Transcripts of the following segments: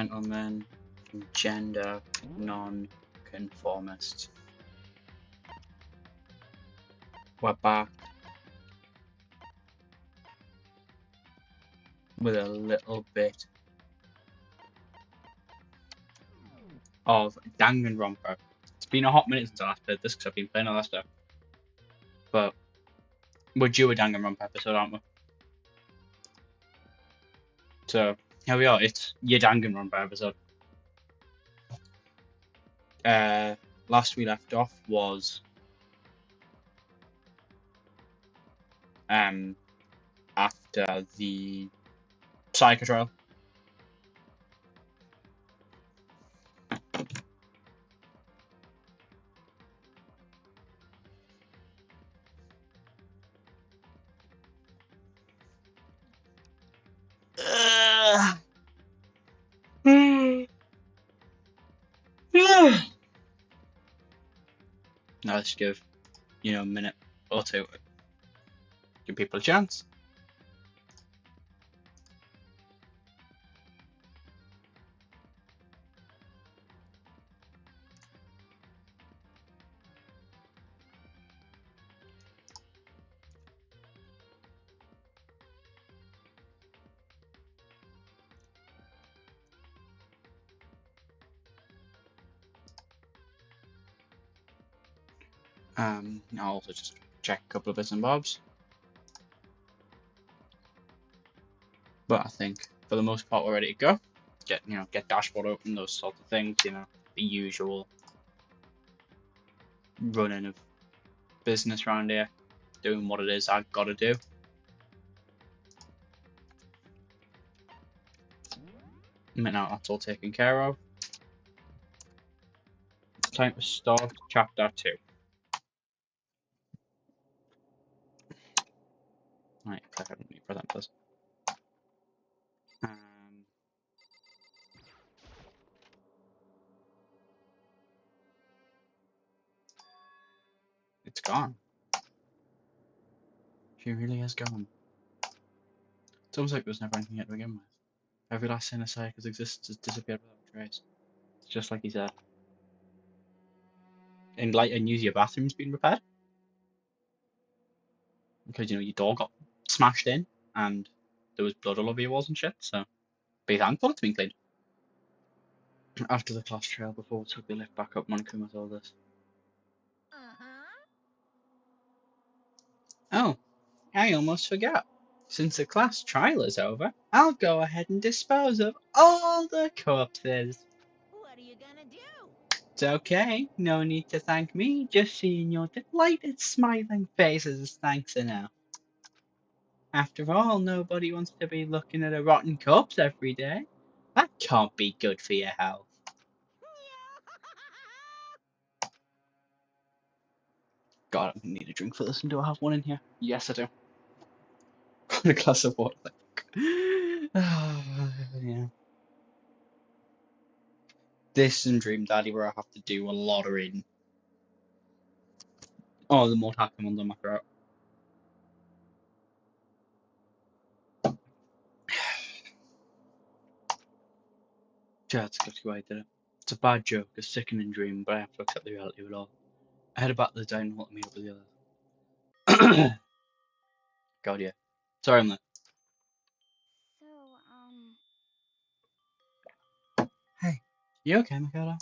Gentleman, gender, non-conformist. We're back with a little bit of Danganronpa. It's been a hot minute since I last played this because I've been playing other stuff. But we're due a Danganronpa episode, aren't we? So here we are. It's your Danganronpa episode. Last we left off was after the Psycho trial. Now let's give, a minute or two. Give people a chance. I'll also just check a couple of bits and bobs. But I think for the most part we're ready to go. Get dashboard open, those sorts of things, the usual running of business around here, doing what it is I've got to do. Now that's all taken care of. Time to start chapter 2. Right, click on the presenters. It's gone. She really is gone. It's almost like there was never anything here to begin with. Every last sign of Sayaka's existence has disappeared without a trace. It's just like he said. In light and news, your bathroom's been repaired. Because, your door got smashed in and there was blood all over your walls and shit, so be thankful it's been cleaned. After the class trail before we took the lift back up, Monica told us. Oh, I almost forgot. Since the class trial is over, I'll go ahead and dispose of all the corpses. What are you gonna do? It's okay, no need to thank me, just seeing your delighted smiling faces is thanks enough. After all, nobody wants to be looking at a rotten corpse every day. That can't be good for your health. God, I'm gonna need a drink for this, and do I have one in here? Yes, I do. Got a glass of water. Yeah. This and Dream Daddy, where I have to do a lot of reading. Oh, the more tapping ones on my throat. Yeah, that's exactly why I did it. It's a bad joke, a sickening dream, but I have to accept the reality of it all. I headed back to the dining hall to meet up with the others. God, yeah. Sorry, I'm late. Hey, you okay, Mikado?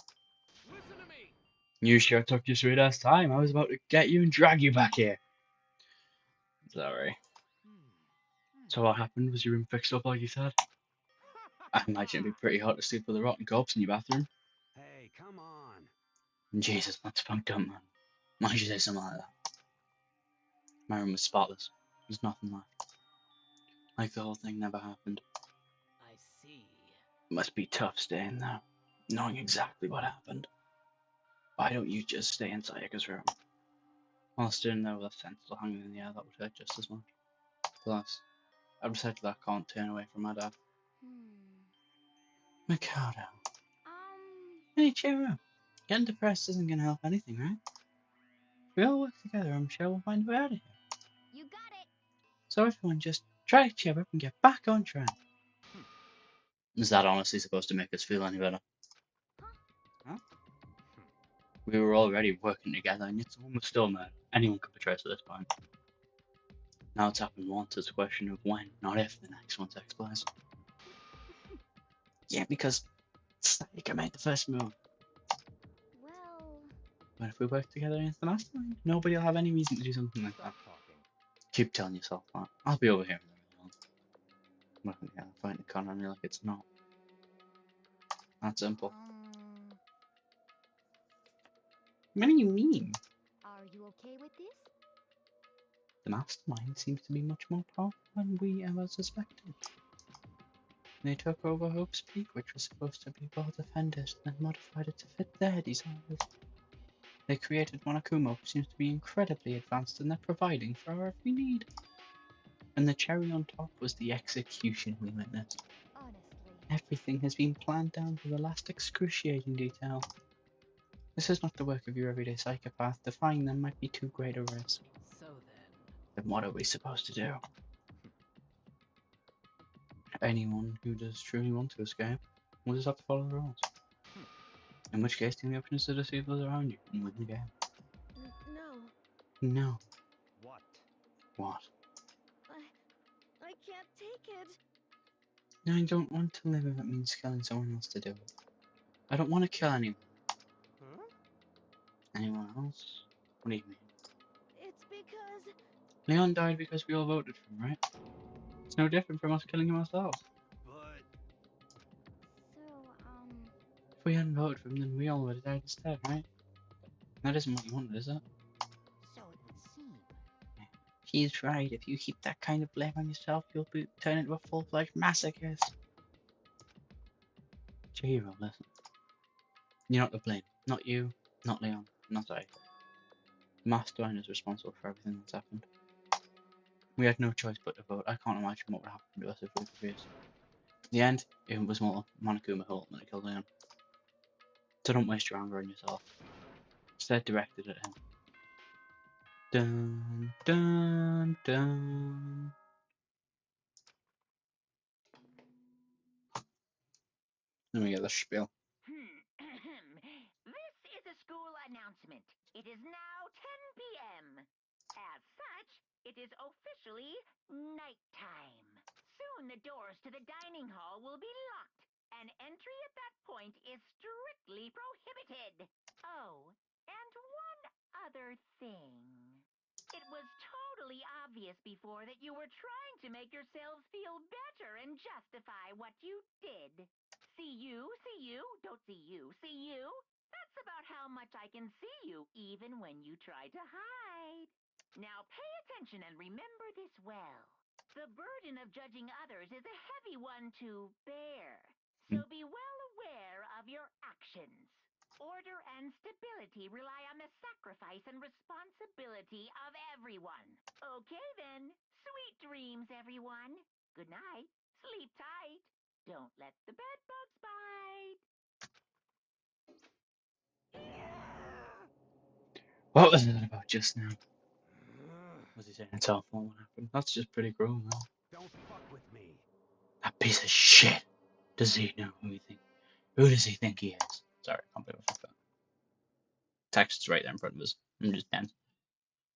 Listen to me. You sure took your sweet ass time. I was about to get you and drag you back here. Sorry. So what happened? Was your room fixed up like you said? I imagine it'd be pretty hard to sleep with a rotten corpse in your bathroom. Hey, come on. Jesus, that's fucked up, man. Why did you say something like that? My room was spotless. There's nothing left. Like the whole thing never happened. I see. It must be tough staying there, knowing exactly what happened. Why don't you just stay in Sayaka's room? While staying there with a sentinel hanging in the air, that would hurt just as much. Plus, I've decided that I can't turn away from my dad. Mikado. Hey, cheer up. Getting depressed isn't gonna help anything, right? If we all work together, I'm sure we'll find a way out of here. You got it. So everyone just try to cheer up and get back on track. Is that honestly supposed to make us feel any better? Huh? We were already working together, and yet someone was still mad. Anyone could betray us at this point. Now it's happened once, it's a question of when, not if, the next one takes place. Yeah, because Sayaka made the first move. Well, But if we work together against the mastermind, nobody will have any reason to do something like that. Stop talking. Keep telling yourself that. I'll be over here in a minute. Working together, fighting a con on me like it's not. That simple. What do you mean? are you okay with this? The mastermind seems to be much more powerful than we ever suspected. They took over Hope's Peak, which was supposed to be well defended, then modified it to fit their desires. They created Monokuma, who seems to be incredibly advanced, and they're providing for our every need. And the cherry on top was the execution we witnessed. Honestly. Everything has been planned down to the last excruciating detail. This is not the work of your everyday psychopath. Defying them might be too great a risk. So Then what are we supposed to do? Anyone who does truly want to escape will just have to follow the rules. In which case, the only option is to deceive those around you and win the game. No. No. What? What? I can't take it. I don't want to live if it means killing someone else to do it. I don't want to kill anyone. Huh? Anyone else? What do you mean? It's because Leon died because we all voted for him, right? It's no different from us killing him ourselves. But so If we hadn't voted for him, then we all would have died instead, right? That isn't what you wanted, is it? so it would seem. He's right. If you heap that kind of blame on yourself, you'll turn into a full-fledged masochist. Chihiro, listen. You're not to blame. Not you, not Leon, not I. The mastermind is responsible for everything that's happened. We had no choice but to vote. I can't imagine what would happen to us if we refused. In the end, it was Monokuma who ultimately killed Leon. So don't waste your anger on yourself. Instead, direct it at him. Dun dun dun. Let me get the spiel. This is a school announcement. It is now 10 p.m. As such, it is officially nighttime. Soon the doors to the dining hall will be locked, and entry at that point is strictly prohibited. Oh, and one other thing. It was totally obvious before that you were trying to make yourselves feel better and justify what you did. See you, don't see you. That's about how much I can see you, even when you try to hide. Now pay attention and remember this well. The burden of judging others is a heavy one to bear, so be well aware of your actions. Order and stability rely on the sacrifice and responsibility of everyone. Okay then, sweet dreams, everyone. Good night. Sleep tight. Don't let the bed bugs bite. What was that about just now? Was he saying it's awful what happened? That's just pretty cruel, man. don't fuck with me. That piece of shit. Does he know who he think? Who does he think he is? Sorry, I can't believe I forgot. Text's right there in front of us. I'm just dense.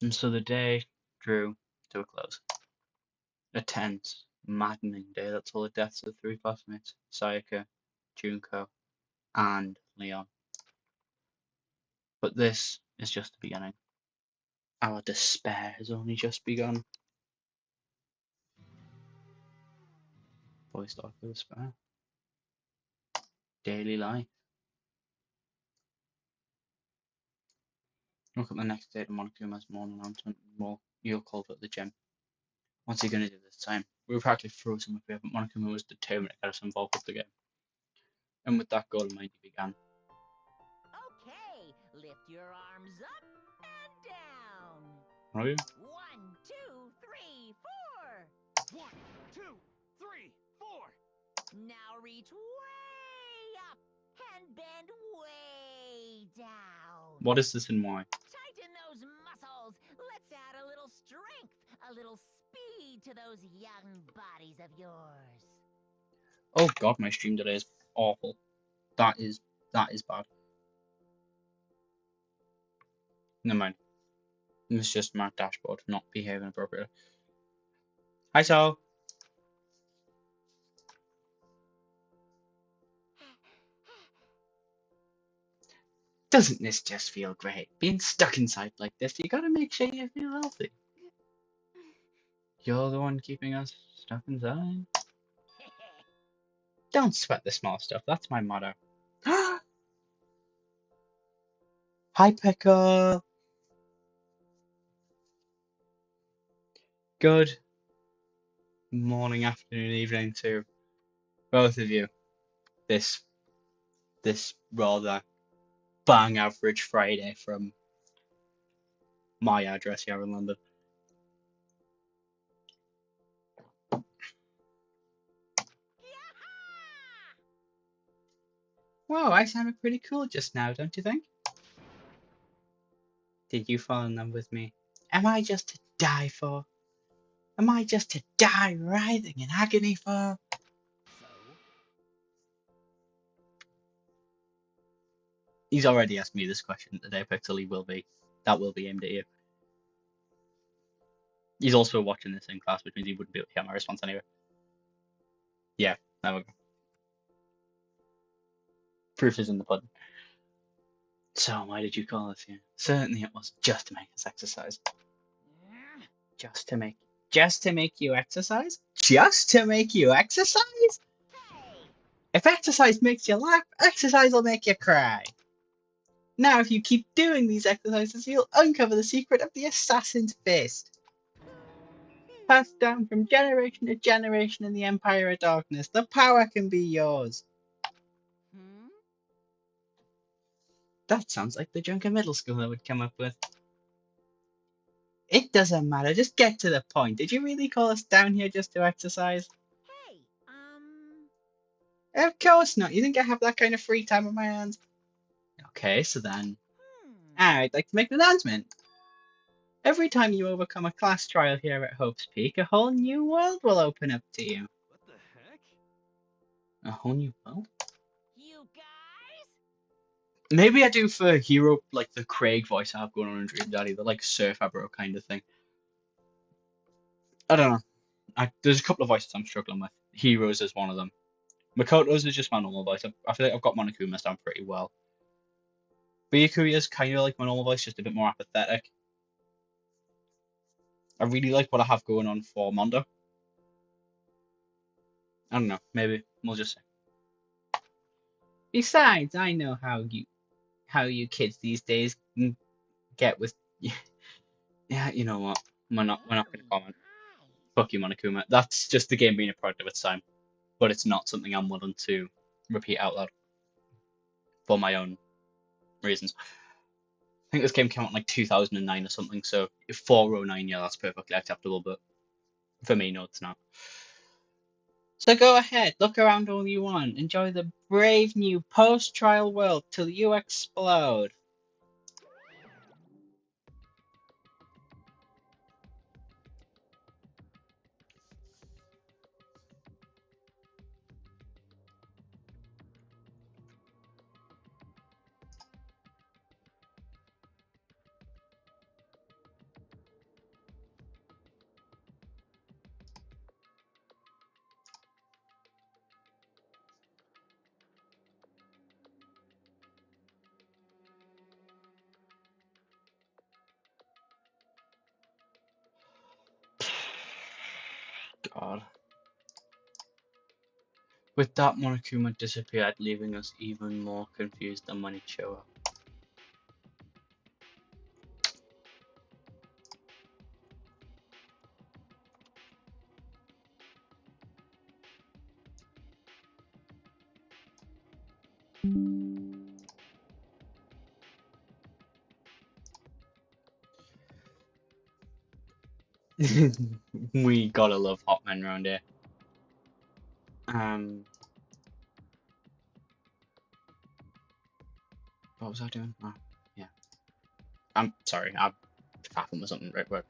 And so the day drew to a close. A tense, maddening day that saw the deaths of three classmates, Sayaka, Junko, and Leon. But this is just the beginning. Our despair has only just begun. Voiced off with despair. Daily life. Look at the next day to Monokuma's morning announcement. Well, you're called at the gym. What's he gonna do this time? We were practically frozen with fear, but Monokuma was determined to get us involved with the game. And with that goal in mind, he began. Okay, lift your arms up and down. Right? 1, 2, 3, 4. 1, 2, 3, 4. Now reach way up and bend way down. What is this and why? Tighten those muscles. Let's add a little strength, a little speed to those young bodies of yours. Oh god, my stream delay is awful. That is bad. Never mind. It's just my dashboard not behaving appropriately. Hi, Sol. Doesn't this just feel great? Being stuck inside like this, you gotta make sure you feel healthy. You're the one keeping us stuck inside. Don't sweat the small stuff, that's my motto. Hi, Pickle. Good morning, afternoon, evening to both of you. This rather bang average Friday from my address here in London. Whoa, I sounded pretty cool just now, don't you think? Did you fall in love with me? Am I just to die for? Am I just to die writhing in agony for? He's already asked me this question today, Pixel. That will be aimed at you. He's also watching this in class, which means he wouldn't be able to hear my response anyway. Yeah, there we go. Proof is in the pudding. So, why did you call us here? Certainly it was just to make us exercise. Just to make you exercise? Just to make you exercise? If exercise makes you laugh, exercise will make you cry. Now, if you keep doing these exercises, you'll uncover the secret of the assassin's fist. Passed down from generation to generation in the Empire of Darkness, the power can be yours. That sounds like the junk a middle schooler would come up with. It doesn't matter, just get to the point. Did you really call us down here just to exercise? Of course not. You think I have that kind of free time on my hands? Okay, so then, I'd like to make an announcement. Every time you overcome a class trial here at Hope's Peak, a whole new world will open up to you. What the heck? A whole new world? You guys? Maybe I do for Hero, like the Craig voice I have going on in Dream Daddy, the like Surfer Bro kind of thing. I don't know. There's a couple of voices I'm struggling with. Heroes is one of them. Makoto's is just my normal voice. I feel like I've got Monokuma's down pretty well. Byakuya's kind of like my normal voice, just a bit more apathetic. I really like what I have going on for Mondo. I don't know. Maybe we'll just see. Besides, I know how you kids these days get with. Yeah, you know what? We're not going to comment. Fuck you, Monokuma. That's just the game being a product of its time, but it's not something I'm willing to repeat out loud for my own reasons. I think this game came out in like 2009 or something, so if 409, yeah, that's perfectly acceptable, but for me, no, it's not. So go ahead, look around all you want, enjoy the brave new post-trial world till you explode. God. With that, Monokuma disappeared, leaving us even more confused than when he showed up. We gotta love hot men around here. What was I doing? Oh, yeah. I'm sorry, I'm faffing with something right quick.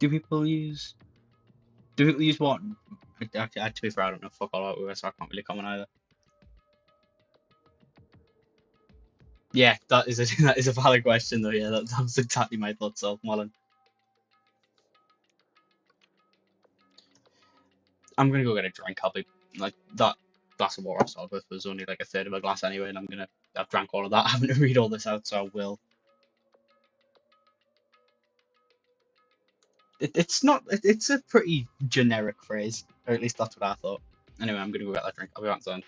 Do people use? Do people use what? To be fair, I don't know fuck all about it, so I can't really comment either. Yeah, that is a that is a valid question though. Yeah, that was exactly my thoughts of Mullen. I'm gonna go get a drink. I'll be like that glass of water I started with was only like a third of a glass anyway, and I've drank all of that having to read all this out, so I will. It's not. It's a pretty generic phrase, or at least that's what I thought. Anyway, I'm gonna go get that drink. I'll be back soon.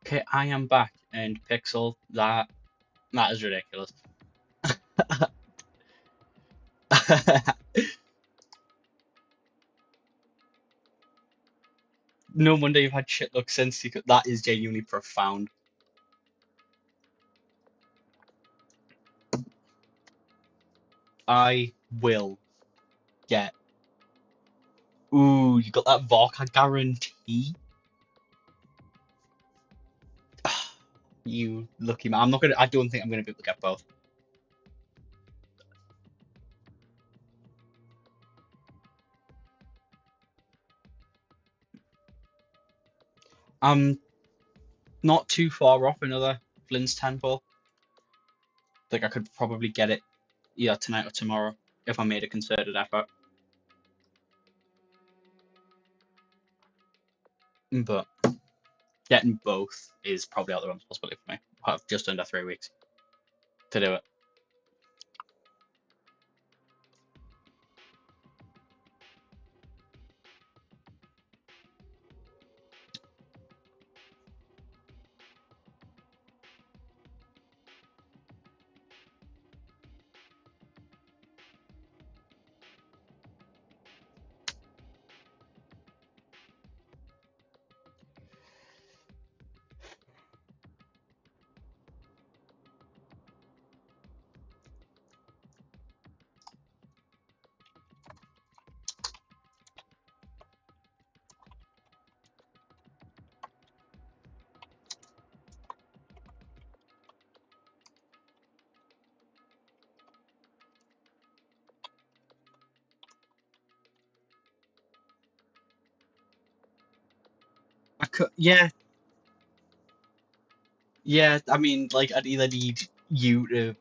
Okay, I am back, and Pixel, that is ridiculous. No wonder you've had shit luck since. That is genuinely profound. I will get. Ooh, you got that vodka guarantee? You lucky man. I'm not gonna. I don't think I'm gonna be able to get both. I'm not too far off another Flynn's temple. Like I could probably get it either tonight or tomorrow if I made a concerted effort. But getting both is probably out the realms of possibility for me. I have just under 3 weeks to do it. I could, yeah, yeah. I mean, like I'd either need you to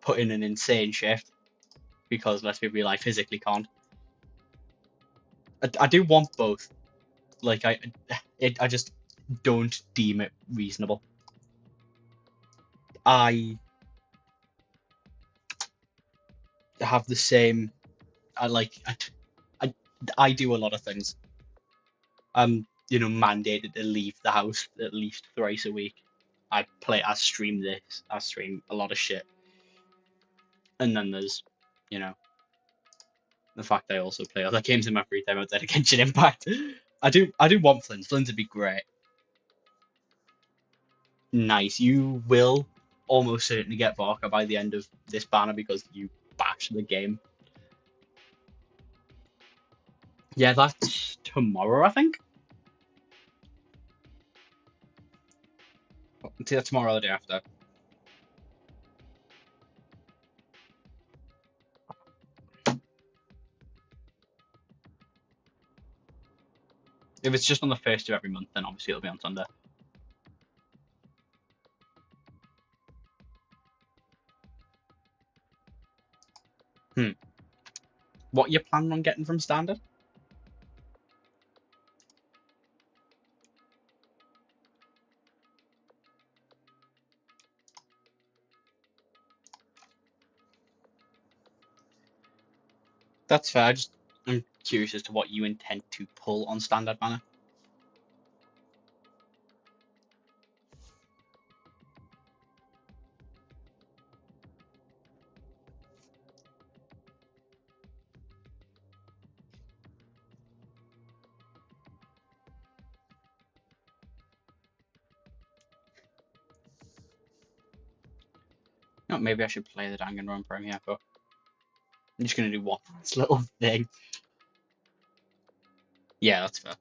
put in an insane shift because let's be real, I physically can't. I do want both. Like I just don't deem it reasonable. I have the same. I like I I do a lot of things. mandated to leave the house at least thrice a week. I stream this, I stream a lot of shit. And then there's, you know, the fact I also play other games in my free time outside of Genshin Impact. I do want Flint. Flint would be great. Nice. You will almost certainly get Varka by the end of this banner because you bashed the game. Yeah, that's tomorrow, I think. It's either tomorrow or the day after. If it's just on the first of every month, then obviously it'll be on Sunday. What you planning on getting from Standard? That's fair. I'm curious as to what you intend to pull on Standard banner. No, maybe I should play the Danganronpa Premiere for. I'm just gonna do one last little thing. Yeah, that's fair.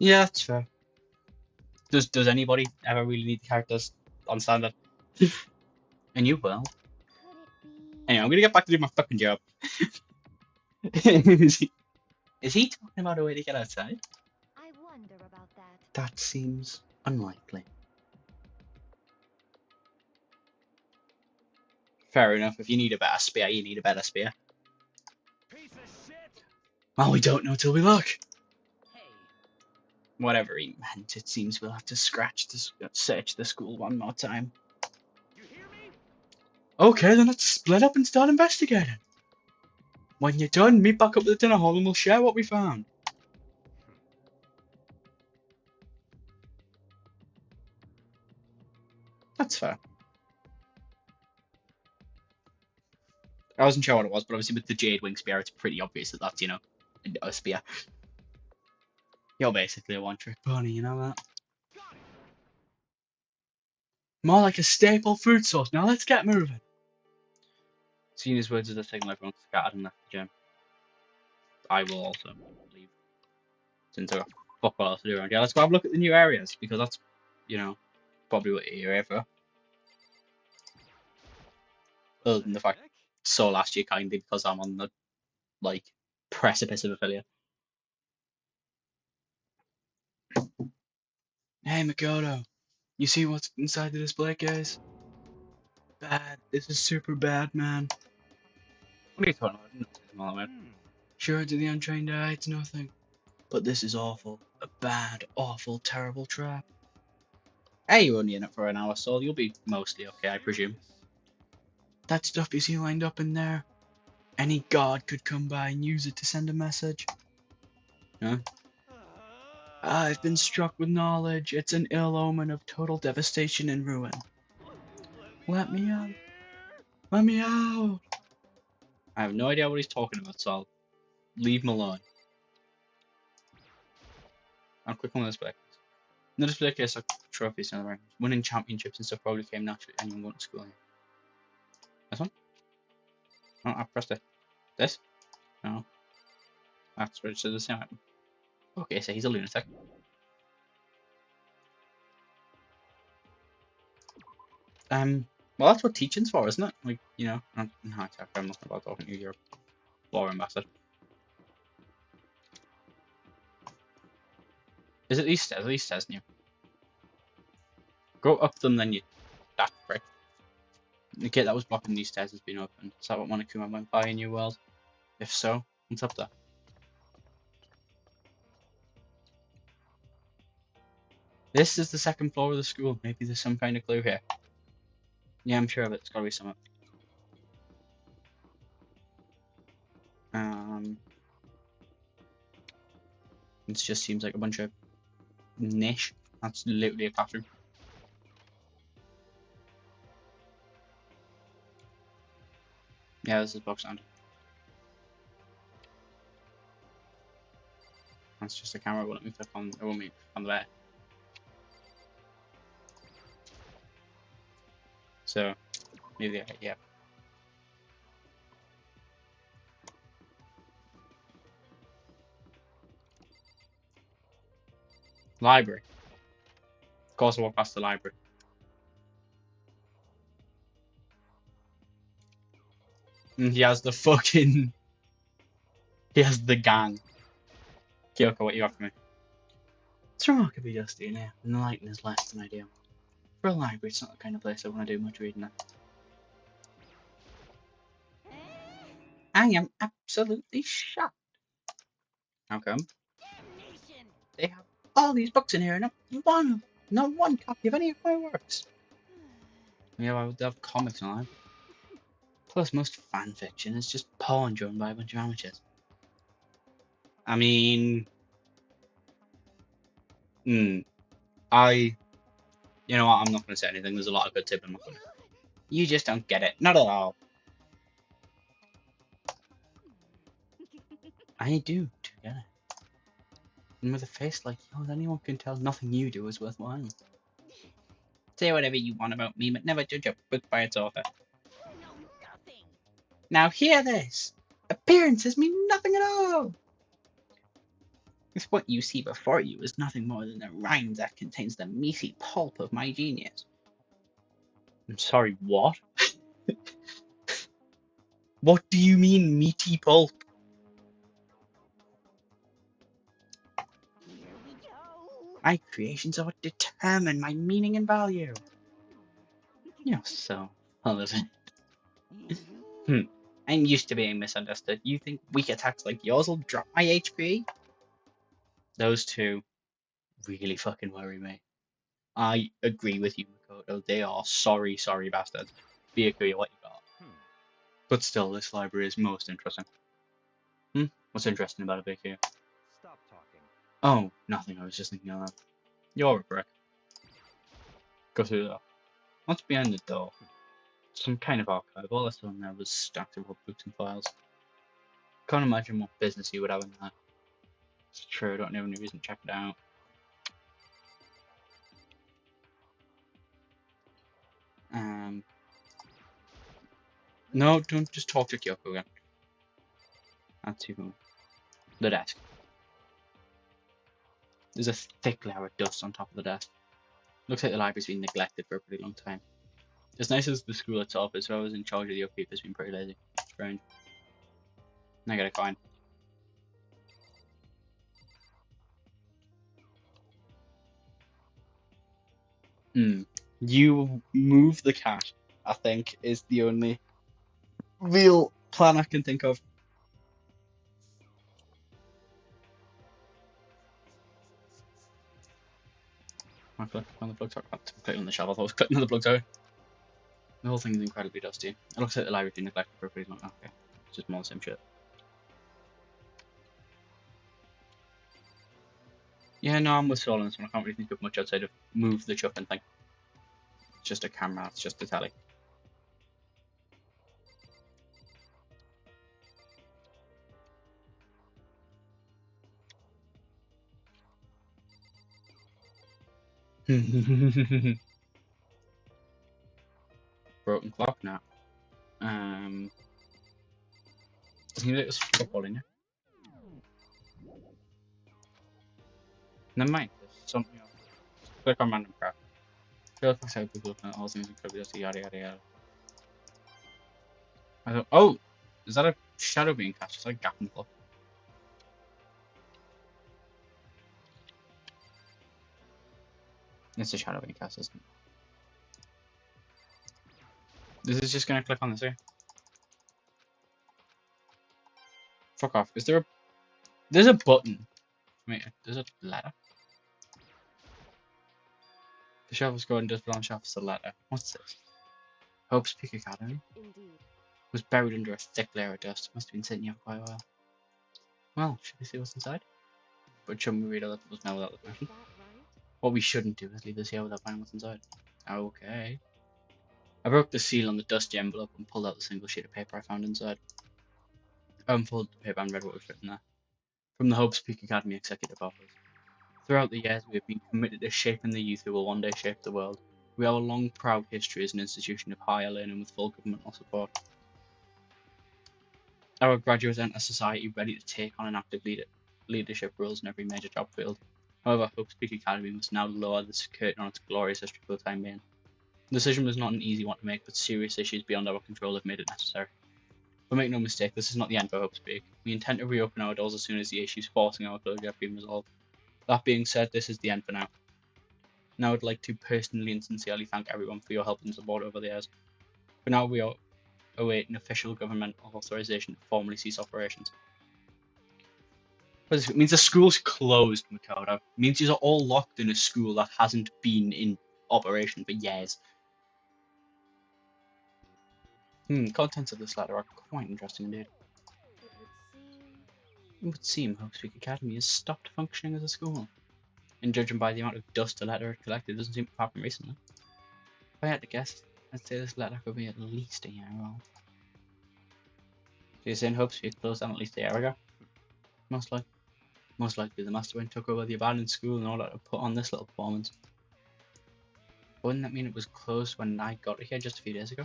Yeah, that's fair. Does anybody ever really need the characters on Standard? And you will. Anyway, I'm gonna get back to do my fucking job. Is he talking about a way to get outside? I wonder about that. That seems unlikely. Fair enough. If you need a better spear, you need a better spear. Piece of shit. Well, we don't know till we look. Hey, Whatever he meant, it seems we'll have to search the school one more time. You hear me? Okay, then let's split up and start investigating. When you're done, meet back up at the dinner hall and we'll share what we found. That's fair. I wasn't sure what it was, but obviously with the Jade Wing Spear, it's pretty obvious that that's, a spear. You're basically a one-trick pony, you know that? Got it. More like a staple food source. Now let's get moving. Seeing his words as the signal, everyone scattered and left the gym. I will also leave. Since I've got fuck all else to do around here. Let's go have a look at the new areas, because that's, probably what you're here for. Other than the fact Heck? Soul asked you kindly because I'm on the, precipice of a failure. Hey, Makoto. You see what's inside the display case? Bad. This is super bad, man. What are you talking about? I didn't know this moment. Sure, to the untrained eye, it's nothing. But this is awful. A bad, awful, terrible trap. Hey, you're only in it for an hour, Soul. You'll be mostly okay, I presume. That stuff you see lined up in there? Any god could come by and use it to send a message. Huh? I've been struck with knowledge. It's an ill omen of total devastation and ruin. Let me out. Let me out. I have no idea what he's talking about, so I'll leave him alone. I'll click on this back. In the display case are trophies and other items. Winning championships and stuff probably came naturally to anyone going to school here. This one? Oh, I pressed it. This? No. That's registered the same item. Okay, so he's a lunatic. Well, that's what teaching's for, isn't it? I'm not about talking to you, you're a law ambassador. Is it these stairs? Are these stairs new? Go up them, then you daft prick. The gate that was blocking these stairs has been opened. Is that what Monokuma went by in your world? If so, what's up there? This is the second floor of the school. Maybe there's some kind of clue here. Yeah, I'm sure of it. It's gotta be something. It just seems like a bunch of niche. That's literally a classroom. Yeah, this is box sound. That's just a camera. It won't let me click on. It won't let me click on the bear. So maybe yeah. Library. Of course, I walk past the library. And he has the fucking. He has the gang. Kyoko, what you got for me? It's remarkably dusty in here, and the lighting is less than ideal. For a library, it's not the kind of place I want to do much reading at. I am absolutely shocked. How come? Damnation! They have all these books in here, and not one copy of any of my works. Yeah, I would have comics online. Plus, most fan fiction is just porn drawn by a bunch of amateurs. I mean, you know what? I'm not going to say anything. There's a lot of good tip. I'm not going to. You just don't get it. Not at all. I do get it. And with a face like yours, anyone can tell nothing you do is worthwhile. Say whatever you want about me, but never judge a book by its author. No, nothing! Now hear this! Appearances mean nothing at all! If what you see before you is nothing more than a rind that contains the meaty pulp of my genius. I'm sorry, what? What do you mean, meaty pulp? Here we go! My creations are what determine my meaning and value. You're so full of it. I'm used to being misunderstood. You think weak attacks like yours will drop my HP? Those two really fucking worry me. I agree with you, Makoto. They are sorry bastards. Be a what you got. But still, this library is most interesting. What's interesting about it, BQ? Stop talking. Oh, nothing. I was just thinking of that. You're a brick. Go through that. What's behind the door? Some kind of archive. All I saw in there was stacks of old books and files. Can't imagine what business you would have in there. It's true. I don't have any reason to check it out. No, don't just talk to Kyoko again. That's you. The desk. There's a thick layer of dust on top of the desk. Looks like the library's been neglected for a pretty long time. As nice as the school itself is, whoever's in charge of the upkeep has been pretty lazy. Strange. I got a coin. You move the cat, I think, is the only real plan I can think of. I click on the plug socket. I'm clicking on the shovel. I was clicking on the plug socket. The whole thing is incredibly dusty. It looks like the library's been neglected for a pretty long time. Okay. It's just more the same shit. Yeah, no, I'm with Sol on this one. I can't really think of much outside of move the chuffing thing. It's just a camera, it's just a telly. Broken clock now. Doesn't look like there's football in here. Never mind, there's something else. Click on random crap. Feel like how people looking at all things incredibly dusty, yada yada yada. I thought, oh! Is that a shadow being cast? It's like a gap in the clock. It's a shadow being cast, isn't it? This is just gonna click on this here. Fuck off. Is there a... There's a button. Wait, there's a letter? The shelf is going just on the shelf is a letter. What's this? Hope's Peak Academy? Indeed. Was buried under a thick layer of dust. Must have been sitting here for quite a while. Well, should we see what's inside? But shouldn't we read all that was now without the Is permission? that right? What we shouldn't do is leave this here without finding what's inside. Okay. I broke the seal on the dusty envelope and pulled out the single sheet of paper I found inside. I unfolded the paper and read what was written there. From the Hope's Peak Academy Executive Office. Throughout the years, we have been committed to shaping the youth who will one day shape the world. We have a long, proud history as an institution of higher learning with full governmental support. Our graduates enter society ready to take on an active leadership roles in every major job field. However, Hope's Peak Academy must now lower the curtain on its glorious history for the time being. The decision was not an easy one to make, but serious issues beyond our control have made it necessary. But make no mistake, this is not the end for Hope's Peak. We intend to reopen our doors as soon as the issues forcing our closure have been resolved. That being said, this is the end for now. Now I'd like to personally and sincerely thank everyone for your help and support over the years. For now, we are awaiting official governmental authorization to formally cease operations. It means the school's closed, Makoto. It means you're all locked in a school that hasn't been in operation for years. Contents of this letter are quite interesting indeed. It would seem Hope's Peak Academy has stopped functioning as a school. And judging by the amount of dust the letter had collected, it doesn't seem to have happened recently. If I had to guess, I'd say this letter could be at least a year old. So you're saying Hope's Peak closed down at least a year ago? Most likely the mastermind took over the abandoned school in order to put on this little performance. Wouldn't that mean it was closed when I got here just a few days ago?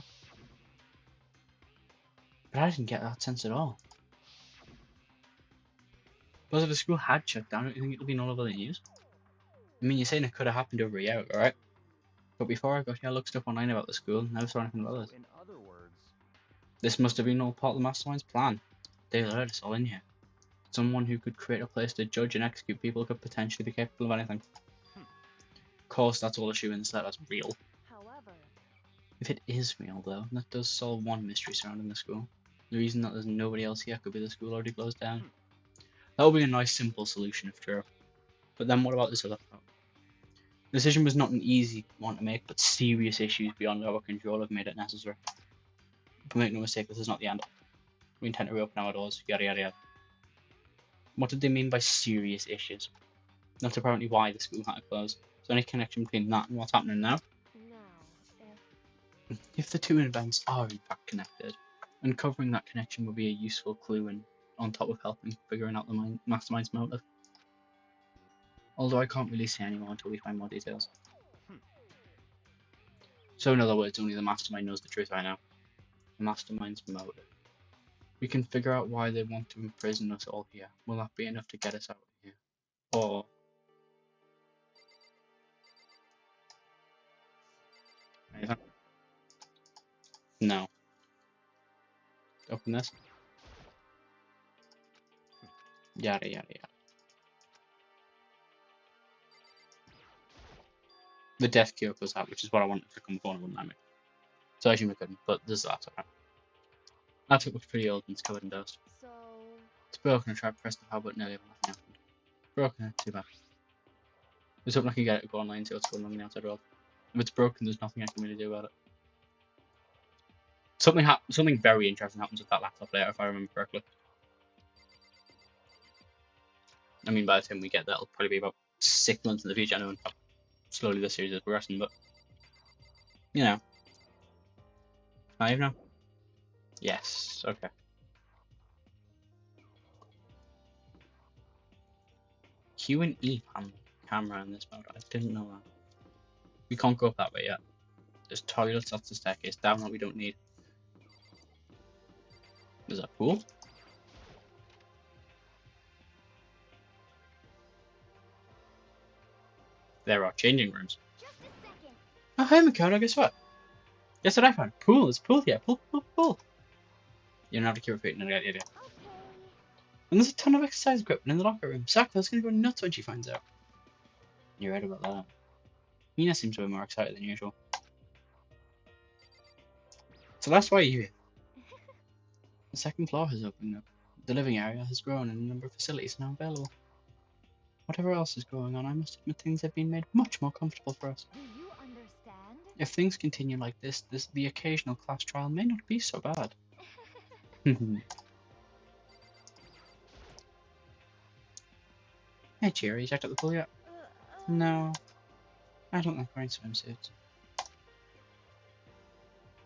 But I didn't get that sense at all. Plus, if the school had shut down, don't you think it would be all over the news? I mean, you're saying it could have happened over a year ago, right? But before I got here, I looked stuff online about the school, and never saw anything about this. In other words, This must have been all part of the mastermind's plan. They lured us all in here. Someone who could create a place to judge and execute people could potentially be capable of anything. Of course, that's all assuming this letter's real. However, If it is real, though, that does solve one mystery surrounding the school. The reason that there's nobody else here could be the school already closed down. That would be a nice, simple solution if true. But then what about this other part? The decision was not an easy one to make, but serious issues beyond our control have made it necessary. But make no mistake, this is not the end. We intend to reopen our doors, yada yada yada. What did they mean by serious issues? That's apparently why the school had to close. Is there any connection between that and what's happening now? now, If the two events are in fact connected, uncovering that connection would be a useful clue and on top of helping figuring out the mastermind's motive. Although I can't really say any more until we find more details. So in other words, only the mastermind knows the truth right now. The mastermind's motive. We can figure out why they want to imprison us all here. Will that be enough to get us out of here? Or... anything? No. Open this. Yada yada yada. The death cure goes out, which is what I wanted to come before, wouldn't I? So I assume I couldn't, but there's that. Okay. That looks pretty old and it's covered in dust. so It's broken. I tried to press the power button earlier, but nothing happened. Broken, too bad. There's hoping I can get it to go online and see what's going on in the outside world. If it's broken, there's nothing I can really do about it. Something very interesting happens with that laptop later, if I remember correctly. I mean, by the time we get there, it'll probably be about 6 months in the future. I know how slowly the series is progressing, but you know. 5 now? Yes, okay. Q and E camera in this mode. I didn't know that. We can't go up that way yet. There's toilets, that's the staircase. Down that we don't need. Is that pool? There are changing rooms. just a second. Oh, hey, Makoto, guess what? Guess what I found? Pool. There's a pool here. Pool. You don't have to keep repeating it. I get it. Okay. And there's a ton of exercise equipment in the locker room. Sakura's gonna go nuts when she finds out. You're right about that. Mina seems way more excited than usual. So that's why you're here. The second floor has opened up. The living area has grown and a number of facilities are now available. Whatever else is going on, I must admit things have been made much more comfortable for us. Do you understand? If things continue like this, the occasional class trial may not be so bad. Hey, Cheery, you checked out the pool yet? No, I don't like wearing swimsuits.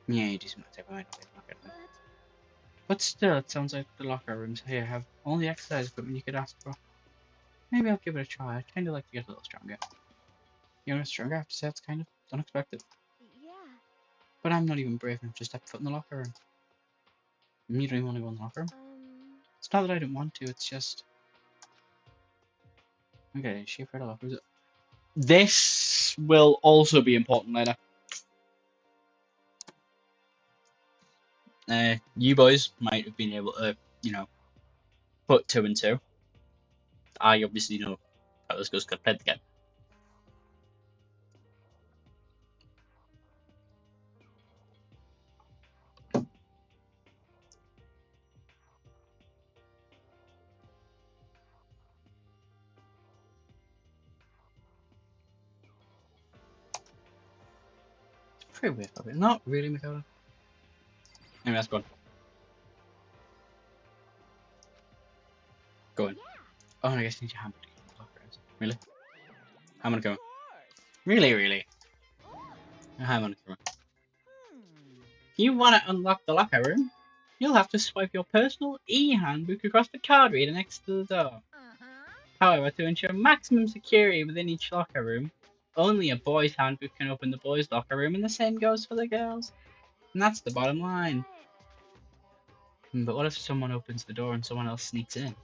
Yeah, you do something like that. But still, it sounds like the locker rooms here have all the exercise equipment you could ask for. Maybe I'll give it a try. I'd kind of like to get a little stronger. You know, stronger, I have to say it's kind of unexpected. Yeah. But I'm not even brave enough to step foot in the locker room. You don't even want to go in the locker room? It's not that I don't want to, it's just... Okay, is she afraid of lockers? This will also be important later. You boys might have been able to, you know, put 2 and 2. I obviously know how this goes because I played the game. It's pretty weird of it. Not really, Makoto. Anyway, that's gone. Go in. Oh, and I guess you need your hammer to get in the locker rooms. Really? I'm gonna go. Really? I'm gonna go. If you want to unlock the locker room, you'll have to swipe your personal e-handbook across the card reader next to the door. However, to ensure maximum security within each locker room, only a boy's handbook can open the boys' locker room, and the same goes for the girls. And that's the bottom line. But what if someone opens the door and someone else sneaks in?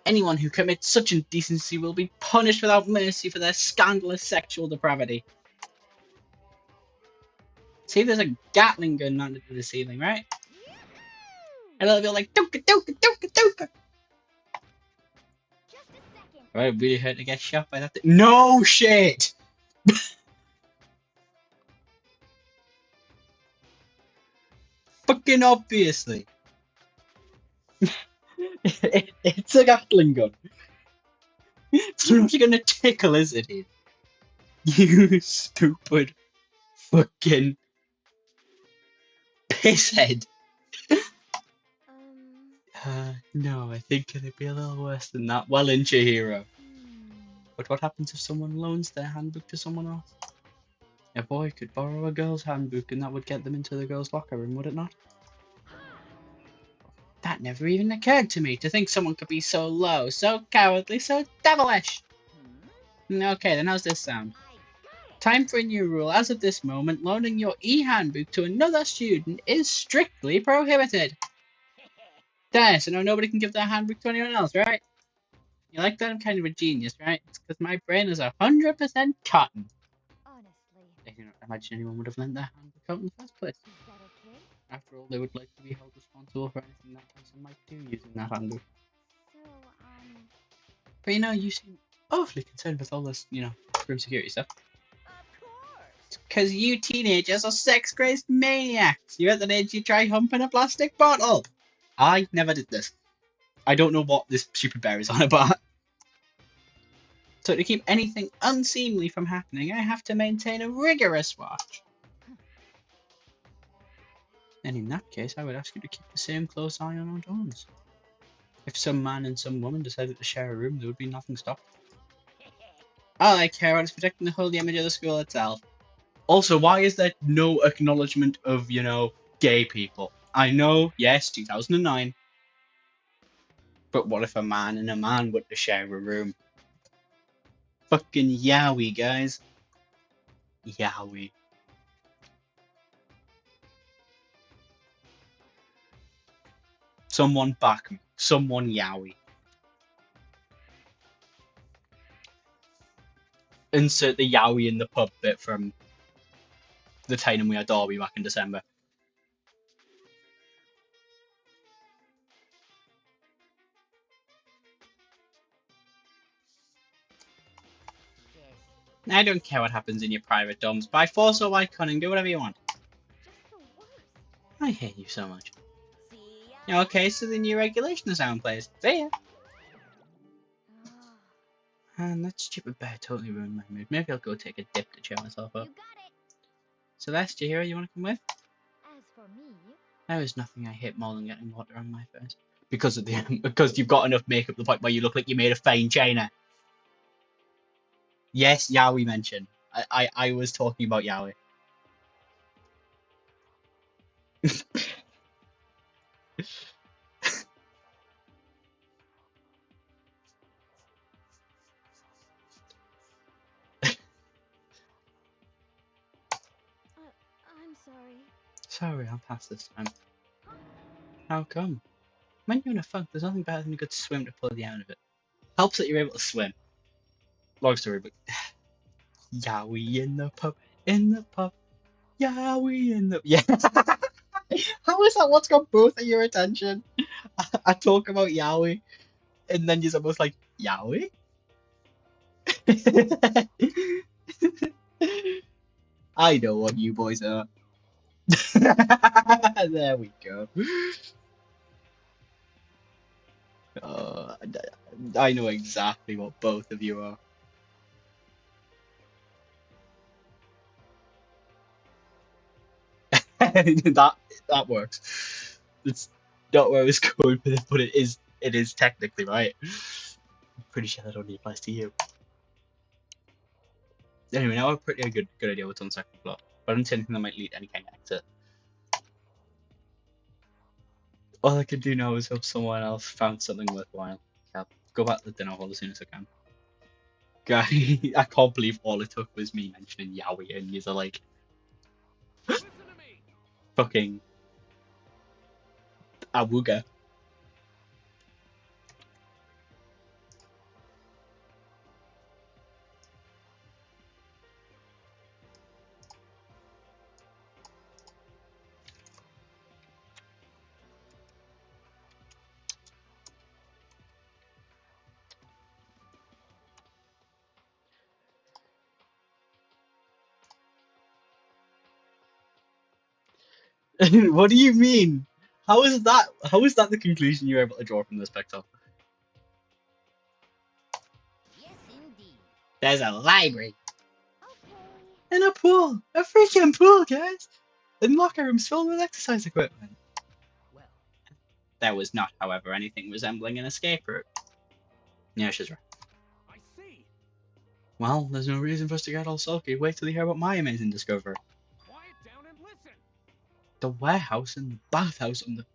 Anyone who commits such indecency will be punished without mercy for their scandalous sexual depravity. See, there's a Gatling gun under the ceiling, right? And it'll be like, dooka dooka dooka dooka. Just a second. Right, really hurt to get shot by that thing. No shit! Fucking obviously. It's a Gatling gun. It's not gonna tickle, is it? You stupid fucking pisshead. No, I think it'd be a little worse than that. Well in, Chihiro. But what happens if someone loans their handbook to someone else? A boy could borrow a girl's handbook and that would get them into the girl's locker room, would it not? That never even occurred to me, to think someone could be so low, so cowardly, so devilish! Okay, then how's this sound? Time for a new rule. As of this moment, loaning your e-handbook to another student is strictly prohibited. There, so now nobody can give their handbook to anyone else, right? You like that? I'm kind of a genius, right? It's because my brain is 100% cotton. Honestly. I cannot imagine anyone would have lent their handbook out in the first place. Is that okay? After all, they would like to be held responsible for anything that person might do using that handbook. So, But you know, you seem awfully concerned with all this, room security stuff. Of course. Because you teenagers are sex-crazed maniacs. You're at the age you try humping a plastic bottle. I never did this. I don't know what this stupid bear is on about. So to keep anything unseemly from happening, I have to maintain a rigorous watch. And in that case, I would ask you to keep the same close eye on our doors. If some man and some woman decided to share a room, there would be nothing stopping. All I care about is protecting the holy image of the school itself. Also, why is there no acknowledgement of, gay people? I know, yes, 2009. But what if a man and a man were to share a room? Fucking yowie, guys. Yowie. Someone back me. Someone yowie. Insert the yowie in the pub bit from the time we had Derby back in December. I don't care what happens in your private domes. By force or by cunning, do whatever you want. Just the worst. I hate you so much. See ya. Okay, so the new regulation is now in place. See ya. Ah, And that stupid bear totally ruined my mood. Maybe I'll go take a dip to cheer myself you up. got it. Celeste, you here? You want to come with? As for me, There is nothing I hate more than getting water on my face. Because of the because you've got enough makeup to the point where you look like you made a fine china. Yes, Yaoi mentioned. I was talking about Yaoi. I'm sorry. Sorry, I'll pass this time. How come? When you're in a funk, there's nothing better than a good swim to pull you out of it. Helps that you're able to swim. Long story, but Yaoi in the pub, Yaoi in the yeah. How is that? What's got both of your attention? I talk about Yaoi, and then you're almost like Yaoi. I know what you boys are. There we go. I know exactly what both of you are. That works. It's not where I was going with it, but it is technically right. I'm pretty sure that only applies to you. Anyway, now I have a pretty good idea what's on the second floor, but I don't see anything that might lead to any kind of exit. All I can do now is hope someone else found something worthwhile. I'll go back to the dinner hall as soon as I can. Guy, I can't believe all it took was me mentioning Yaoi, and you're like Listen to me. fucking awooga. What do you mean? How is that? How is that the conclusion you're able to draw from this picture? Yes, indeed. There's a library Okay. and a pool, a freaking pool, guys, and locker rooms filled with exercise equipment. Well, There was not, however, anything resembling an escape route. Yeah, she's right. I see. Well, there's no reason for us to get all sulky. Wait till you hear about my amazing discovery. Quiet down and listen. The warehouse and the bathhouse on the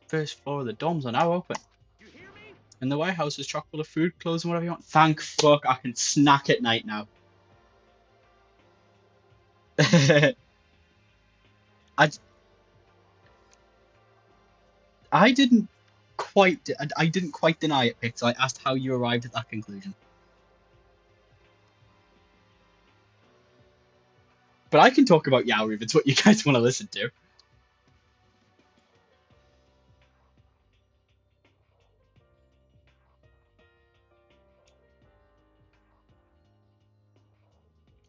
first floor of the dorms are now open. You hear me? And the warehouse is chock full of food, clothes, and whatever you want. Thank fuck I can snack at night now. I, I didn't I didn't quite deny it, Pix. I asked how you arrived at that conclusion. But I can talk about Yaoi if it's what you guys want to listen to.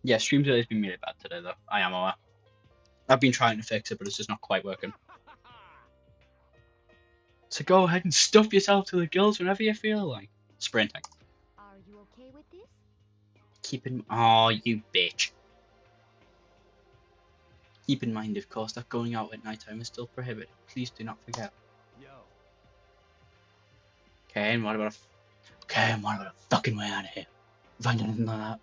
Yeah, stream today's been really bad today, though. I am aware. I've been trying to fix it, but it's just not quite working. So go ahead and stuff yourself to the gills whenever you feel like. Sprinting. Are you okay with this? Keep in... Oh, you bitch. Keep in mind, of course, that going out at night time is still prohibited. Please do not forget. Yo. Okay, and what about a fucking way out of here? Find anything like that?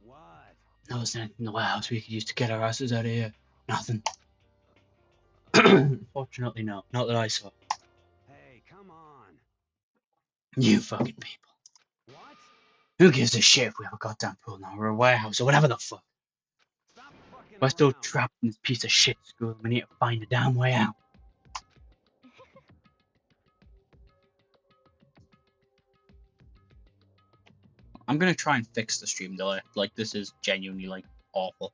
What? There wasn't anything in the warehouse we could use to get our asses out of here. Nothing. Fortunately, no. Not that I saw. Hey, come on. You fucking people. What? Who gives a shit if we have a goddamn pool now or a warehouse or whatever the fuck? Stop fucking We're still around. trapped in this piece of shit school and we need to find a damn way out. I'm gonna try and fix the stream delay. Like, this is genuinely, like, awful.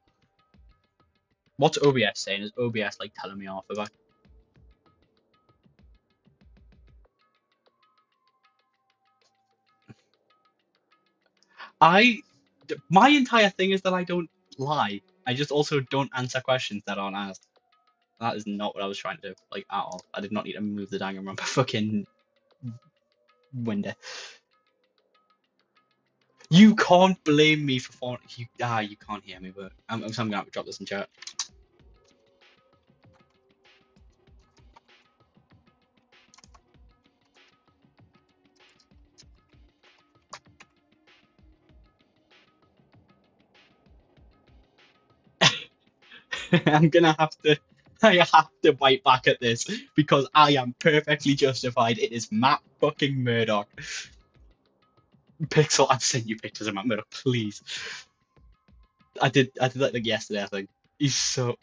What's OBS saying? Is OBS, like, telling me off about? My entire thing is that I don't lie. I just also don't answer questions that aren't asked. That is not what I was trying to do, like, at all. I did not need to move the Danganronpa fucking window. You can't blame me for you can't hear me, but I'm gonna have to drop this in chat. I'm gonna have to. I have to bite back at this because I am perfectly justified. It is Matt fucking Murdoch. Pixel, I've sent you pictures of Matt Murdoch, please. I did that like yesterday, I think. He's so.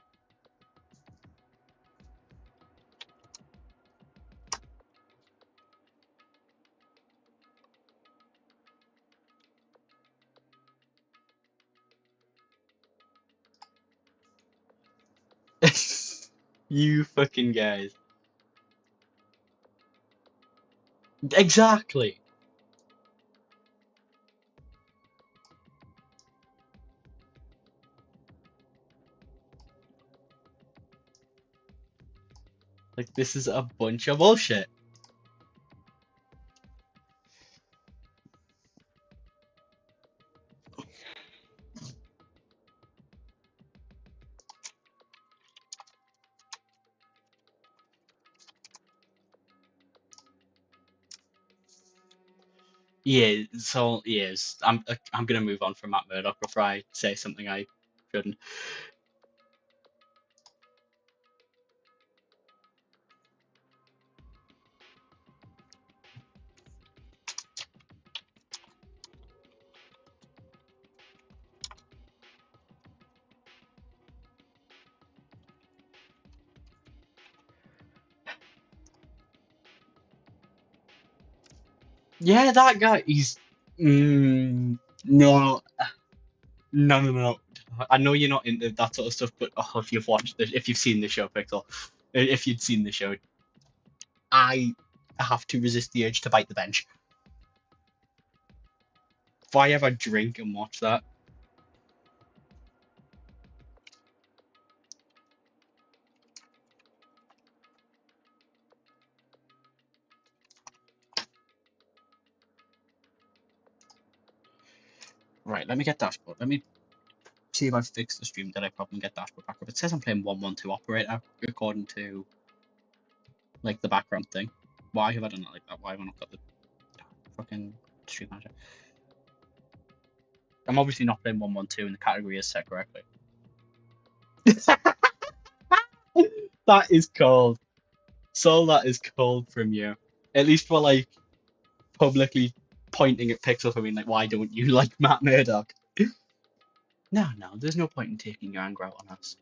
You fucking guys. Exactly. Like, this is a bunch of bullshit. Yeah, so yes, I'm gonna move on from Matt Murdoch before I say something I shouldn't. Yeah, that guy. He's no, no. I know you're not into that sort of stuff, but oh, if you've seen the show, Pixel, if you'd seen the show, I have to resist the urge to bite the bench. If I ever drink and watch that, right? Let me get dashboard. Let me see if I've fixed the stream delay problem. Get dashboard back up. It says I'm playing 112 operator according to like the background thing. Why have I done that like that? Why have I not got the fucking stream manager? I'm obviously not playing 112 and the category is set correctly. That is cold. So that is cold from you. At least we're like publicly pointing at Pixel for being like, why don't you like Matt Murdoch? No, there's no point in taking your anger out on us.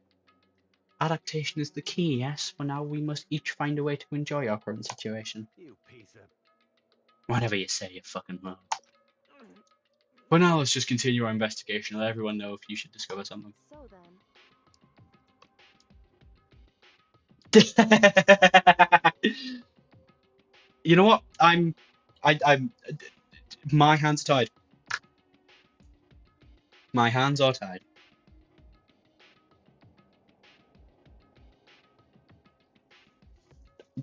Adaptation is the key, yes. For now, we must each find a way to enjoy our current situation. You piece of... Whatever you say, you fucking mug. For now, let's just continue our investigation. Let everyone know if you should discover something. So then, You know what? I'm. My hands are tied. My hands are tied.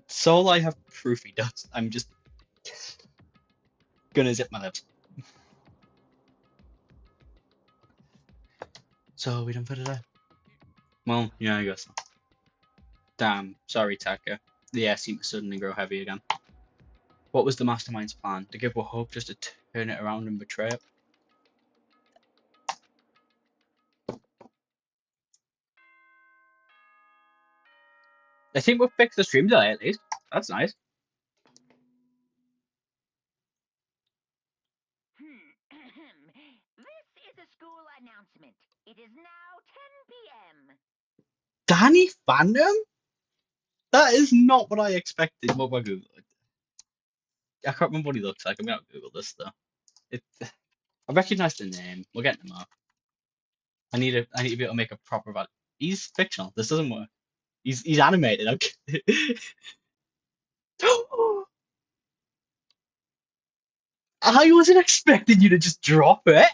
So I have proofy dots. I'm just gonna zip my lips. So we done for today. Well, yeah, I guess so. Damn, sorry, Taka. The air seemed to suddenly grow heavy again. What was the mastermind's plan? To give her hope just to turn it around and betray it? I think we'll fix the stream delay at least. That's nice. This is a school announcement. It is now 10 p.m. Danny Fandom? That is not what I expected. What about Google? I can't remember what he looks like. I'm gonna Google this though. It, I recognize the name. We're getting him up. I need to be able to make a proper value. He's fictional. This doesn't work. He's animated. Okay. I wasn't expecting you to just drop it.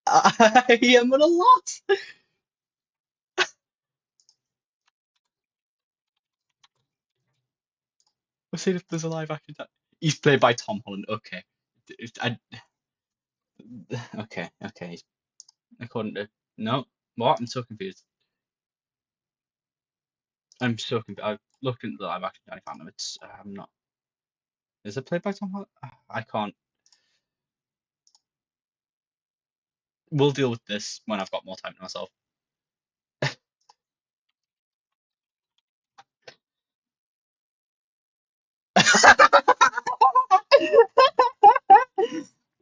I am at a loss. We'll see if there's a live action. He's played by Tom Holland. Okay. I, okay. According to no, what? I'm so confused. I'm so confused. I've looked into the live action Danny Phantom. It's I'm not. Is it played by Tom Holland? I can't. We'll deal with this when I've got more time to myself.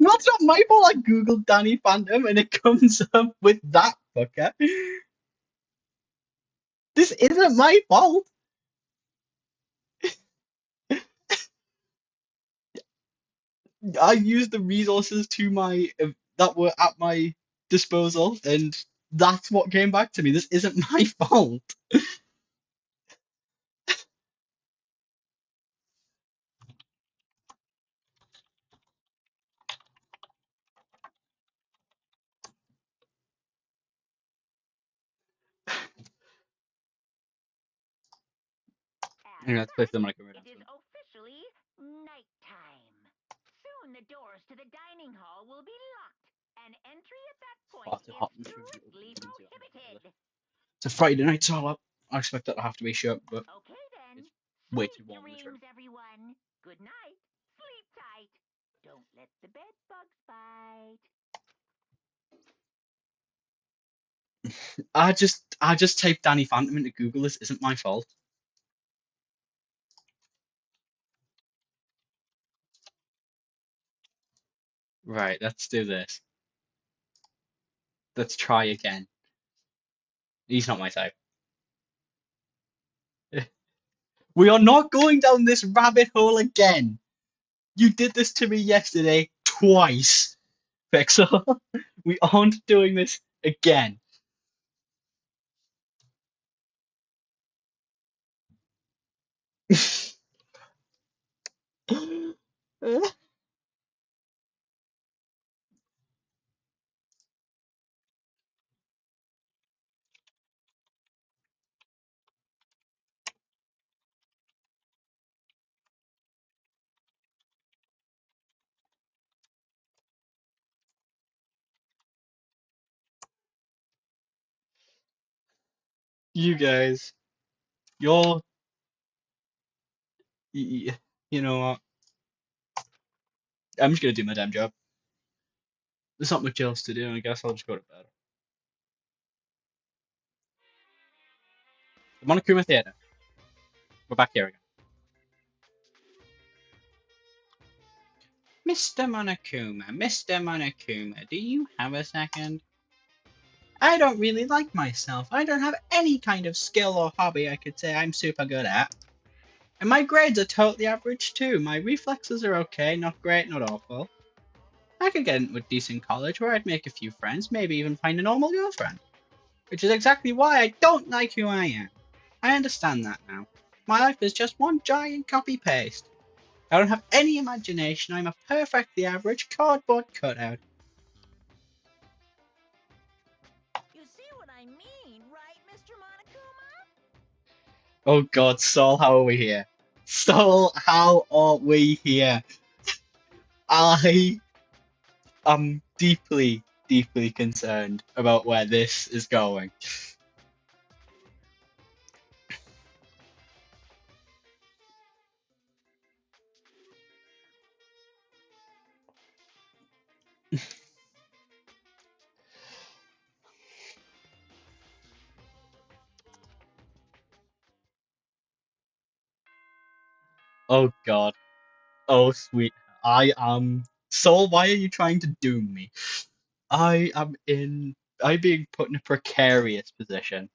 That's not my fault. I googled Danny Phantom and it comes up with that fucker. This isn't my fault. I used the resources to my that were at my disposal, and that's what came back to me. This isn't my fault. As I'm gonna play such, for them like a it is officially nighttime. Soon the doors to the dining hall will be locked, and entry at that point far too is hot and strictly prohibited. it's a Friday night, so I expect that to have to be shut, but Okay then. it's way too Sweet warm in this room. dreams, everyone. Good night. Sleep tight. Don't let the bed bugs bite. I just typed Danny Phantom into Google. This isn't my fault. Right, let's do this. Let's try again. He's not my type. We are not going down this rabbit hole again. You did this to me yesterday twice, Pixel. We aren't doing this again. You guys, you're, you know what? I'm just gonna do my damn job. There's not much else to do. I guess I'll just go to bed. The Monokuma Theatre. We're back here again. Mr. Monokuma, do you have a second? I don't really like myself. I don't have any kind of skill or hobby I could say I'm super good at. And my grades are totally average too. My reflexes are okay, not great, not awful. I could get into a decent college where I'd make a few friends, maybe even find a normal girlfriend. Which is exactly why I don't like who I am. I understand that now. My life is just one giant copy paste. I don't have any imagination. I'm a perfectly average cardboard cutout. You see what I mean, right, Mr. Monokuma? Oh god, Saul, how are we here? Saul, how are we here? I am deeply, deeply concerned about where this is going. Oh God. Oh sweet. I am. Soul, why are you trying to doom me? I'm being put in a precarious position.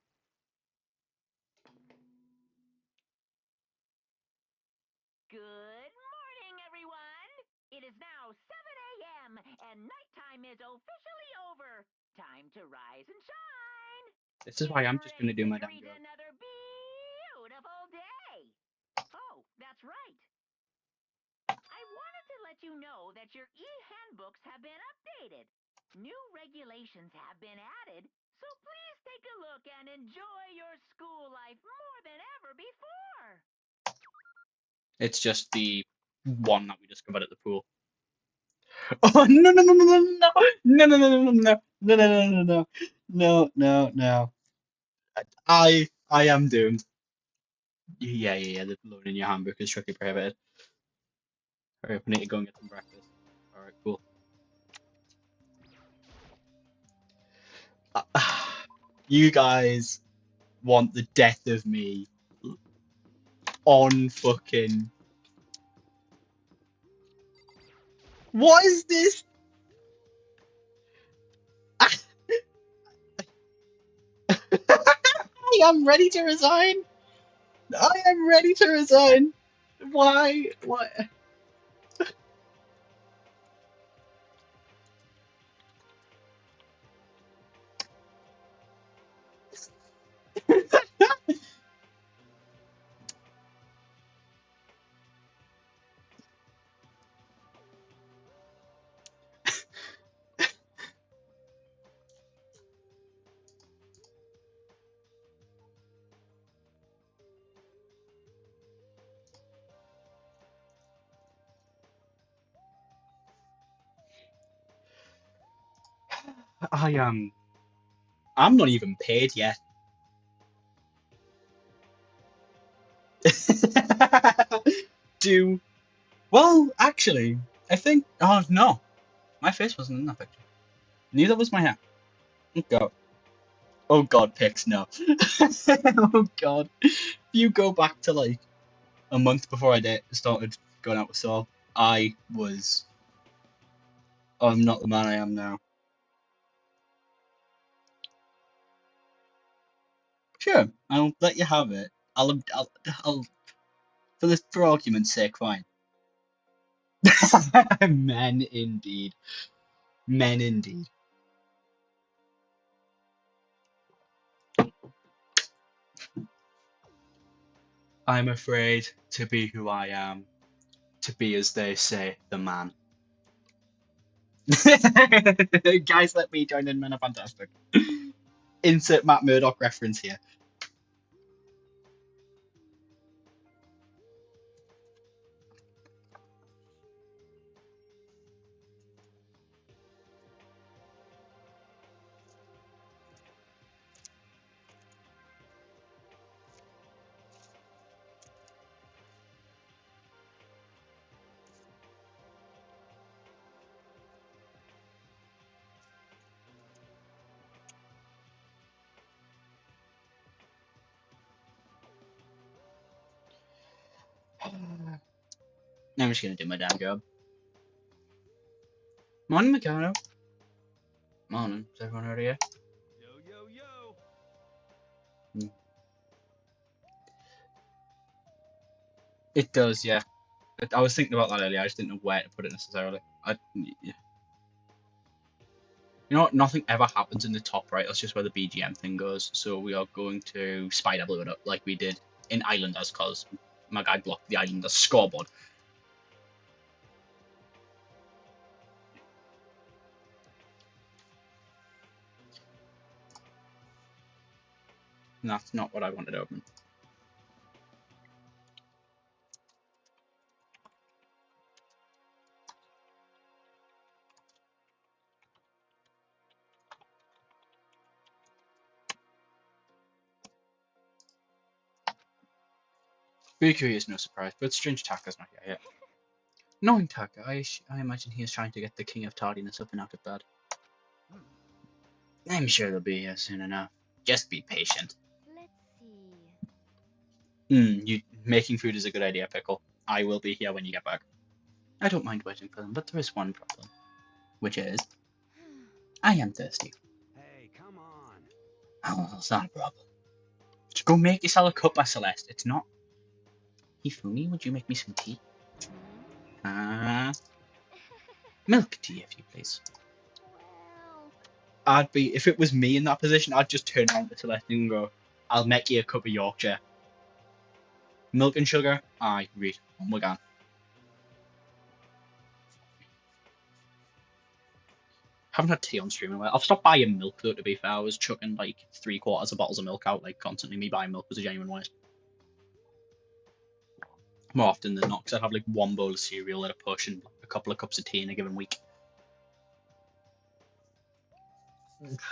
Good morning, everyone. It is now 7 a.m. and nighttime is officially over. Time to rise and shine. This is Get why I'm just gonna ready do to my damn greet job. another beautiful day. Oh, that's right. I wanted to let you know that your e-handbooks have been updated. New regulations have been added, so please take a look and enjoy your school life more than ever before. It's just the one that we discovered at the pool. Oh no no no no no no no no no no no no no no no no no no no. I am doomed. Yeah. The loan in your handbook is strictly prohibited. Alright, we need to go and get some breakfast. Alright, cool. You guys want the death of me on fucking. What is this? I am ready to resign. I am ready to resign. Why? What? I am. I'm not even paid yet. Do well, actually, I think. Oh no, my face wasn't in that picture. Neither was my hair. Oh god. Oh god, pics no. Oh god. If you go back to like a month before I started going out with Saul, I was. I'm not the man I am now. Sure, I'll let you have it. I'll for argument's sake, fine. Men indeed. Men indeed. I'm afraid to be who I am, to be as they say, the man. Guys, let me join in. Men are fantastic. Insert Matt Murdock reference here. I'm just gonna do my damn job. Morning, Mikado. Morning. Is everyone already here? Yo. It does, yeah. I was thinking about that earlier. I just didn't know where to put it necessarily. Yeah. You know what? Nothing ever happens in the top right. That's just where the BGM thing goes. So we are going to spider blue it up like we did in Islanders, cause my guy blocked the Islanders scoreboard. And that's not what I wanted to open. Rikuyu is no surprise, but strange Taka's not here yet. Knowing Taka, I imagine he is trying to get the King of Tardiness up and out of bed. I'm sure they'll be here soon enough. Just be patient. Let's see. You making food is a good idea, Pickle. I will be here when you get back. I don't mind waiting for them, but there is one problem. Which is, I am thirsty. Hey, come on. Oh, that's not a problem. Just go make yourself a cup by Celeste. It's not. Hifumi, would you make me some tea? Milk tea, if you please. Well, I'd be, if it was me in that position, I'd just turn around to Celeste and go, I'll make you a cup of Yorkshire. Milk and sugar? Aye, great. On we go. Haven't had tea on stream in a while. I've stopped buying milk though, to be fair. I was chucking like 3/4 of bottles of milk out, like constantly. Me buying milk was a genuine waste. More often than not, because I'd have like one bowl of cereal at a push and a couple of cups of tea in a given week.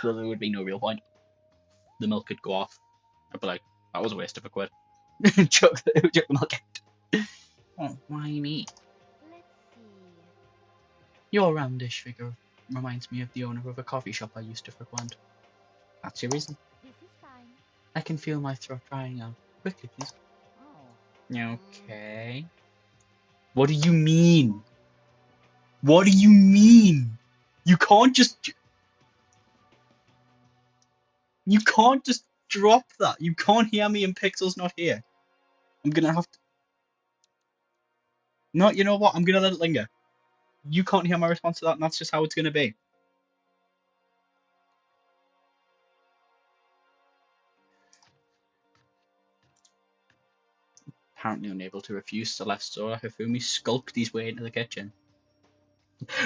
So there would be no real point. The milk could go off. I'd be like, that was a waste of a quid. chuck the milk out. Oh, why me? let's see. Your roundish figure reminds me of the owner of a coffee shop I used to frequent. That's your reason. This is fine. I can feel my throat drying out. Quickly, please. Oh. Okay. What do you mean? What do you mean? You can't just... You can't just drop that. You can't hear me and Pixel's not here. I'm gonna have to... No, you know what? I'm gonna let it linger. You can't hear my response to that, and that's just how it's gonna be. Apparently unable to refuse Celeste, so Hifumi skulked his way into the kitchen.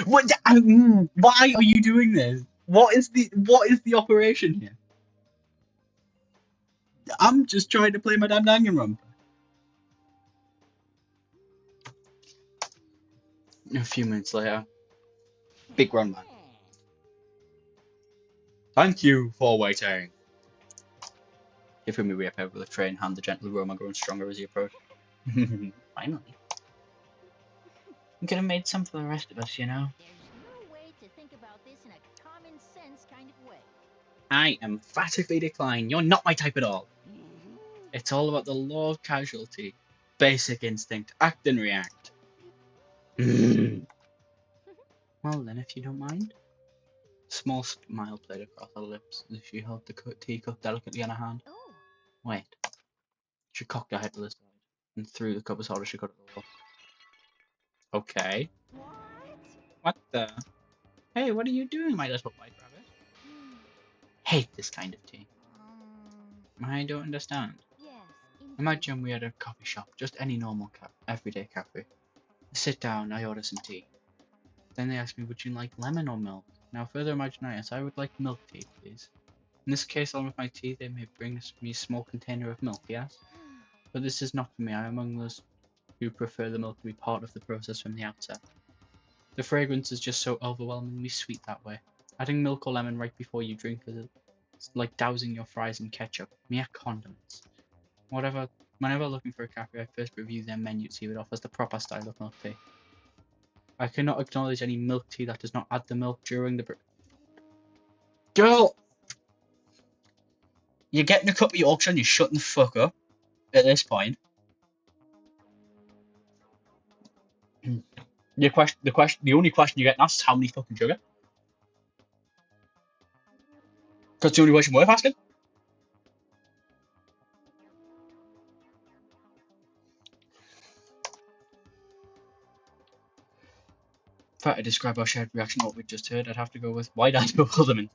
What? Why are you doing this? What is the operation here? I'm just trying to play my damn Danganronpa. A few minutes later, big grown man. Thank you for waiting. Hifumi reappeared with a tray in hand, the gentle aroma growing stronger as he approached. Finally. I'm gonna make some for the rest of us, you know. There's no way to think about this in a common sense kind of way. I emphatically decline. You're not my type at all. It's all about the law of casualty. Basic instinct. Act and react. Well then, if you don't mind. Small smile played across her lips as she held the teacup delicately in her hand. Oh. Wait. She cocked her head to the side and threw the cup as hard as she could at the wall. Okay. What? What the? Hey, what are you doing, my little white rabbit? Hate this kind of tea. I don't understand. Yes. Indeed. Imagine we had a coffee shop, just any normal everyday cafe. I sit down, I order some tea. Then they ask me, would you like lemon or milk? Now, further imaginitis, I would like milk tea, please. In this case, along with my tea, they may bring me a small container of milk, yes? But this is not for me. I am among those who prefer the milk to be part of the process from the outset. The fragrance is just so overwhelmingly sweet that way. Adding milk or lemon right before you drink is like dousing your fries in ketchup. Mere condiments. Whenever looking for a cafe, I first review their menu to see if it offers the proper style of milk tea. I cannot acknowledge any milk tea that does not add the milk during the... Girl! You're getting a cup of Yorkshire and you're shutting the fuck up at this point. The only question you get asked is how many fucking sugar. That's the only question worth asking. If I had to describe our shared reaction to what we just heard, I'd have to go with why'd I do Wilderman?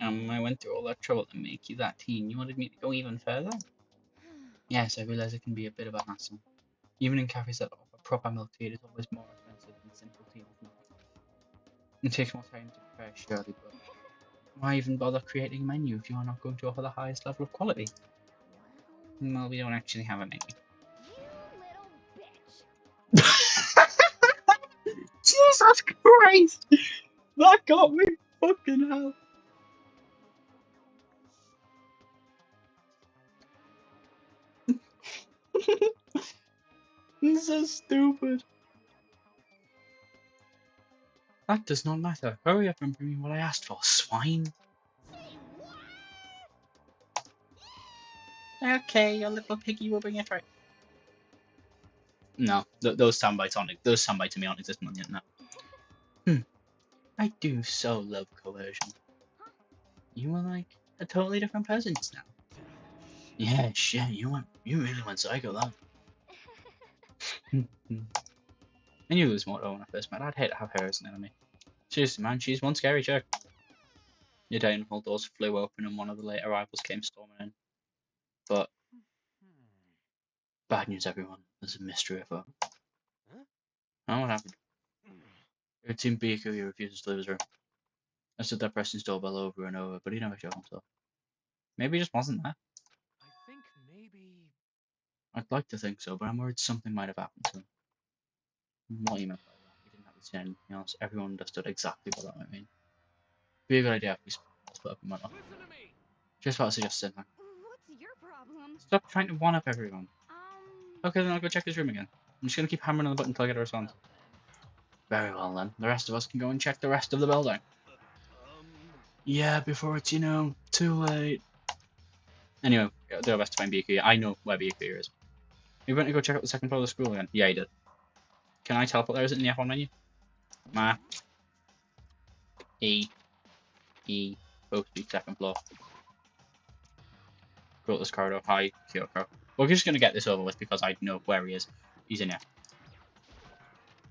I went through all that trouble to make you that tea, and you wanted me to go even further? Yes, I realise it can be a bit of a hassle. Even in cafes that offer proper milk tea, it is always more expensive than simple tea with milk. It takes more time to prepare, surely, but why even bother creating a menu if you are not going to offer the highest level of quality? Well, we don't actually have a menu. You little bitch. Jesus Christ! That got me! Fucking hell. This is stupid. That does not matter. Hurry up and bring me what I asked for, swine. Say what? Okay, your little piggy will bring it right. No, those soundbites to me aren't existing on the internet. I do so love coercion. You were like a totally different person just now. Yeah, shit, you really went psycho, love. I knew it was Moto when I first met. I'd hate to have her as an enemy. Seriously, man, she's one scary chick. Your dining hall doors flew open and one of the late arrivals came storming in. But bad news, everyone. There's a mystery afoot. Oh, what happened? It's in Biku, he refuses to leave his room. I stood there pressing his doorbell over and over, but he never showed himself. Maybe he just wasn't there. I think maybe. I'd like to think so, but I'm worried something might have happened to him. What do you mean by that? He didn't have to say anything else. Everyone understood exactly what that might mean. Be a good idea if we split up and went off. Listen to me. Just about to suggest something. What's your problem? Stop trying to one up everyone. Okay, then I'll go check his room again. I'm just gonna keep hammering on the button until I get a response. Very well then. The rest of us can go and check the rest of the building. Yeah, before it's, too late. Anyway, do our best to find Byakuya. I know where Byakuya is. You went to go check out the second floor of the school again? Yeah, he did. Can I teleport there? Is it in the F1 menu? Map. E. Supposed to be second floor. Go up this corridor. Hi, Kyoko. We're just gonna get this over with because I know where he is. He's in here.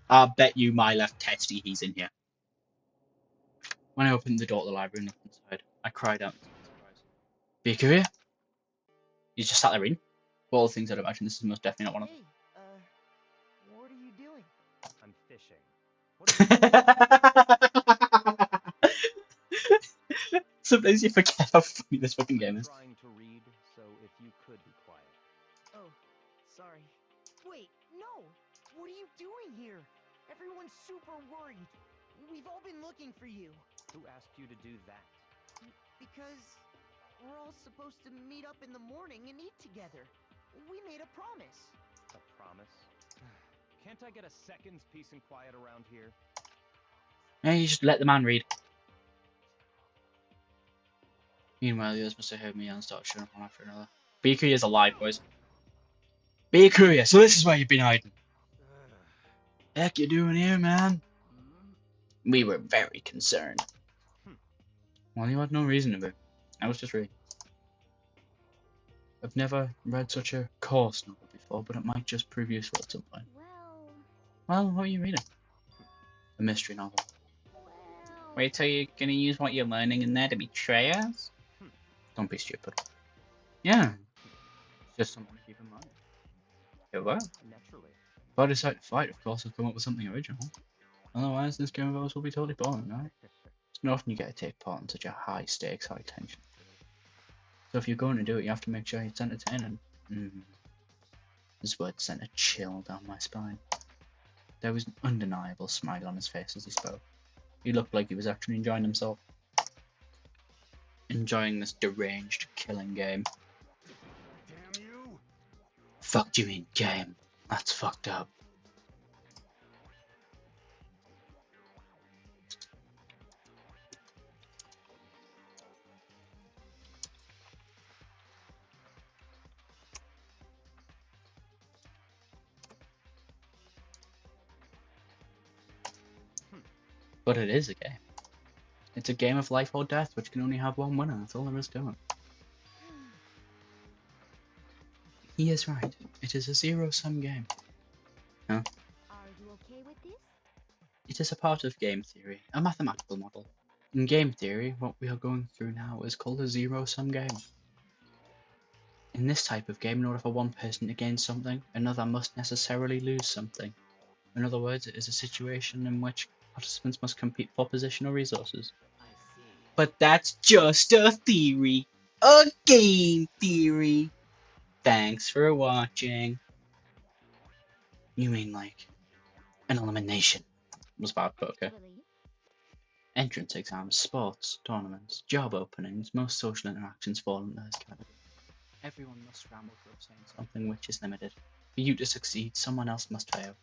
I'll bet you my left testy he's in here. When I opened the door to the library and looked inside, I cried out in surprise. Byakuya? He's just sat there reading. Of all the things I'd imagine, this is most definitely not one of them. Hey, what are you doing? I'm fishing. What Sometimes you forget how funny this fucking game is. trying to read, so if you could be quiet. Oh, sorry. Wait, no! What are you doing here? Everyone's super worried. We've all been looking for you. Who asked you to do that? Because we're all supposed to meet up in the morning and eat together. We made a promise. A promise? Can't I get a second's peace and quiet around here? Yeah, you just let the man read. Meanwhile, the others must have heard me and started showing up one after another. Byakuya's alive, boys. Byakuya, so this is where you've been hiding. Heck you doing here, man? We were very concerned. Well, you had no reason to be. I was just reading. I've never read such a coarse novel before, but it might just prove useful at some point. Well, what are you reading? A mystery novel. Wait till you're gonna use what you're learning in there to betray us? Don't be stupid. Yeah. It's just something to keep in mind. It will. Naturally. If I decide to fight, of course I'll come up with something original. Otherwise, this game of ours will be totally boring, right? It's not often you get to take part in such a high stakes, high tension. So if you're going to do it, you have to make sure it's entertaining. His words sent a chill down my spine. There was an undeniable smile on his face as he spoke. He looked like he was actually enjoying himself. Enjoying this deranged killing game. Damn you! Fuck do you mean game? That's fucked up. But it is a game. It's a game of life or death, which can only have one winner. That's all there is to it. He is right. It is a zero-sum game. Huh? Are you okay with this? It is a part of game theory, a mathematical model. In game theory, what we are going through now is called a zero-sum game. In this type of game, in order for one person to gain something, another must necessarily lose something. In other words, it is a situation in which participants must compete for position or resources. I see. But that's just a theory. A game theory. Thanks for watching. You mean like an elimination? Was bad, but okay. Actually, Entrance exams, sports, tournaments, job openings, most social interactions fall into this category. Everyone must scramble to obtain something which is limited. For you to succeed, someone else must fail.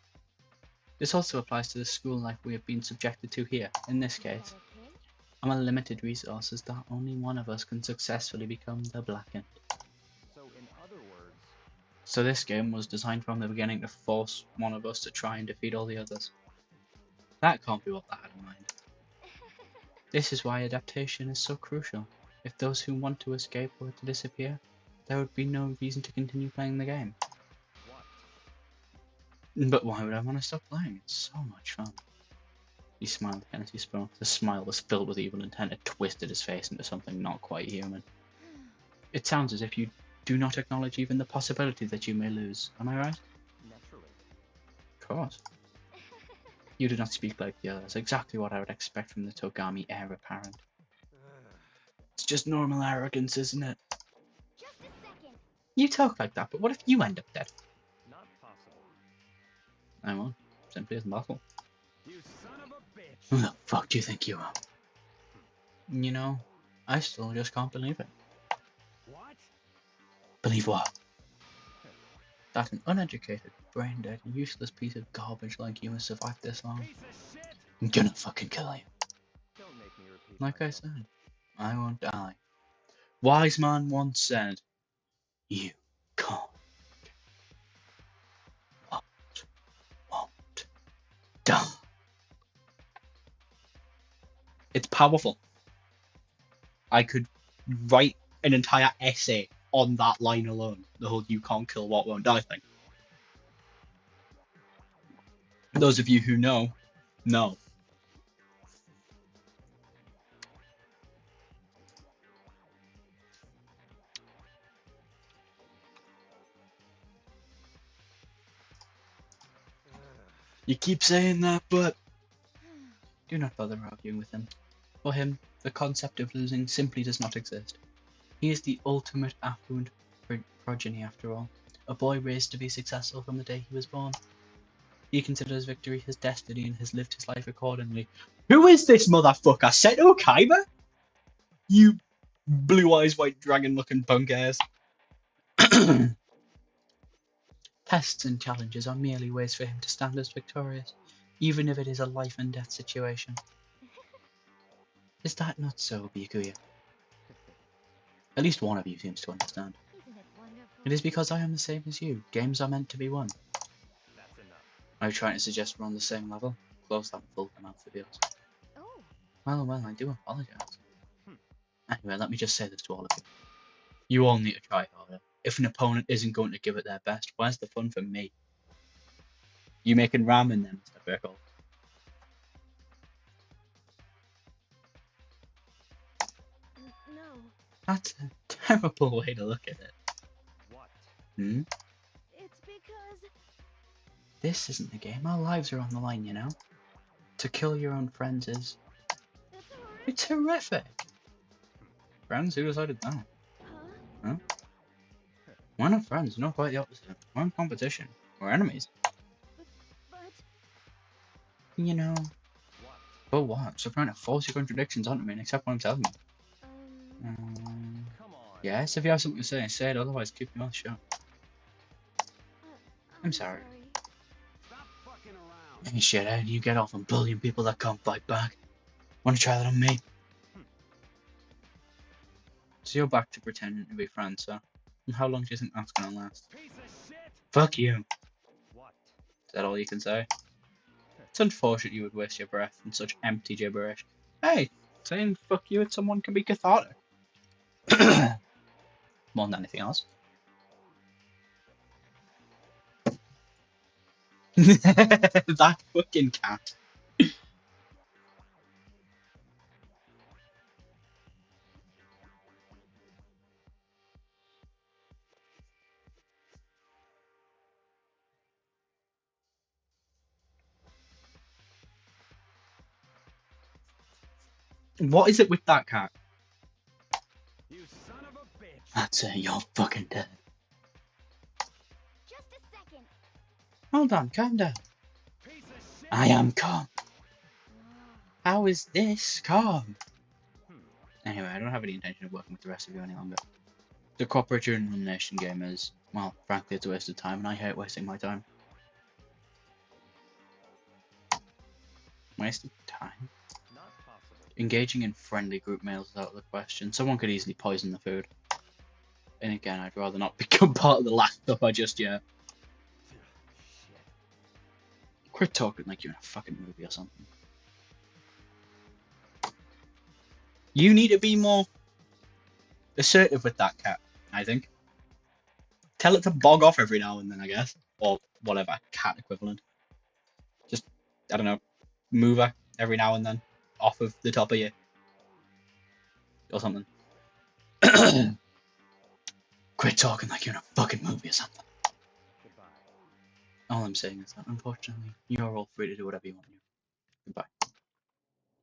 This also applies to the school life we have been subjected to here. In this is that case, okay? our limited resources that only one of us can successfully become the Blackened. So, in other words, So this game was designed from the beginning to force one of us to try and defeat all the others. That can't be what they had in mind. This is why adaptation is so crucial. If those who want to escape were to disappear, there would be no reason to continue playing the game. What? But why would I want to stop playing? It's so much fun. He smiled again as he spoke. The smile was filled with evil intent and twisted his face into something not quite human. It sounds as if you do not acknowledge even the possibility that you may lose. Am I right? Naturally. Of course. You do not speak like the others. Exactly what I would expect from the Togami heir apparent. It's just normal arrogance, isn't it? Just a second. You talk like that, but what if you end up dead? Not possible. I won't. Simply isn't possible. You son of a bitch! Who the fuck do you think you are? You know, I still just can't believe it. What? Believe what? That an uneducated, brain-dead, useless piece of garbage like you has survived this long? Piece of shit! I'm gonna fucking kill you. Don't make me repeat Like I myself. said, I won't die. Wise man once said, you can't. Won't die. It's powerful. I could write an entire essay on that line alone. The whole you can't kill what won't die thing. Those of you who know. You keep saying that, but do not bother arguing with him. For him, the concept of losing simply does not exist. He is the ultimate affluent progeny after all, a boy raised to be successful from the day he was born. He considers victory his destiny and has lived his life accordingly. Who is this motherfucker? Seto Kaiba? You blue eyes, white dragon looking punk ass. Tests and challenges are merely ways for him to stand as victorious, even if it is a life and death situation. Is that not so, Byakuya? At least one of you seems to understand. Isn't it wonderful? It is because I am the same as you. Games are meant to be won. That's enough. Are you trying to suggest we're on the same level? Close that full mouth of yours. Oh, Well, I do apologise. Anyway, let me just say this to all of you. You all need to try harder. If an opponent isn't going to give it their best, where's the fun for me? You making ramen then, Mr. Bickle? no. That's a terrible way to look at it. What? Hmm? It's because... This isn't the game. Our lives are on the line, you know? To kill your own friends is... It's horrific. It's horrific! Friends? Who decided that? Huh? We're not friends, no, quite the opposite. We're in competition. We're enemies. But... You know... What? But what? So trying to force your contradictions onto me and accept what I'm telling you. Come on. Yes, if you have something to say it, otherwise keep your mouth shut. I'm sorry. Stop fucking around. Hey shithead, you get off on bullying people that can't fight back. Wanna try that on me? So you're back to pretending to be friends, huh? And how long do you think that's gonna last? Piece of shit. Fuck you. What? Is that all you can say? It's unfortunate you would waste your breath in such empty gibberish. Hey, saying fuck you at someone can be cathartic. More than anything else. That fucking cat. What is it with that cat? You son of a bitch. That's it, you're fucking dead. Just a second. Hold on, calm down. Piece of shit. I am calm. How is this calm? Anyway, I don't have any intention of working with the rest of you any longer. The corporate elimination game is, well, frankly, it's a waste of time, and I hate wasting my time. Waste of time? Not possible. Engaging in friendly group meals is out of the question. Someone could easily poison the food. And again, I'd rather not become part of the last supper just yet. Shit. Quit talking like you're in a fucking movie or something. You need to be more assertive with that cat, I think. Tell it to bog off every now and then, I guess. Or whatever, cat equivalent. Just, I don't know, move her every now and then off of the top of you. Or something. Quit talking like you're in a fucking movie or something. Goodbye. All I'm saying is that, unfortunately, you're all free to do whatever you want to. Goodbye.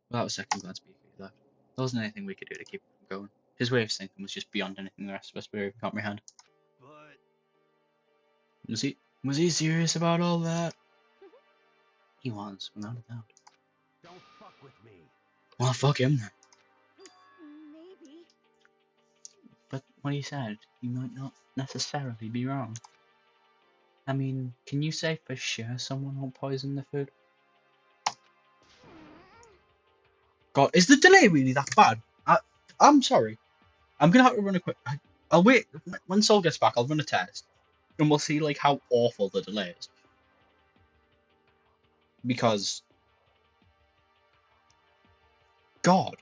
Without a second glance, BK left. There wasn't anything we could do to keep him going. His way of thinking was just beyond anything the rest of us could comprehend. But Was he serious about all that? He was, without a doubt. don't fuck with me. Well, fuck him. Maybe. But what he said, he might not necessarily be wrong. I mean, can you say for sure someone won't poison the food? God, is the delay really that bad? I'm sorry. I'm gonna have to run a quick. I'll wait. When Sol gets back, I'll run a test. And we'll see like how awful the delay is. Because God.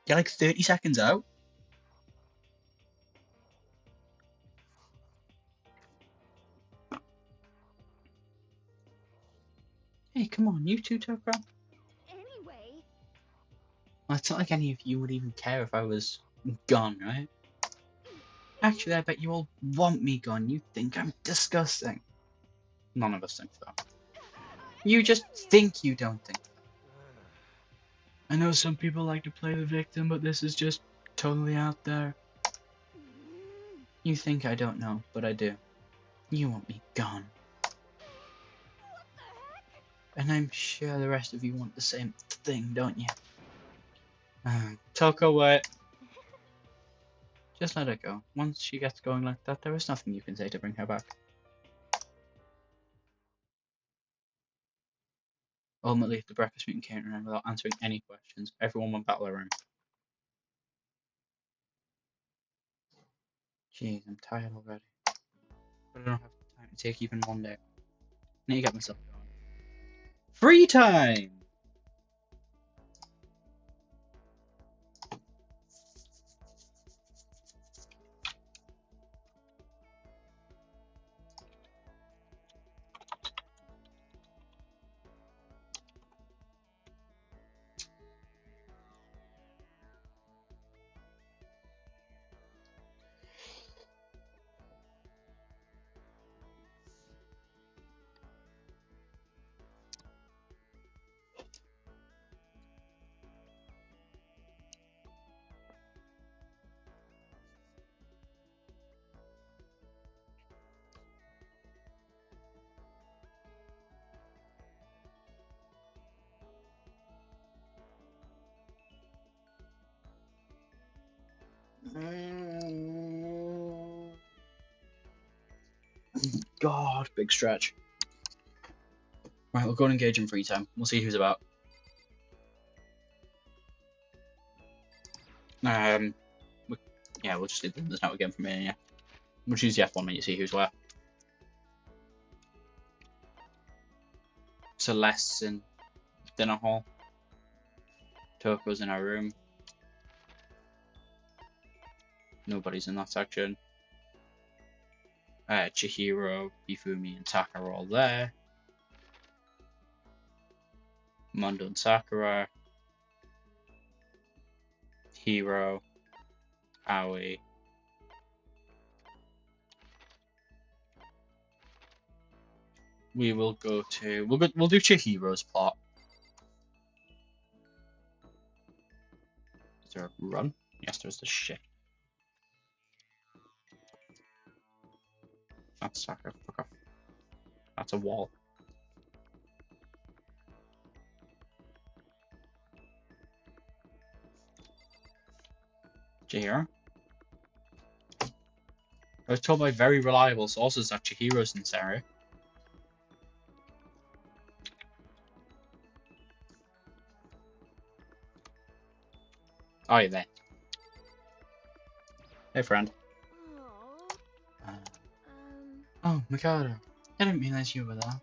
You're like 30 seconds out. Hey, come on, you two, Tokro. Anyway. Well, it's not like any of you would even care if I was gone, right? Actually, I bet you all want me gone. You think I'm disgusting. None of us think that. You just think you don't think that. I know some people like to play the victim, but this is just totally out there. You think I don't know, but I do. You want me gone. And I'm sure the rest of you want the same thing, don't you? Toko, wait. Just let her go. Once she gets going like that, there is nothing you can say to bring her back. Ultimately, if the breakfast meeting came around without answering any questions, everyone went back to their room. Jeez, I'm tired already. But I don't have time to take even one day. I need to get myself going. Free time! God, big stretch. Right, we'll go and engage in free time. We'll see who's about. Yeah, we'll just leave this note again for me, yeah. We'll choose the F1 when you see who's where. Celeste's in dinner hall. Toko's in our room. Nobody's in that section. Chihiro, Hifumi, and Taka are all there. Mondo and Sakura. Hiro. Aoi. We will go to. We'll do Chihiro's plot. Is there a run? Yes, there's the shit. That's Sakura. Fuck off. That's a wall. Chihiro? I was told by very reliable sources that Chihiro's in this area. Oh, you're there. Hey, friend. Aw. Oh, Mikado. I didn't realize you were there.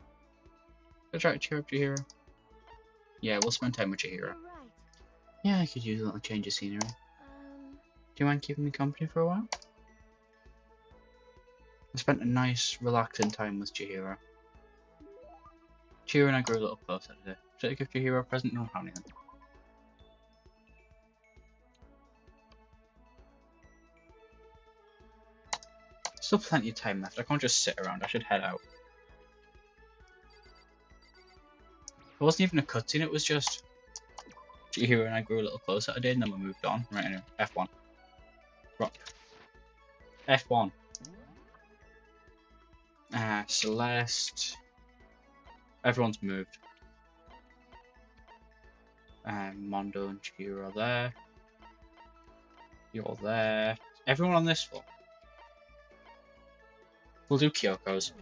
I tried to cheer up Chihiro. Yeah, we'll spend time with Chihiro. You're right. Yeah, I could use a little change of scenery. Do you mind keeping me company for a while? I spent a nice, relaxing time with Chihiro. Chihiro and I grew a little closer today. Should I give Chihiro a present? No, honey. Still plenty of time left. I can't just sit around. I should head out. It wasn't even a cutscene. It was just Chihiro and I grew a little closer today, and then we moved on. Right, anyway. F1. Rock. F1. Celeste. Everyone's moved. Mondo and Chihiro are there. You're there. Everyone on this floor. We'll do Kyoko's.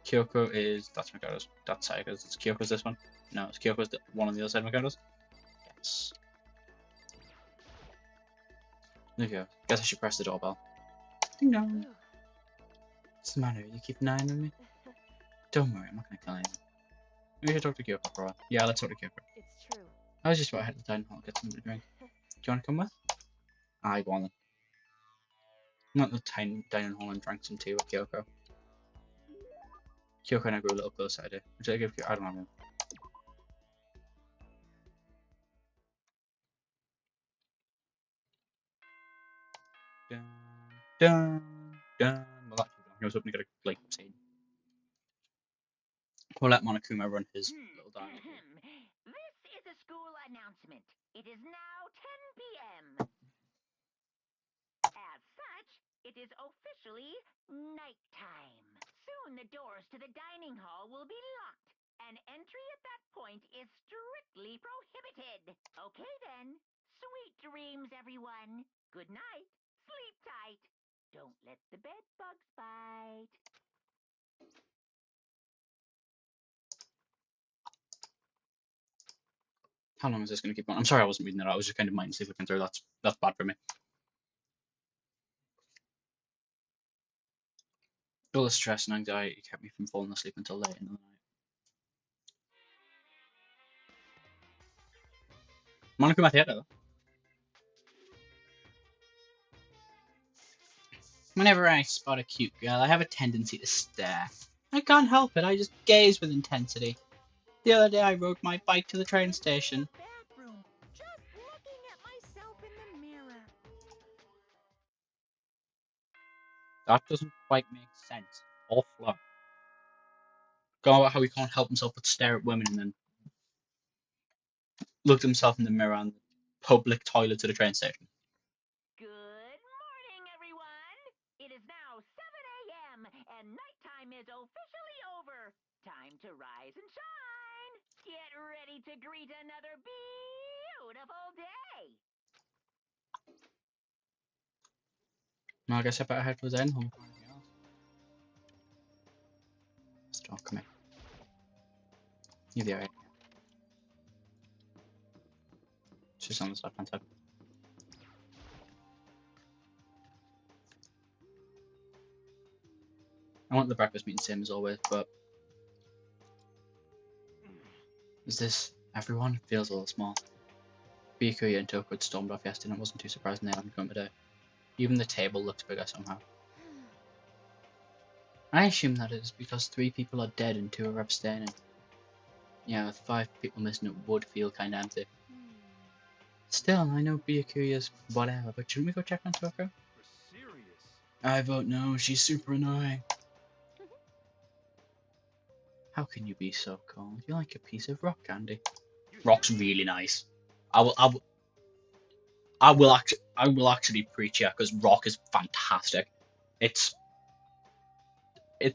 Kyoko is... That's Mikado's. That's Sayaka's. It's Kyoko's this one. No, it's Kyoko's the one on the other side of Mikado's. Yes. There you go. Guess I should press the doorbell. Ding dong. What's the matter? You keep an eye on me? Don't worry, I'm not gonna kill anyone. Maybe we should talk to Kyoko for a while. Yeah, let's talk to Kyoko. It's true. I was just about to head to the dining hall, get something to drink. Do you want to come with? Aye, go on then. Went to the dining hall and drank some tea with Kyoko. Kyoko and I grew a little closer today. Which I give Kyoko? I don't know. Dun, dun, dun. Well, that's too long. I was hoping to get a like scene. We'll let Monokuma run his little dialogue. This is a school announcement. It is now 10 p.m. As such, it is officially nighttime. Soon the doors to the dining hall will be locked, and entry at that point is strictly prohibited. Okay then. Sweet dreams, everyone. Good night. Sleep tight. Don't let the bed bugs bite. How long is this going to keep going? I'm sorry I wasn't reading that out. I was just kind of mindlessly looking through. That's bad for me. All the stress and anxiety kept me from falling asleep until late in the night. Monokuma Theatre. Whenever I spot a cute girl, I have a tendency to stare. I can't help it, I just gaze with intensity. The other day I rode my bike to the train station. Bathroom, just looking at myself in the mirror. That doesn't quite make sense. Or flow. Go about how he can't help himself but stare at women and then look at himself in the mirror on the public toilets at a train station. Good morning, everyone. It is now 7 a.m. and nighttime is officially over. Time to rise and shine. Get ready to greet another beautiful day. Now I guess I better head for the end home. Stop, come here. You're the right. She's on the left hand side. I want the breakfast meeting same as always, but is this everyone? It feels a little small. Byakuya and Toko had stormed off yesterday and it wasn't too surprising they hadn't come today. Even the table looks bigger somehow. I assume that is because 3 people are dead and 2 are abstaining. Yeah, with 5 people missing it would feel kinda empty. Still, I know Byakuya's whatever, but shouldn't we go check on Toko? For serious? I vote no, she's super annoying. How can you be so cold? You're like a piece of rock candy. Rock's really nice. I will actually preach here because Rock is fantastic. It's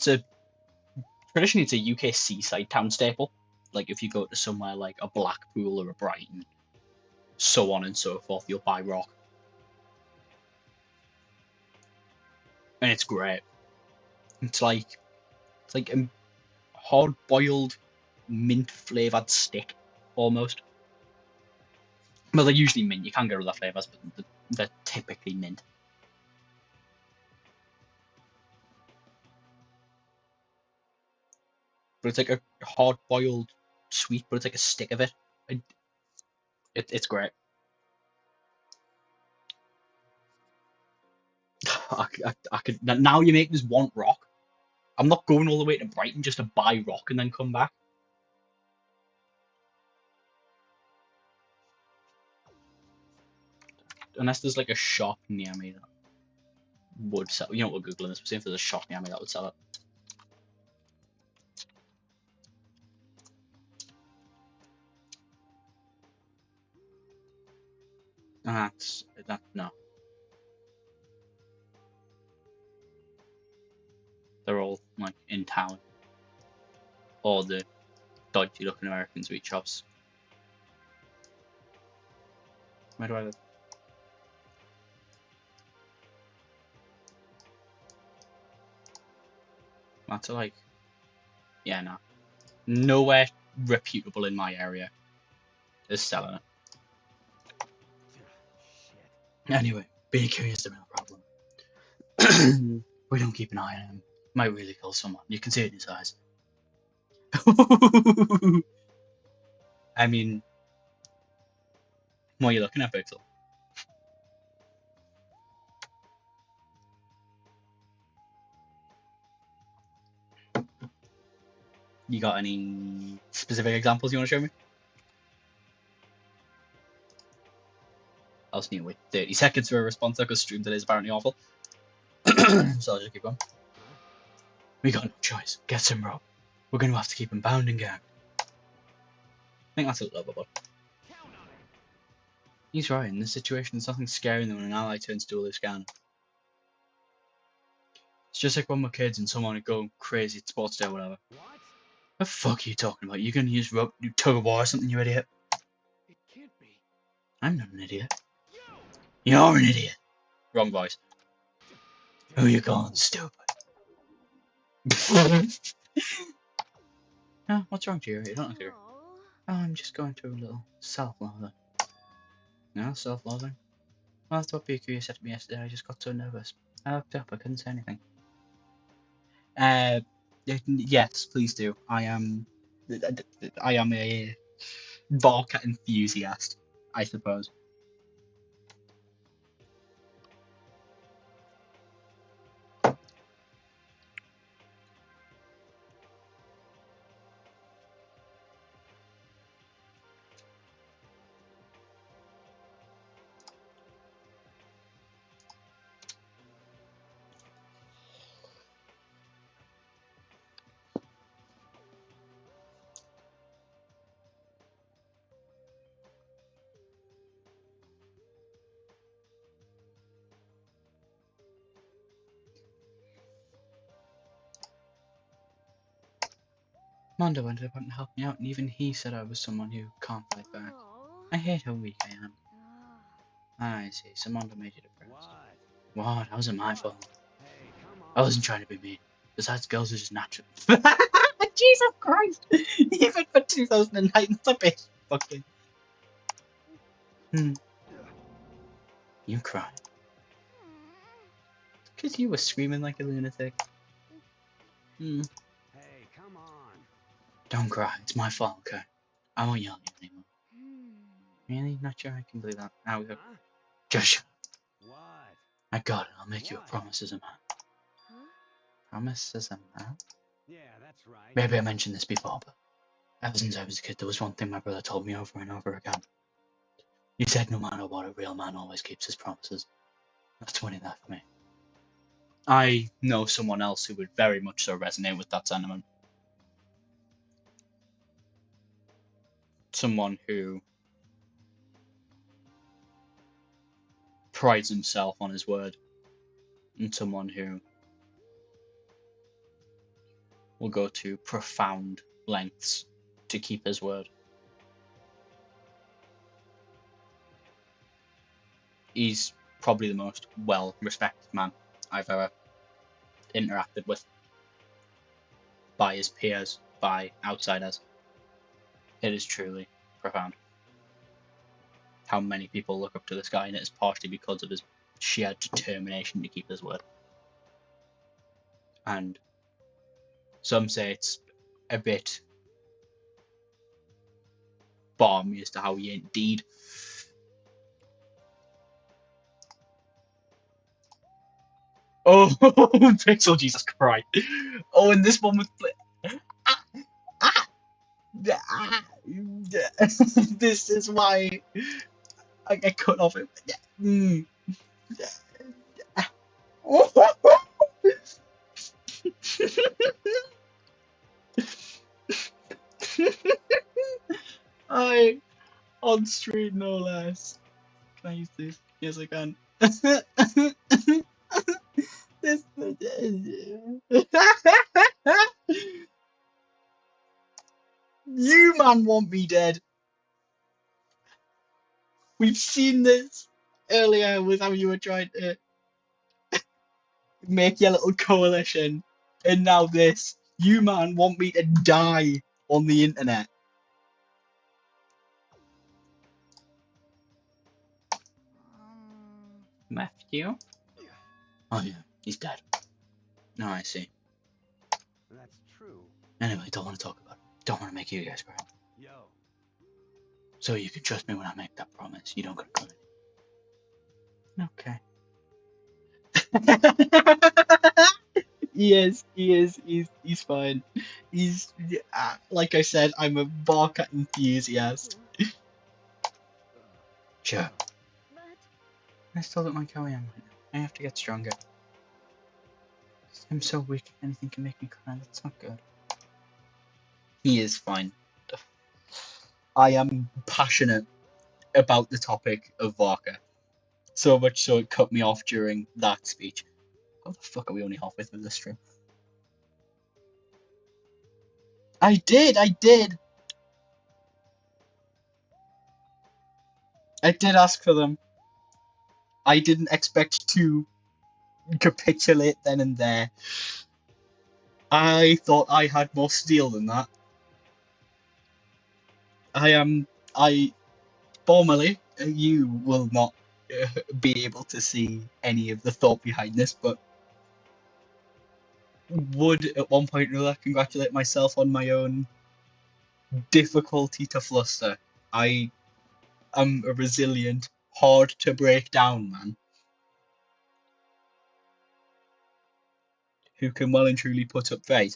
a traditionally it's a UK seaside town staple. Like if you go to somewhere like a Blackpool or a Brighton, so on and so forth, you'll buy Rock, and it's great. It's like a hard-boiled mint flavored stick almost. Well, they're usually mint. You can get other flavours, but they're typically mint. But it's like a hard-boiled sweet, but it's like a stick of it. It's great. I could now you make us want rock. I'm not going all the way to Brighton just to buy rock and then come back. Unless there's like a shop near me that would sell. You know what, we're googling this. See if there's a shop near me that would sell it. That no. They're all like in town, or the dodgy looking American sweet shops. Where do I live? That's like, yeah, no, nowhere reputable in my area is selling it. Shit. Anyway, being curious is no problem. We don't keep an eye on him. Might really kill someone. You can see it in his eyes. I mean, what are you looking at, Pixel? You got any specific examples you want to show me? I was need to wait 30 seconds for a response because stream today is apparently awful. So I'll just keep going. We got no choice. Get some rope. We're going to have to keep him bound and gagged. I think that's a little bit. He's right. In this situation, there's nothing scarier than when an ally turns dually scan. It's just like when we're kids and someone would go crazy at sports day or whatever. What? What the fuck are you talking about? You're going to use rope, you tug of war or something, you idiot? It can't be. I'm not an idiot. You! You're an idiot. Wrong voice. Who you calling stupid? Oh, what's wrong, Jerry? You don't look here. Oh, I'm just going through a little self-loathing. No, self-loathing? Well, that's what BQ said to me yesterday. I just got so nervous. I looked up. I couldn't say anything. Yes, please do. I am a vodka enthusiast, I suppose. Mondo ended up wanting to help me out, and even he said I was someone who can't fight back. I hate how weak I am. I see, so Mondo made you depressed. What? How was it my fault? Hey, come on. I wasn't trying to be mean. Besides, girls are just natural. Jesus Christ! Even for 2009, that's a bit fucking. You cried. Because you were screaming like a lunatic. Hey, come on. Don't cry, it's my fault, okay? I won't yell at you anymore. Really? Not sure I can believe that. Now we go. Huh? Just shut up. What? I got it, I'll make you a What? promise as a man. Promise as a man? Yeah, that's right. Maybe I mentioned this before, but ever since I was a kid, there was one thing my brother told me over and over again. He said no matter what, a real man always keeps his promises. That's winning that for me. I know someone else who would very much so resonate with that sentiment. Someone who prides himself on his word, and someone who will go to profound lengths to keep his word. He's probably the most well-respected man I've ever interacted with, by his peers, by outsiders. It is truly profound. how many people look up to this guy, and it's partially because of his sheer determination to keep his word. And some say it's a bit balmy as to how he indeed. Oh, Pixel, Jesus Christ! Oh, and this one was. This is why I get cut off it. I on stream no less. Can I use this? Yes, I can. This. You man want me dead. We've seen this earlier with how you were trying to make your little coalition, and now this. You man want me to die on the internet. Matthew? Oh yeah, he's dead. No, I see. That's true. Anyway, don't want to talk about it. Don't want to make you guys cry. Yo. So you can trust me when I make that promise. You don't gotta come in. Okay. He is. He's fine. He's like I said, I'm a Barca enthusiast. Sure. But I still don't like how I am right now. I have to get stronger. I'm so weak. Anything can make me cry. That's not good. He is fine. I am passionate about the topic of Varka. So much so it cut me off during that speech. How the fuck are we only halfway through this stream? I did! I did ask for them. I didn't expect to capitulate then and there. I thought I had more steel than that. Formally, you will not be able to see any of the thought behind this, but would at one point or another congratulate myself on my own difficulty to fluster. I am a resilient, hard to break down man who can well and truly put up fight.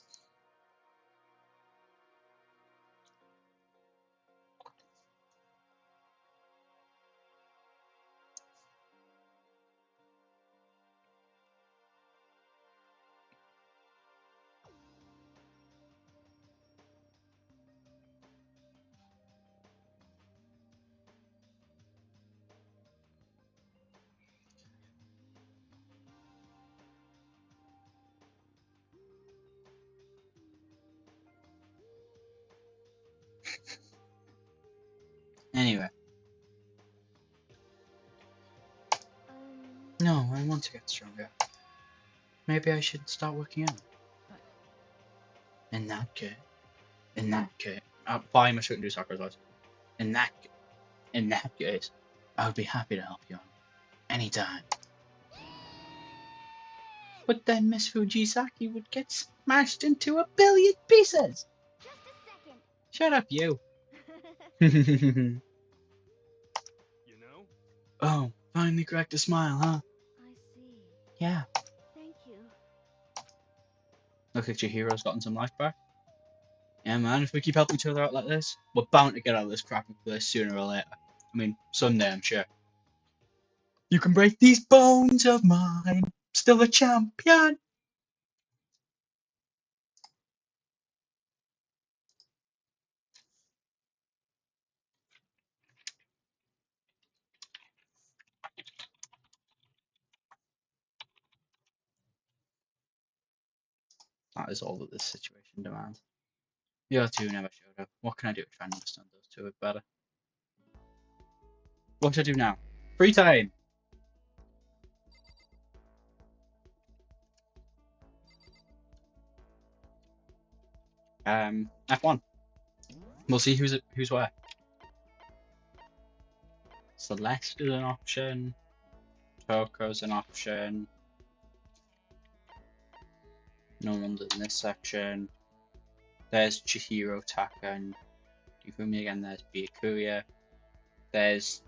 Anyway, no, I want to get stronger. Maybe I should start working out. In that case, why am I shouldn't do sacrifice? In that case, I would be happy to help you out anytime. But then Miss Fujisaki would get smashed into a billion pieces. just a second. Shut up, you. You know? Oh, finally cracked a smile, huh? I see. Yeah. Thank you. Look like your hero's gotten some life back. Yeah, man, if we keep helping each other out like this, we're bound to get out of this crappy place sooner or later. I mean, someday, I'm sure. You can break these bones of mine. Still a champion. That is all that this situation demands. The other two never showed up. What can I do to try and understand those two a bit better? What should I do now? Free time! F1. We'll see who's where. Celeste is an option. Toko's an option. No one's in this section. There's Chihiro Taka and Yufumi again. There's Byakuya. There's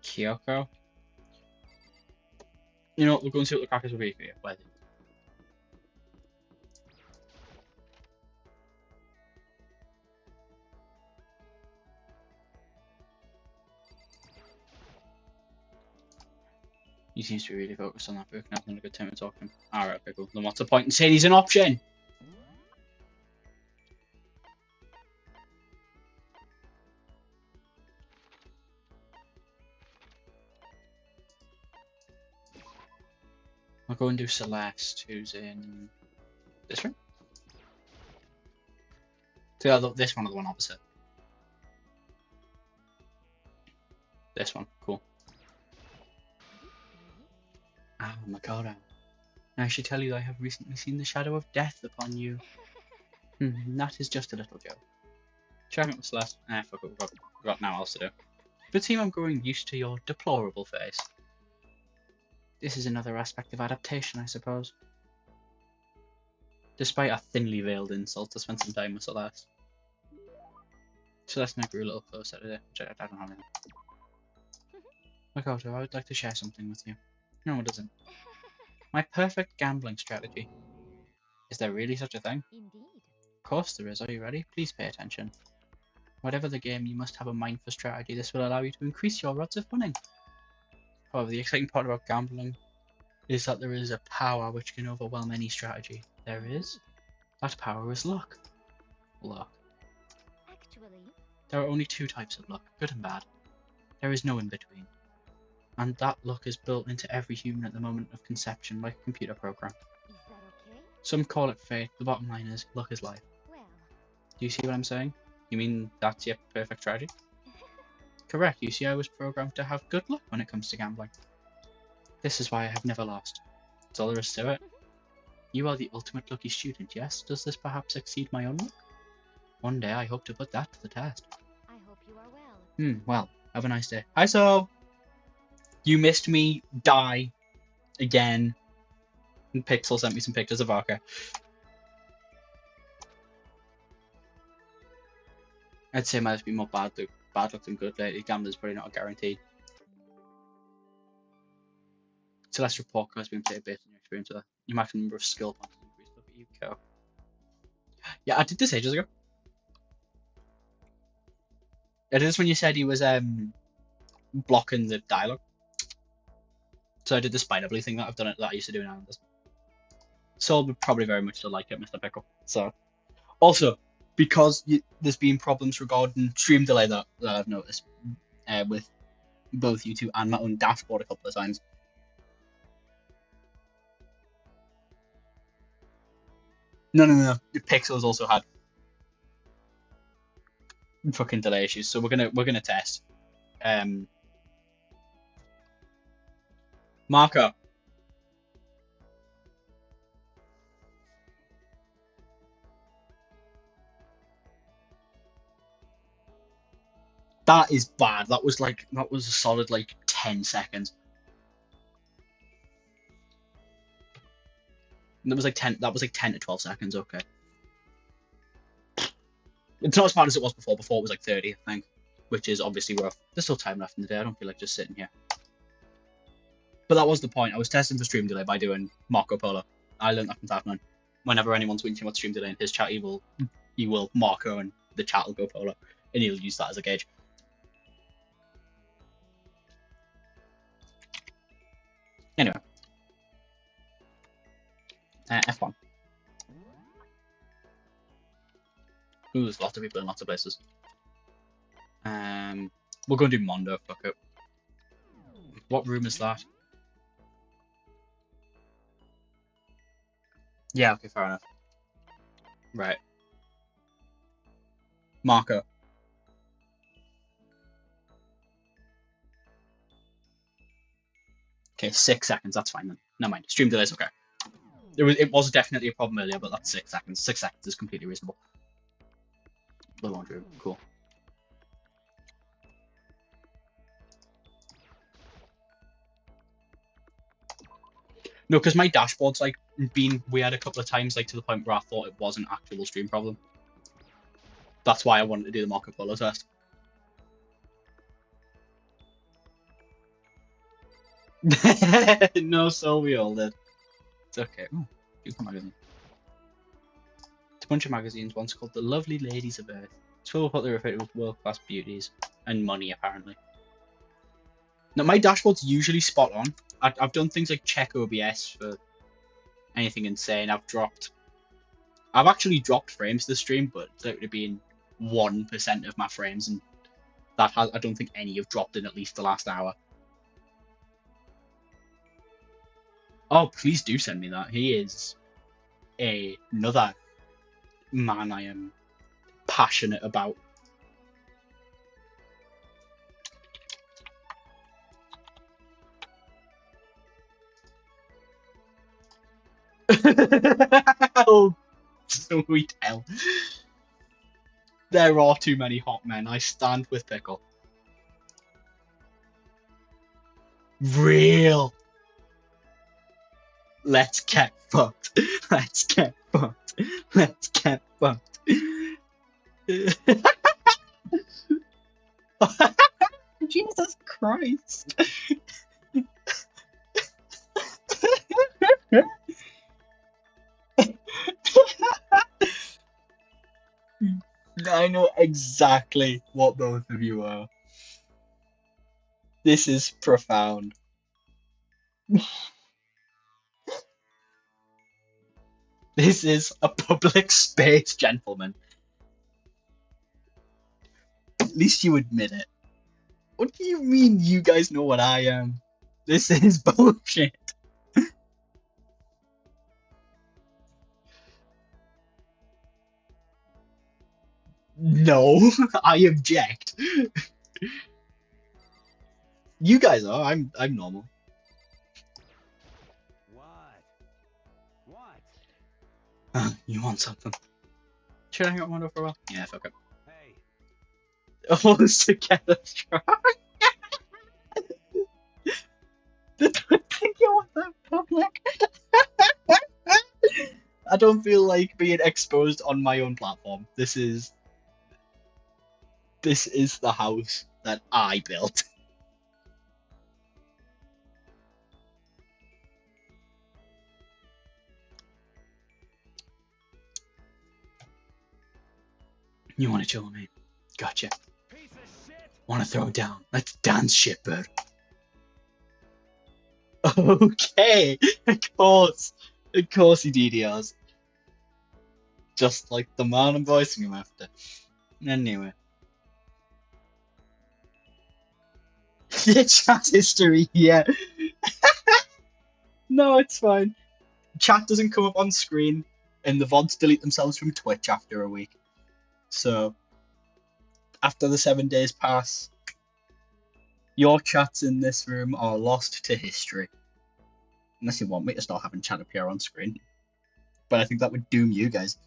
Kyoko. You know what? We'll go and see what the crack is with Byakuya. Where is it? He seems to be really focused on that book. Now's not a good time to talk to him. Alright, okay, cool. Then what's the point in saying he's an option? I'll go and do Celeste, who's in this room. So this one or the one opposite. This one, cool. Ah, Makoto. I should tell you I have recently seen the shadow of death upon you. That is just a little joke. Checking up with Celeste. Fuck it, we've got now else to do. But seem I'm growing used to your deplorable face. This is another aspect of adaptation, I suppose. Despite our thinly veiled insults, I spent some time with Celeste. Celeste and I grew a little closer today, which I don't have anything. Makoto, I would like to share something with you. No, it isn't. My perfect gambling strategy. Is there really such a thing? Indeed. Of course there is. Are you ready? Please pay attention. Whatever the game, you must have a mind for strategy. This will allow you to increase your odds of winning. However, the exciting part about gambling is that there is a power which can overwhelm any strategy. There is. That power is luck. Luck. Actually, There are only two types of luck, good and bad. There is no in between. And that luck is built into every human at the moment of conception, like a computer program. is that okay? Some call it fate. The bottom line is, luck is life. Well, Do you see what I'm saying? You mean that's your perfect strategy? Correct. You see, I was programmed to have good luck when it comes to gambling. This is why I have never lost. That's all there is to it. You are the ultimate lucky student, yes? Does this perhaps exceed my own luck? One day I hope to put that to the test. I hope you are well. Well, have a nice day. Hi, so you missed me die again. And Pixel sent me some pictures of Arca. I'd say might be more bad luck than good lately. Gambling's probably not a guarantee. Celeste report has been played based on your experience with her. You might number of skill points increased. Look at you go. Yeah, I did this ages ago. I did this when you said he was blocking the dialogue. So I did the spider blue thing that I've done it that I used to do now. Sol would probably very much still like it, Mr. Pickle. So also because there's been problems regarding stream delay that I've noticed with both you two and my own dashboard a couple of times. No. The Pixels also had fucking delay issues, so we're gonna test. Marco. That is bad. That was a solid 10 seconds. That was 10 to 12 seconds, okay. It's not as bad as it was before. Before it was 30, I think. Which is obviously rough. There's still time left in the day. I don't feel like just sitting here. But that was the point. I was testing for stream delay by doing Marco Polo. I learned that from Tavman. Whenever anyone's tweeting about stream delay in his chat, he will Marco and the chat will go Polo. And he'll use that as a gauge. Anyway. F1. Ooh, there's lots of people in lots of places. We'll go and do Mondo, fuck it. What room is that? Yeah, okay, fair enough. Right. Marco. Okay, 6 seconds, that's fine then. Never mind. Stream delay's okay. It was definitely a problem earlier, but that's 6 seconds. 6 seconds is completely reasonable. The laundry. Cool. No, because my dashboard's like been weird a couple of times, like to the point where I thought it was an actual stream problem. That's why I wanted to do the Marco Polo test. No, so we all did. It's okay. Ooh, beautiful magazine. It's a bunch of magazines. One's called The Lovely Ladies of Earth. It's full of what they refer to as world-class beauties and money, apparently. Now, my dashboard's usually spot on. I've done things like check OBS for anything insane. I've actually dropped frames this stream, but it's literally been 1% of my frames, and I don't think any have dropped in at least the last hour. Oh, please do send me that. He is another man I am passionate about. Oh, sweet hell. There are too many hot men. I stand with Pickle. Real. Let's get fucked. Let's get fucked. Let's get fucked. Jesus Christ. I know exactly what both of you are. This is profound. This is a public space, gentlemen. At least you admit it. What do you mean you guys know what I am? This is bullshit. No, I object. You guys are. I'm normal. What? You want something? Should I hang out my door for a while? Yeah, fuck it. Hey. Almost together strong. Don't think you want that public. I don't feel like being exposed on my own platform. This is the house that I built. You want to chill with me? Gotcha. Piece of shit. Want to throw it down? Let's dance, shitbird. Okay, of course he DDRs. Just like the man I'm voicing him after. Anyway. Yeah, chat history, yeah. No, it's fine. Chat doesn't come up on screen, and the VODs delete themselves from Twitch after a week. So, after the 7 days pass, your chats in this room are lost to history. Unless you want me to start having chat appear on screen. But I think that would doom you guys.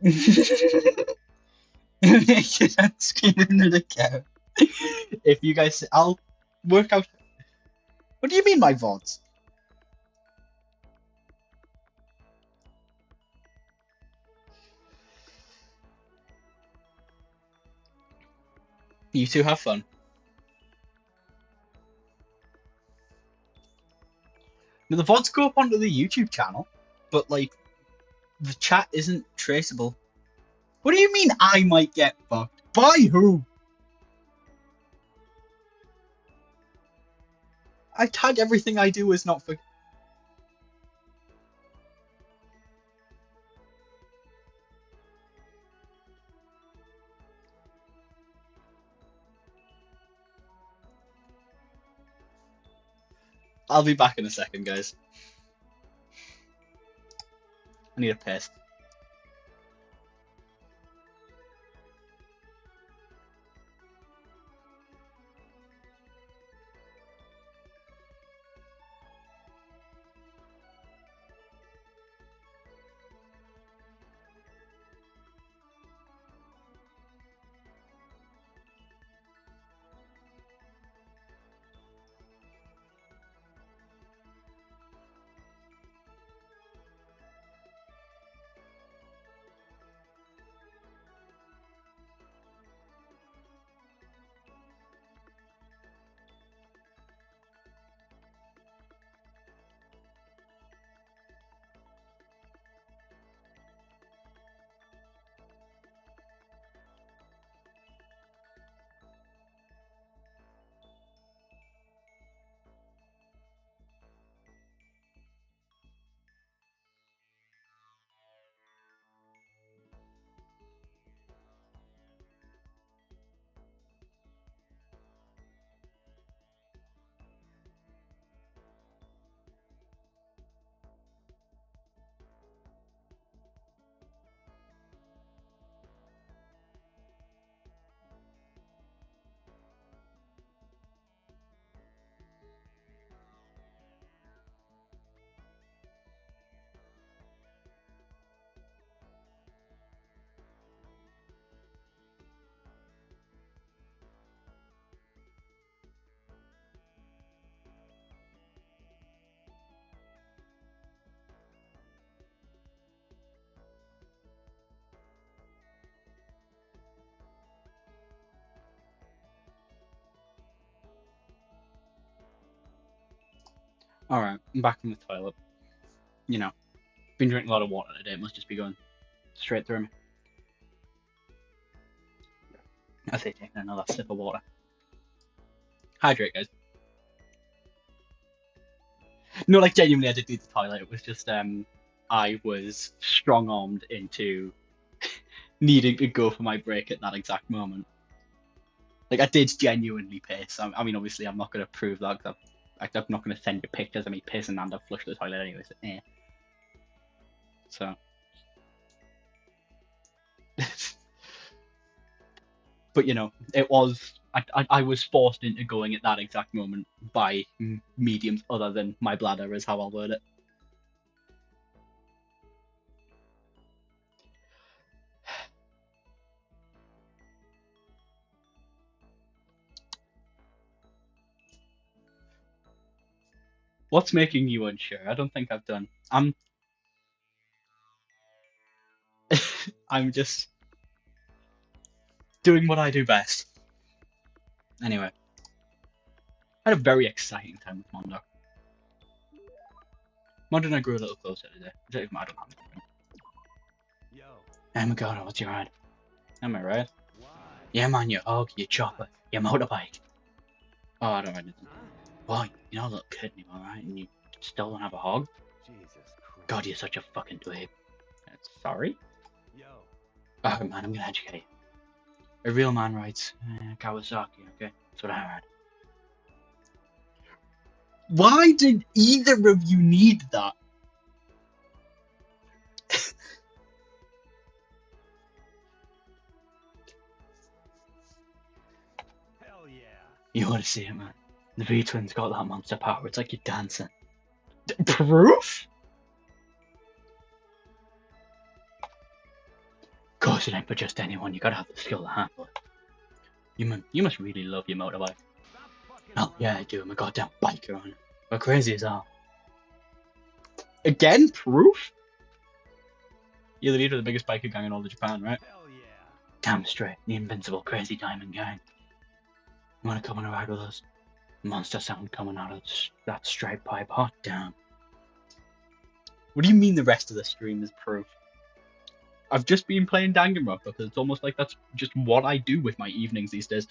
Make it on screen another account. If you guys, I'll work out. What do you mean, my VODs? You two have fun. Now, the VODs go up onto the YouTube channel, but like, the chat isn't traceable. What do you mean I might get fucked? By who? I tag everything I do as not for. I'll be back in a second, guys. I need a piss. Alright, I'm back from the toilet. You know, been drinking a lot of water today. It must just be going straight through me. I say taking another sip of water. Hydrate, guys. No, like genuinely, I did need the toilet. It was just I was strong-armed into needing to go for my break at that exact moment. Like I did genuinely piss. I mean, obviously, I'm not going to prove that because I'm not going to send you pictures of me pissing and I've flushed the toilet anyway. So, So, but you know, it was I was forced into going at that exact moment by mediums other than my bladder, is how I'll word it. What's making you unsure? I don't think I've done. I'm just doing what I do best. Anyway, I had a very exciting time with Mondo. Mondo and I grew a little closer today. I don't have anything. Yo, Oh my god, what's your ride? Am I right? why? Yeah, man, your hog, your chopper, your motorbike. Oh, I don't have anything. Huh? Why? You're not a little kid anymore, right? And you still don't have a hog? Jesus Christ. God, you're such a fucking dweeb. Sorry? Yo, Oh man, I'm gonna educate you. A real man rides Kawasaki, okay? That's what I read. Why did either of you need that? hell yeah. You ought to see it, man. The V-Twin's got that monster power. It's like you're dancing. Proof? Of course it ain't for just anyone. You gotta have the skill to handle it. You must really love your motorbike. Stop fucking Oh around. yeah, I do. I'm a goddamn biker on it. We're crazy as hell. Again, proof? You're the leader of the biggest biker gang in all of Japan, right? Hell yeah. Damn straight. The invincible crazy diamond gang. You wanna come on a ride with us? Monster sound coming out of that straight pipe. Hot damn. What do you mean the rest of the stream is proof? I've just been playing Danganronpa because it's almost like that's just what I do with my evenings these days.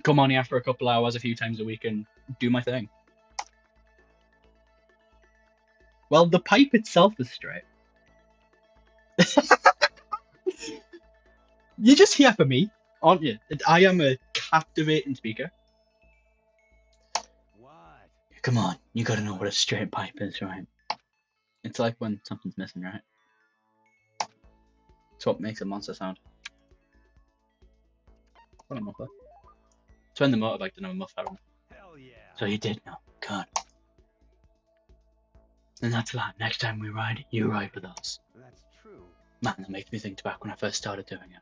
Come on here for a couple hours a few times a week and do my thing. Well, the pipe itself is straight. You're just here for me, aren't you? I am a captivating speaker. What? Come on, you gotta know what a straight pipe is, right? It's like when something's missing, right? It's what makes a monster sound. What a muffler. It's when the motorbike didn't have a muffler on it. Hell yeah. So you did know. Good. And that's that. Next time we ride, you ride with us. That's true. Man, that makes me think back when I first started doing it.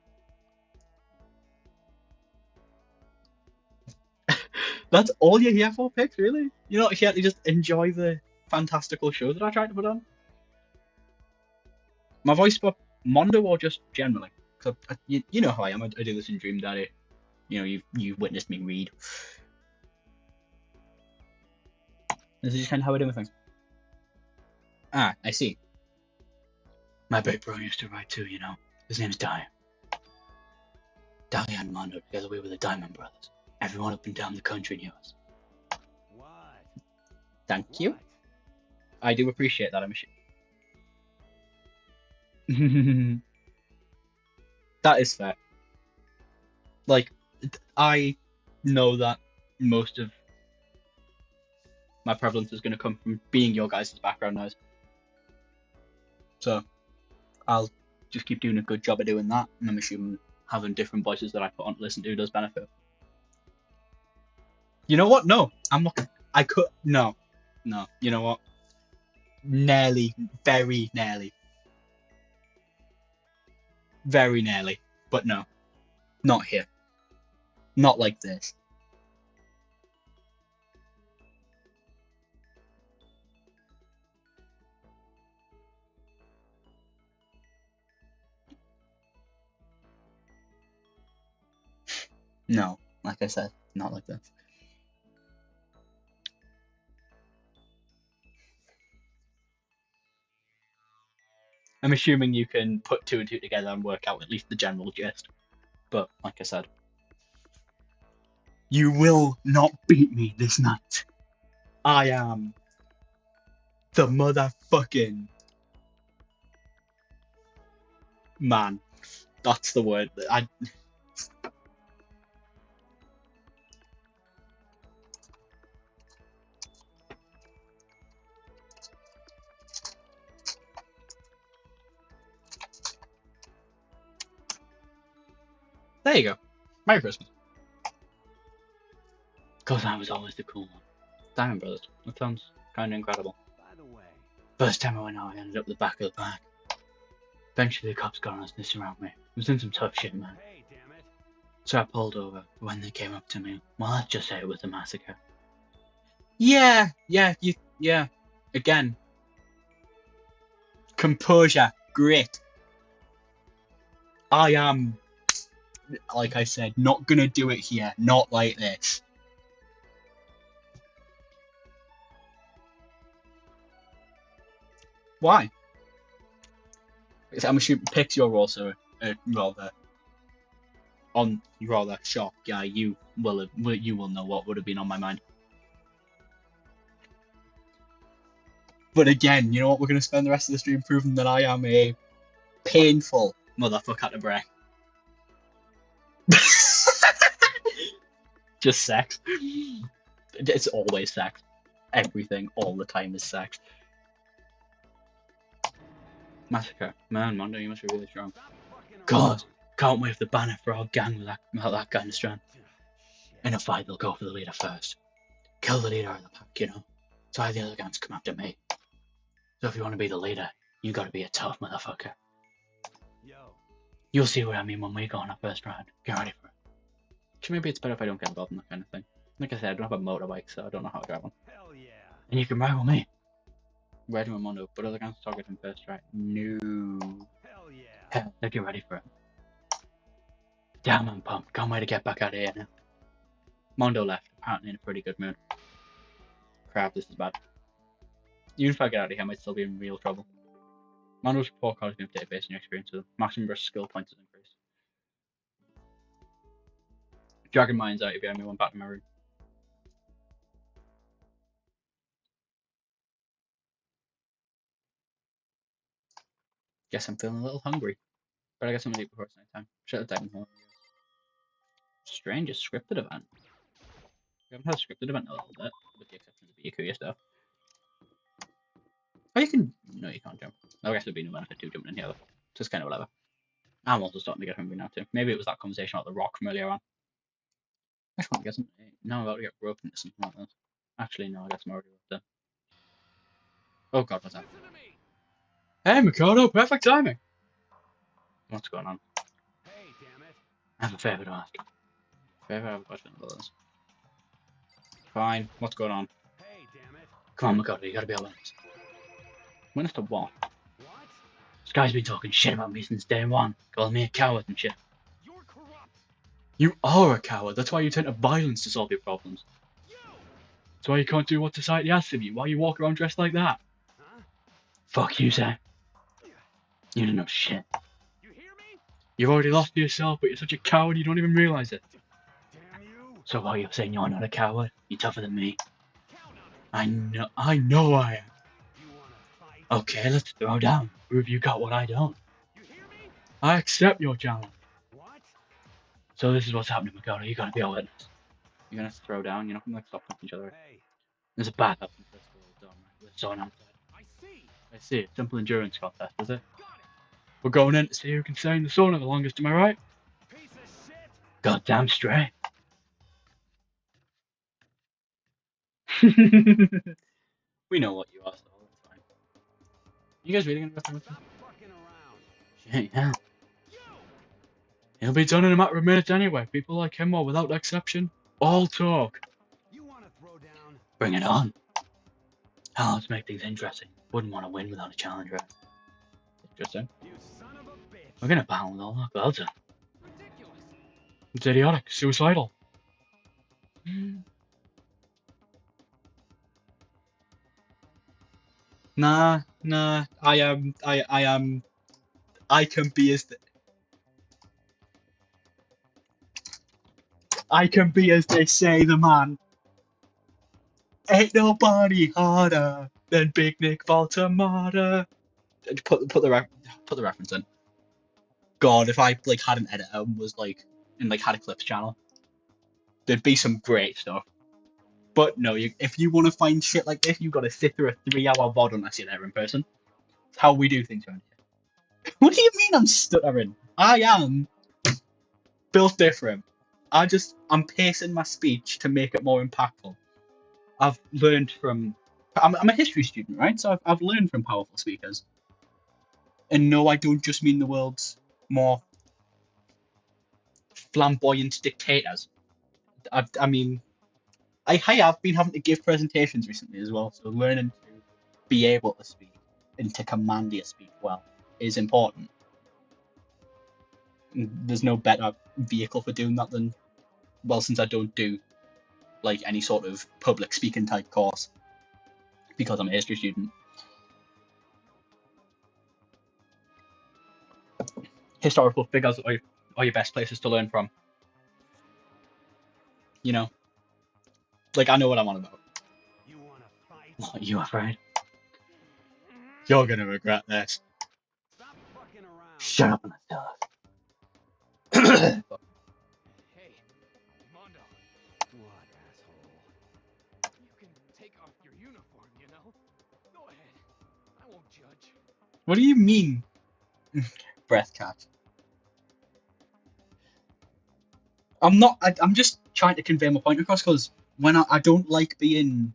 That's all you're here for, Pix, really? You're not here to just enjoy the fantastical show that I tried to put on? My voice for Mondo or just generally? Cause you know how I am. I do this in Dream Daddy. You know, you've witnessed me read. This is just kind of how I do my things. Ah, I see. My big bro used to ride too, you know. His name's Dai. Dai and Mondo together we were the Diamond Brothers. Everyone up and down the country knew us. What? Thank you. What? I do appreciate that, I'm sure. That is fair. Like, I know that most of my prevalence is going to come from being your guys' background noise. So, I'll just keep doing a good job of doing that, and I'm assuming having different voices that I put on to listen to does benefit. You know what? No, I'm not. I could. No. You know what? Nearly. Very nearly. Very nearly. But no. Not here. Not like this. No. Like I said, not like this. I'm assuming you can put two and two together and work out at least the general gist. But, like I said, you will not beat me this night. I am the motherfucking man. That's the word. There you go. Merry Christmas. Because I was always the cool one. Diamond Brothers. That sounds kind of incredible. By the way, First time I went out, I ended up the back of the pack. Eventually, the cops got on us and they surrounded me. I was in some tough shit, man. hey, damn it. So I pulled over. When they came up to me, well, let's just say it was a massacre. Yeah. Again. Composure. Great. I am, like I said, not gonna do it here. Not like this. Why? I'm assuming Pix, you're also rather shocked. Yeah, you will know what would have been on my mind. But again, you know what? We're gonna spend the rest of the stream proving that I am a painful motherfucker to break. Just sex. It's always sex. Everything, all the time is sex. Massacre. Man, Mondo, you must be really strong. God, can't wave the banner for our gang with that kind of strength. In a fight, they'll go for the leader first. Kill the leader of the pack, you know. So why the other gangs come after me. So if you want to be the leader, you gotta be a tough motherfucker. Yo. You'll see what I mean when we go on our first round. Get ready for it. Actually, maybe it's better if I don't get involved in that kind of thing. Like I said, I don't have a motorbike, so I don't know how to drive one. Hell yeah. And you can ride with me. Riding with Mondo, but other gangs target him first, right? No. Hell yeah. Hell, now get ready for it. Damn, I'm pumped. Can't wait to get back out of here now. Mondo left, apparently in a pretty good mood. Crap, this is bad. Even if I get out of here, I might still be in real trouble. Mondo's report card has been updated based on your experience with them. Maximum burst skill points has increased. Dragon Mind's out if you me one back to my room. Guess I'm feeling a little hungry. But I guess I'm gonna eat before it's night time. Shut the Danganronpa. Strange, a scripted event. We haven't had a scripted event in a little bit, with the exception of the Yakuya stuff. Oh, you can. No, you can't jump. I guess there'd be no benefit to jumping in here, though. So it's kind of whatever. I'm also starting to get hungry now, too. Maybe it was that conversation about the rock from earlier on. I just want to get something. No, I'm about to get broken into something like that. Actually, no, I guess I'm already done. Oh god, what's that? Hey, Mikado, perfect timing! What's going on? Hey, damn it. I have a favour to ask. Favour? I have a question about this. Fine, what's going on? Hey, damn it. Come on, Mikado, you gotta be honest. Witness to what? What? This guy's been talking shit about me since day one, calling me a coward and shit. You're corrupt. You are a coward, that's why you turn to violence to solve your problems. Yo. That's why you can't do what society asks of you, why you walk around dressed like that. Huh? Fuck you, Sam. You don't know shit. You hear me? You've already lost to yourself, but you're such a coward you don't even realise it. Damn you. So while you're saying you're not a coward, you're tougher than me. Count on it. I know I am. You wanna fight? Okay, let's throw down. Prove you got what I don't. You hear me? I accept your challenge. What? So this is what's happening, Mikado. You gotta be a witness. You're gonna throw down, you're not gonna like stop punching each other. Hey. There's a bath up in the first floor of the dorm, right? With someone outside. I see. I see. Simple endurance contest, is it? Got it. We're going in to see who can stay in the sauna the longest, am I right? Piece of shit. Goddamn straight. We know what you are, so it's fine. You guys really gonna go through with this? Stop fucking around. Shit, yeah. Yo. He'll be done in a matter of minutes anyway. People like him are, without exception, all talk. You wanna throw down? Bring it on. Hell, let's make things interesting. Wouldn't want to win without a challenger. Interesting. You son of a bitch. We're gonna battle with all our gloves on. Ridiculous. It's idiotic. Suicidal. Nah. I am I can be as they say, the man. Ain't nobody harder than Big Nick Baltimore. Put the reference in. God, if I like had an editor and was like and like had a clips channel, there'd be some great stuff. But no, if you want to find shit like this, you got to sit through a 3-hour VOD unless you're there in person. It's how we do things around here. What do you mean I'm stuttering? I am built different. I'm pacing my speech to make it more impactful. I've learned from. I'm a history student, right? So I've learned from powerful speakers. And no, I don't just mean the world's more flamboyant dictators. I mean, I have been having to give presentations recently as well, so learning to be able to speak and to command your speech well is important. There's no better vehicle for doing that than, well, since I don't do like any sort of public speaking type course because I'm a history student. Historical figures are your best places to learn from. You know, like I know what I'm on about. You wanna fight? What are you afraid? You're gonna regret this. Stop fucking around. Shut up and let's tell us. Hey, Mondo. What, asshole? You can take off your uniform, you know? Go ahead. I won't judge. What do you mean? Breath catch. I'm just trying to convey my point across because when I don't like being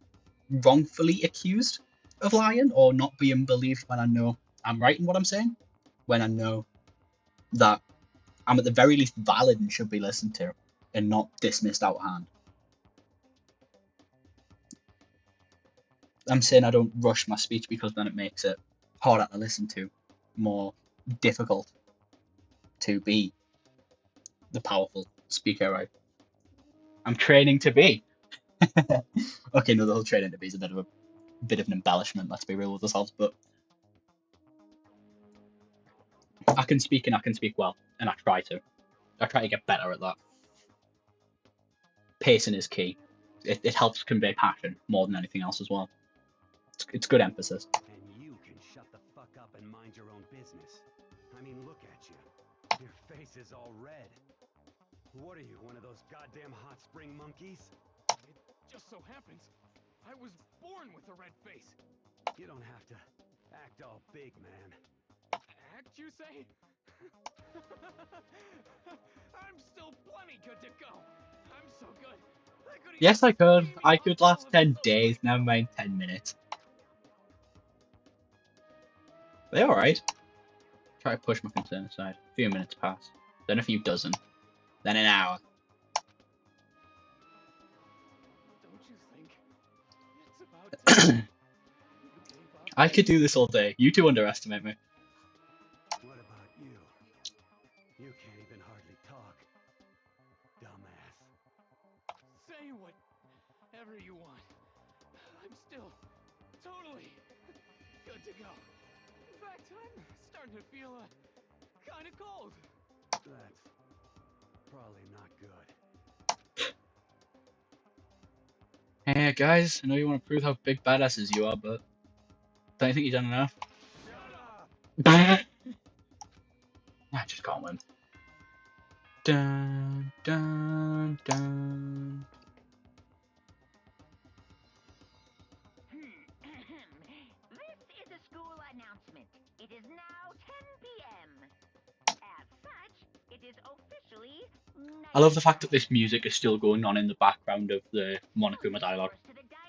wrongfully accused of lying or not being believed when I know I'm right in what I'm saying, when I know that I'm at the very least valid and should be listened to and not dismissed out of hand. I'm saying I don't rush my speech because then it makes it harder to listen to, more difficult to be the powerful speaker I'm training to be. Okay, no, the whole training to be is a bit of an embellishment, let's be real with ourselves, but I can speak and I can speak well, and I try to get better at that. Pacing is key. It helps convey passion more than anything else as well. It's good emphasis. And you can shut the fuck up and mind your own business. I mean, look at you. Your face is all red. What are you, one of those goddamn hot spring monkeys? It just so happens I was born with a red face. You don't have to act all big, man. Act, you say? I'm still plenty good to go. I'm so good. Yes, I could. I could last 10 days, never mind 10 minutes. They're alright. Try to push my concern aside. A few minutes pass. Then a few dozen. Then an hour. Don't you think it's about time you gave up? I could do this all day. You two underestimate me. What about you? You can't even hardly talk. Dumbass. Say whatever you want. I'm still totally good to go. In fact, I'm starting to feel kind of cold. That's probably not good. Hey guys, I know you want to prove how big badasses you are, but don't you think you've done enough? Shut up! I just can't win. Dun, dun, dun. This is a school announcement. It is now 10 p.m. As such, it is officially night. I love the fact that this music is still going on in the background of the Monokuma dialogue.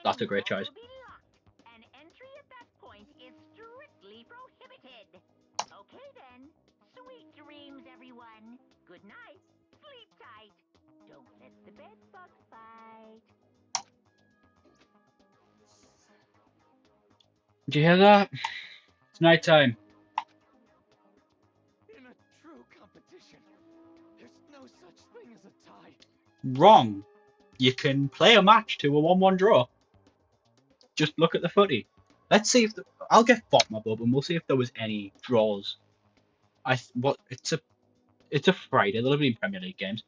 That's a great choice. Will be locked, and entry at that point is strictly prohibited. Okay then. Sweet dreams, everyone. Good night. Sleep tight. Don't let the bed bug bite. Did you hear that? It's nighttime. In a true competition, there's no such thing as a tie. Wrong. You can play a match to a 1-1 draw. Just look at the footy. Let's see if I'll get bottom up and we'll see if there was any draws It's a Friday. There'll be Premier League games.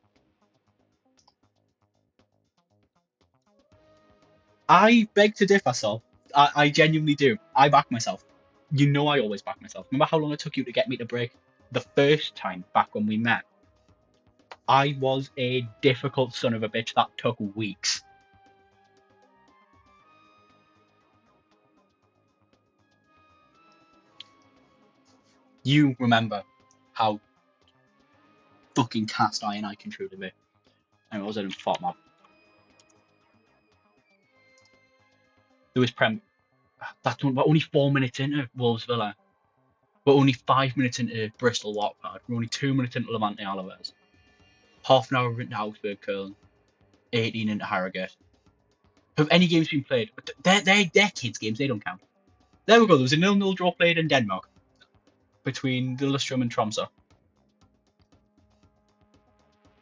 I beg to differ, Sol. I genuinely do. I back myself. You know I always back myself. Remember how long it took you to get me to break the first time back when we met? I was a difficult son of a bitch that took weeks. You remember how fucking cast iron I can truly be. And it wasn't fought mob. There was that's only 4 minutes into Wolves Villa. We're only 5 minutes into Bristol Watford. We're only 2 minutes into Levante Alaves. Half an hour into Augsburg Köln. 18 into Harrogate. Have any games been played? They're kids' games, they don't count. There we go, there was a 0-0 draw played in Denmark between Lillestrøm and Tromsø.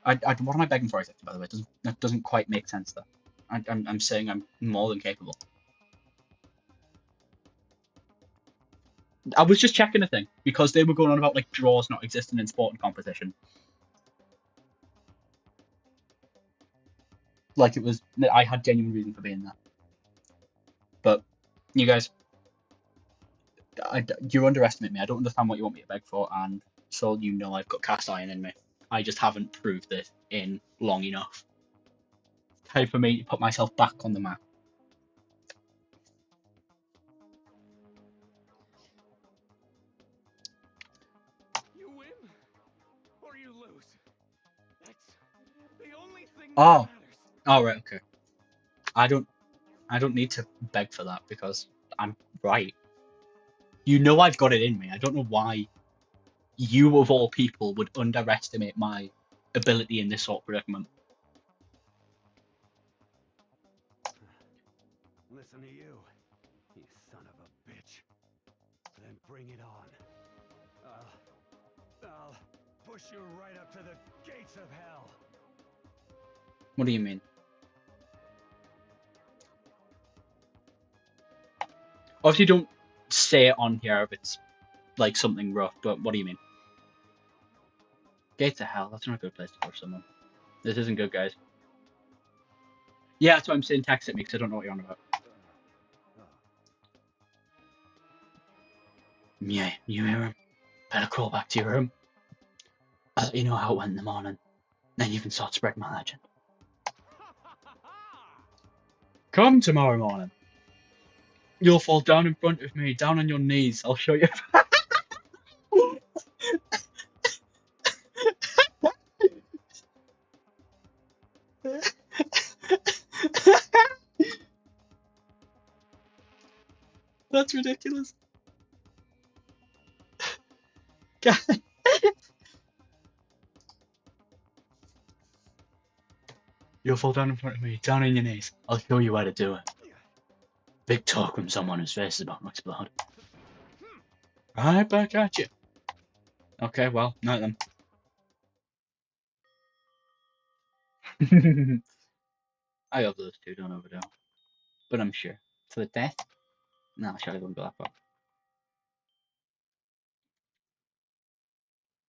What am I begging for exactly, by the way? That doesn't quite make sense there. I'm saying I'm more than capable. I was just checking a thing, because they were going on about like draws not existing in sport and competition. Like it was, I had genuine reason for being there. But, you guys, you underestimate me. I don't understand what you want me to beg for, and so you know I've got cast iron in me. I just haven't proved it in long enough. Time for me to put myself back on the map. You win or you lose. That's the only thing Oh, that matters. all right, okay. I don't need to beg for that because I'm right. You know I've got it in me. I don't know why you of all people would underestimate my ability in this sort of predicament. Listen to you, you son of a bitch. Then bring it on. I'll push you right up to the gates of hell. What do you mean? Obviously, don't say it on here if it's like something rough, but what do you mean? Gates of hell, that's not a good place to push someone. This isn't good, guys. Yeah, that's what I'm saying. Text at me because I don't know what you're on about. Yeah, you hear him? Better crawl back to your room. I'll let you know how it went in the morning. Then you can start spreading my legend. Come tomorrow morning. You'll fall down in front of me, down on your knees. I'll show you. That's ridiculous. You'll fall down in front of me, down on your knees. I'll show you how to do it. Big talk from someone whose face is about to explode. Right back at you. Okay, well, night then. I hope those two don't overdo. But I'm sure. To the death? No, I wouldn't go that far.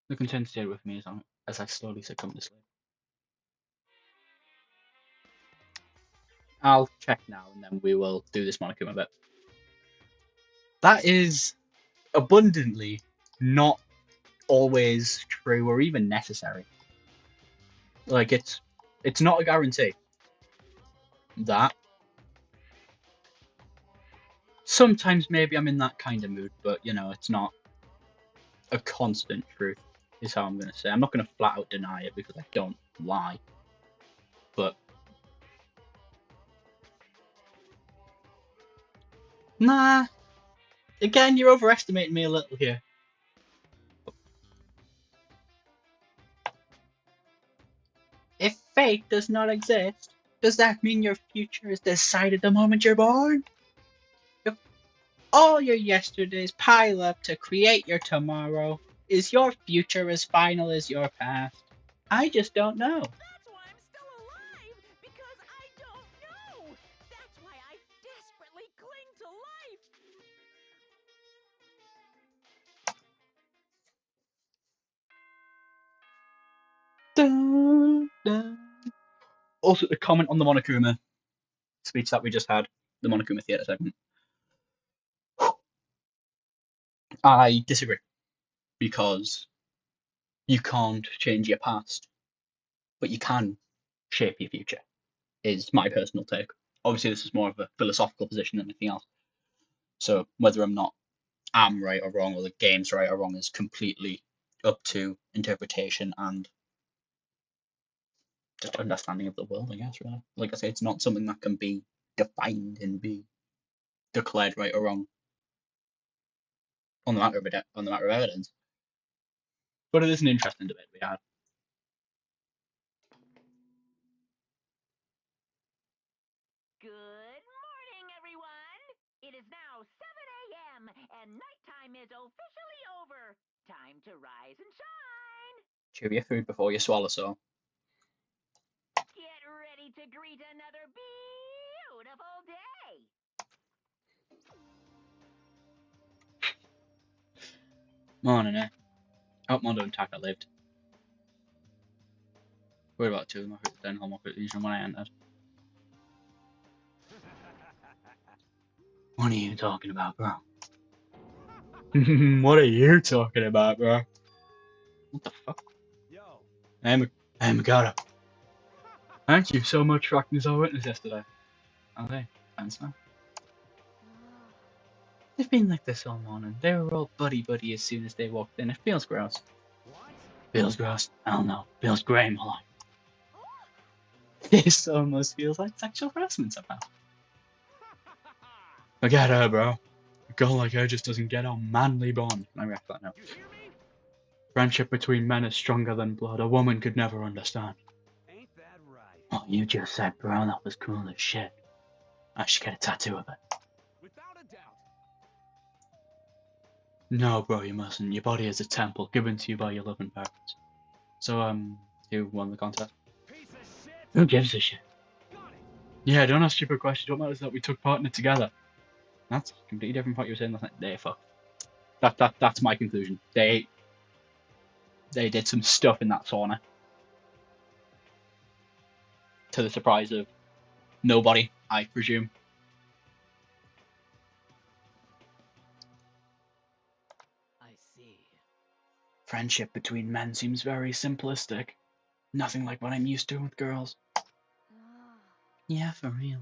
The content stayed with me as I slowly succumb to sleep. I'll check now and then we will do this Monokuma bit. That is abundantly not always true or even necessary. Like it's not a guarantee. That sometimes maybe I'm in that kind of mood, but you know, it's not a constant truth, is how I'm gonna say. I'm not gonna flat out deny it because I don't lie. But nah. Again, you're overestimating me a little here. If fate does not exist, does that mean your future is decided the moment you're born? If all your yesterdays pile up to create your tomorrow, is your future as final as your past? I just don't know. That's why I'm still alive, because I don't know. That's why I desperately cling to life. Also, to comment on the Monokuma speech that we just had, the Monokuma theatre segment, I disagree because you can't change your past, but you can shape your future. Is my personal take. Obviously, this is more of a philosophical position than anything else. So whether I'm right or wrong, or the game's right or wrong, is completely up to interpretation and just understanding of the world, I guess. Really, like I say, it's not something that can be defined and be declared right or wrong on the matter of evidence. But it is an interesting debate we had. Good morning, everyone! It is now 7 a.m., and nighttime is officially over. Time to rise and shine! Chew your food before you swallow, so. Get ready to greet another beautiful day! Morning, eh? I hope Mondo and Taka lived. Worried about two of them. I hope then home office usually when I entered. What are you talking about, bro? What are you talking about, bro? What the fuck? Yo. Hey, Mikado. Thank you so much for acting as our witness yesterday. Okay, thanks, man. They've been like this all morning. They were all buddy-buddy as soon as they walked in. It feels gross. What? Feels gross? Hell no. Feels great, more like. This almost feels like sexual harassment somehow. Forget her, bro. A girl like her just doesn't get our manly bond. I react that now. You hear me? Friendship between men is stronger than blood. A woman could never understand. Ain't that right? What you just said, bro, that was cool as shit. I should get a tattoo of it. Without a doubt. No, bro, you mustn't. Your body is a temple given to you by your loving parents. So, who won the contest? Piece of shit. Who gives a shit? Got it. Yeah, don't ask stupid questions. What matters is that we took part in it together. That's completely different from what you were saying last night. They fucked. That's my conclusion. They did some stuff in that sauna. To the surprise of nobody, I presume. I see. Friendship between men seems very simplistic. Nothing like what I'm used to with girls. Yeah, for real.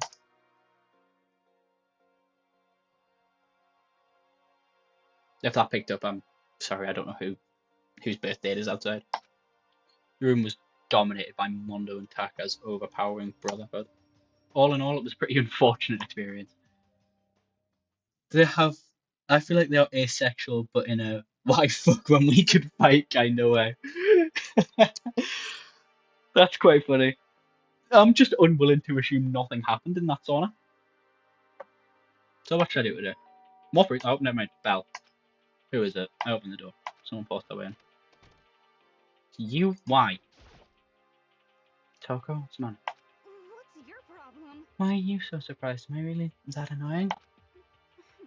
If that picked up, I'm sorry, I don't know whose birthday it is outside. The room was dominated by Mondo and Taka's overpowering brotherhood. All in all, it was a pretty unfortunate experience. They have, I feel like they're asexual, but in a why fuck when we could fight kind of way. That's quite funny. I'm just unwilling to assume nothing happened in that sauna. So what should I do with it? More fruit? Oh, never mind. Bell. Who is it? I opened the door. Someone forced their way in. You? Why? Toko? What's the matter? What's your problem? Why are you so surprised? Am I really that annoying?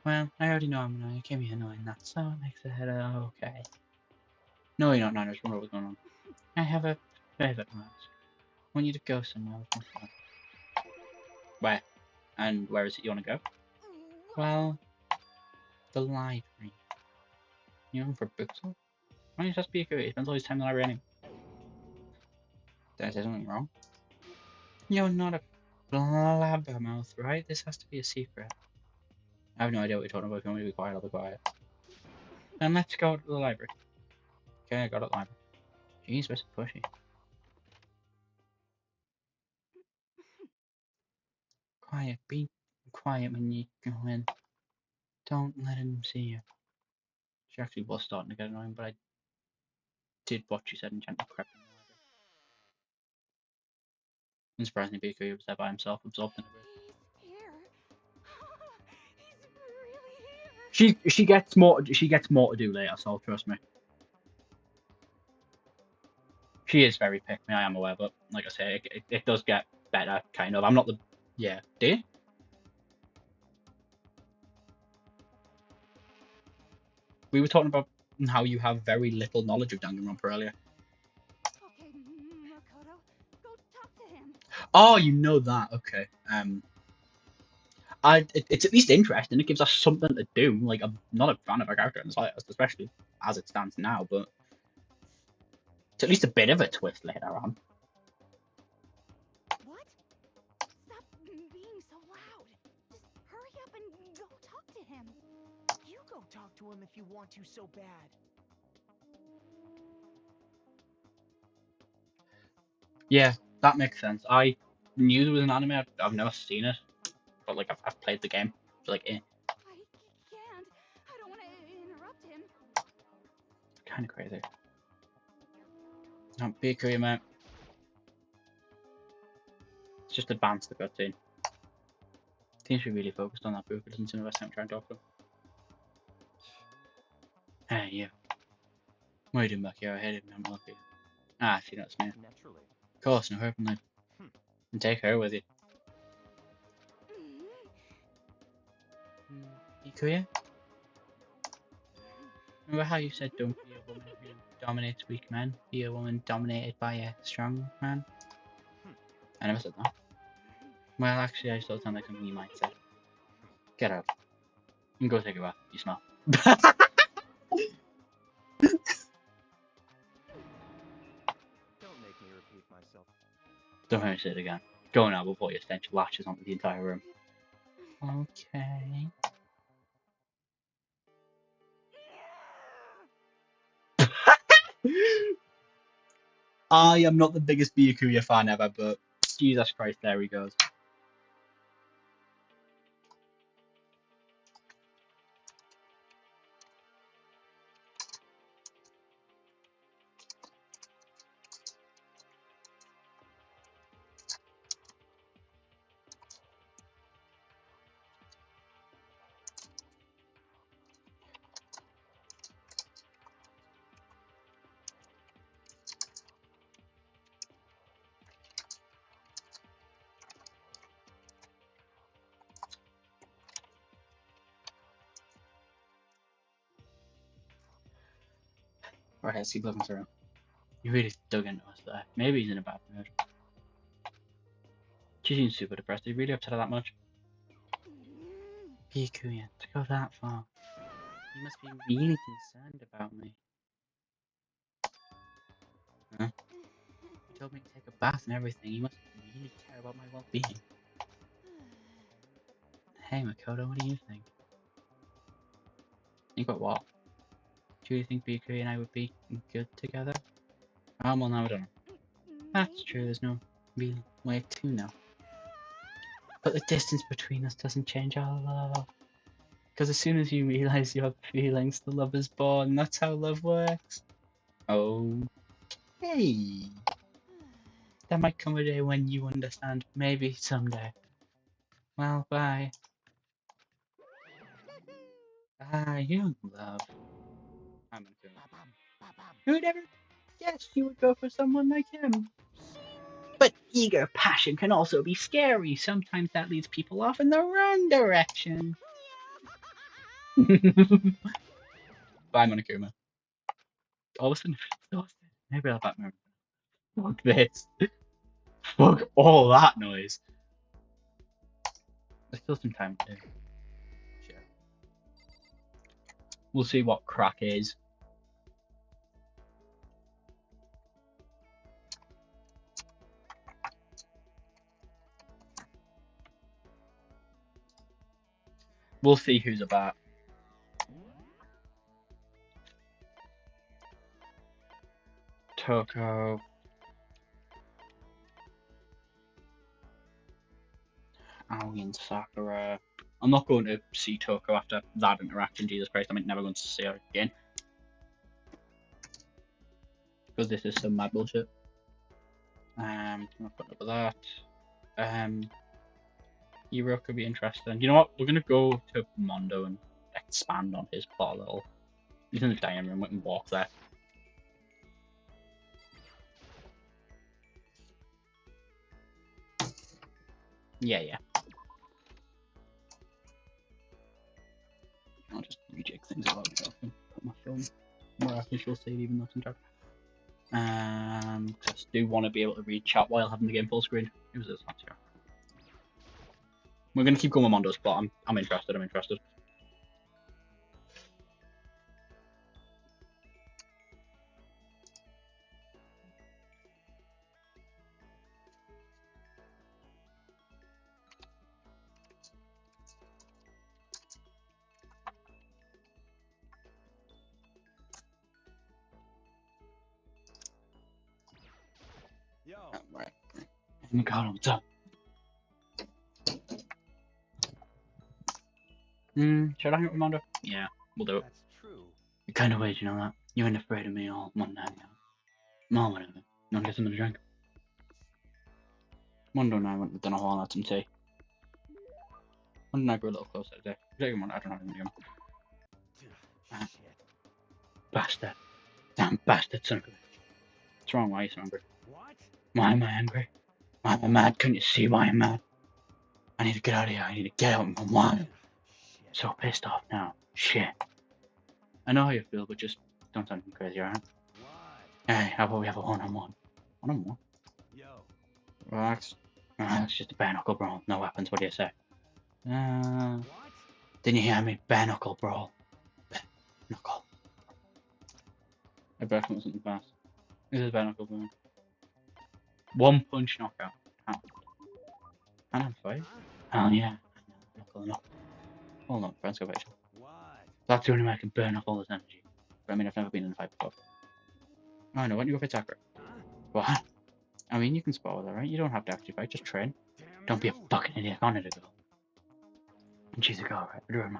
Well, I already know I'm annoying. I came here annoying that, so it makes it okay. No, you're not, Nana. I just wonder what's going on. I have a favour to ask. I want you to go somewhere with my friend. Where? And where is it you want to go? Well, the library. You're looking for books? Why don't you just be a curious? He spends all his time in the library anyway. Did I say something wrong? You're not a blabbermouth, right? This has to be a secret. I have no idea what you're talking about. If you want me to be quiet, I'll be quiet. Then let's go to the library. Okay, I got it, library. Jeez, we're so pushy. Quiet, be quiet when you go in. Don't let him see you. She actually was starting to get annoying, but I did what she said and gently crept in the library. Unsurprisingly, Biko was there by himself, absorbed in a book. He's here. He's really here. She gets more to do later, so trust me. She is very pick me, I am aware, but like I say, it does get better, kind of. I'm not the yeah. Do you? We were talking about how you have very little knowledge of Danganronpa earlier. Okay, Makoto, go talk to him. Oh, you know that. Okay. It's at least interesting. It gives us something to do. Like, I'm not a fan of a character in the slightest, especially as it stands now, but it's at least a bit of a twist later on. What? Stop being so loud. Just hurry up and go talk to him. You go talk to him if you want to so bad. Yeah, that makes sense. I knew there was an anime. I've never seen it, but like I've played the game. So like, I can't. I don't want to interrupt him. kind of crazy. Don't be a career, mate. It's just advance the cutscene. Seems to be really focused on that book. It doesn't seem the best time trying to talk to him. Hey, you. What are you doing back here? I hate it. I'm lucky. Ah, see, that's me. Naturally. Of course, no hurting then. And take her with you. Ikuya? Remember how you said don't be a woman who dominates weak men? Be a woman dominated by a strong man? I never said that. Well, actually, I still sound like something you might say. Get out. And go take a bath. You smell. Don't make me repeat myself. Don't hear me say it again. Go now before your stench latches onto the entire room. Okay. I am not the biggest Byakuya fan ever, but Jesus Christ, there he goes. Right, let's keep looking through. You really dug into us there. Maybe he's in a bad mood. She seems super depressed. Are you really upset that much? Byakuya, to go that far. You must be really concerned about me. Huh? You told me to take a bath and everything. You must really care about my well-being. Hey, Makoto, what do you think? Think about what? Do you think Byakuya and I would be good together? Well, now I don't know. That's true, there's no real way to know. But the distance between us doesn't change our love. Because as soon as you realize you have feelings, the love is born. That's how love works. Oh, hey. There might come a day when you understand. Maybe someday. Well, bye. Bye, young love. I'm gonna Who'd ever guess you would go for someone like him? But eager passion can also be scary. Sometimes that leads people off in the wrong direction. Bye, Monokuma. All of a sudden, exhausted. Maybe I'll back my. Fuck this. Fuck all that noise. There's still some time to do. Sure. We'll see what crack is. We'll see who's about. Toko. Aoi and Sakura. I'm not going to see Toko after that interaction, Jesus Christ. I'm never going to see her again. Because this is some mad bullshit. I'm not putting up with that. Hero could be interesting. You know what? We're gonna go to Mondo and expand on his plot a little. He's in the dining room. We can walk there. Yeah. I'll just rejig things a little bit. Put my phone where I think she'll save even though it's in dark. Just do want to be able to read chat while having the game full screen. Who's this? That's here. We're gonna keep going with Mondo's plot. I'm interested. I'm interested. Yo, Right. Oh my god, what's up? Should I hang out with Mondo? Yeah, we'll do it. that's true. You're kind of weird, you know that? You ain't afraid of me all one night, yeah. No, whatever. You wanna get something to drink? Mondo and I went to dinner hall and had some tea. Mondo and I grew a little closer today. I don't have any room. Shit. Bastard. Damn bastard son of a bitch. What's wrong? Why are you so angry? What? Why am I angry? Why am I mad? Couldn't you see why I'm mad? I need to get out of here. I need to get out of my mind. Shit. So pissed off now. Shit. I know how you feel, but just don't sound crazy, alright? What? Hey, how about we have a one-on-one? One-on-one? Yo. Relax. It's just a bare knuckle brawl. No weapons, what do you say? What? Didn't you hear me? Bare knuckle brawl. Bare knuckle. I better come with something fast. This is bare knuckle brawl. One punch knockout. How? And I'm five? Hell yeah. Knuckle enough. Hold on, friends, go back. What? That's the only way I can burn off all this energy. But I mean, I've never been in a fight before. Oh no, why don't you go for Takara? Huh? What? I mean, you can spar with her, right? You don't have to actually fight, just train. Damn Don't be a you. fucking idiot. I wanted a girl. And she's a girl, right? I'd ruin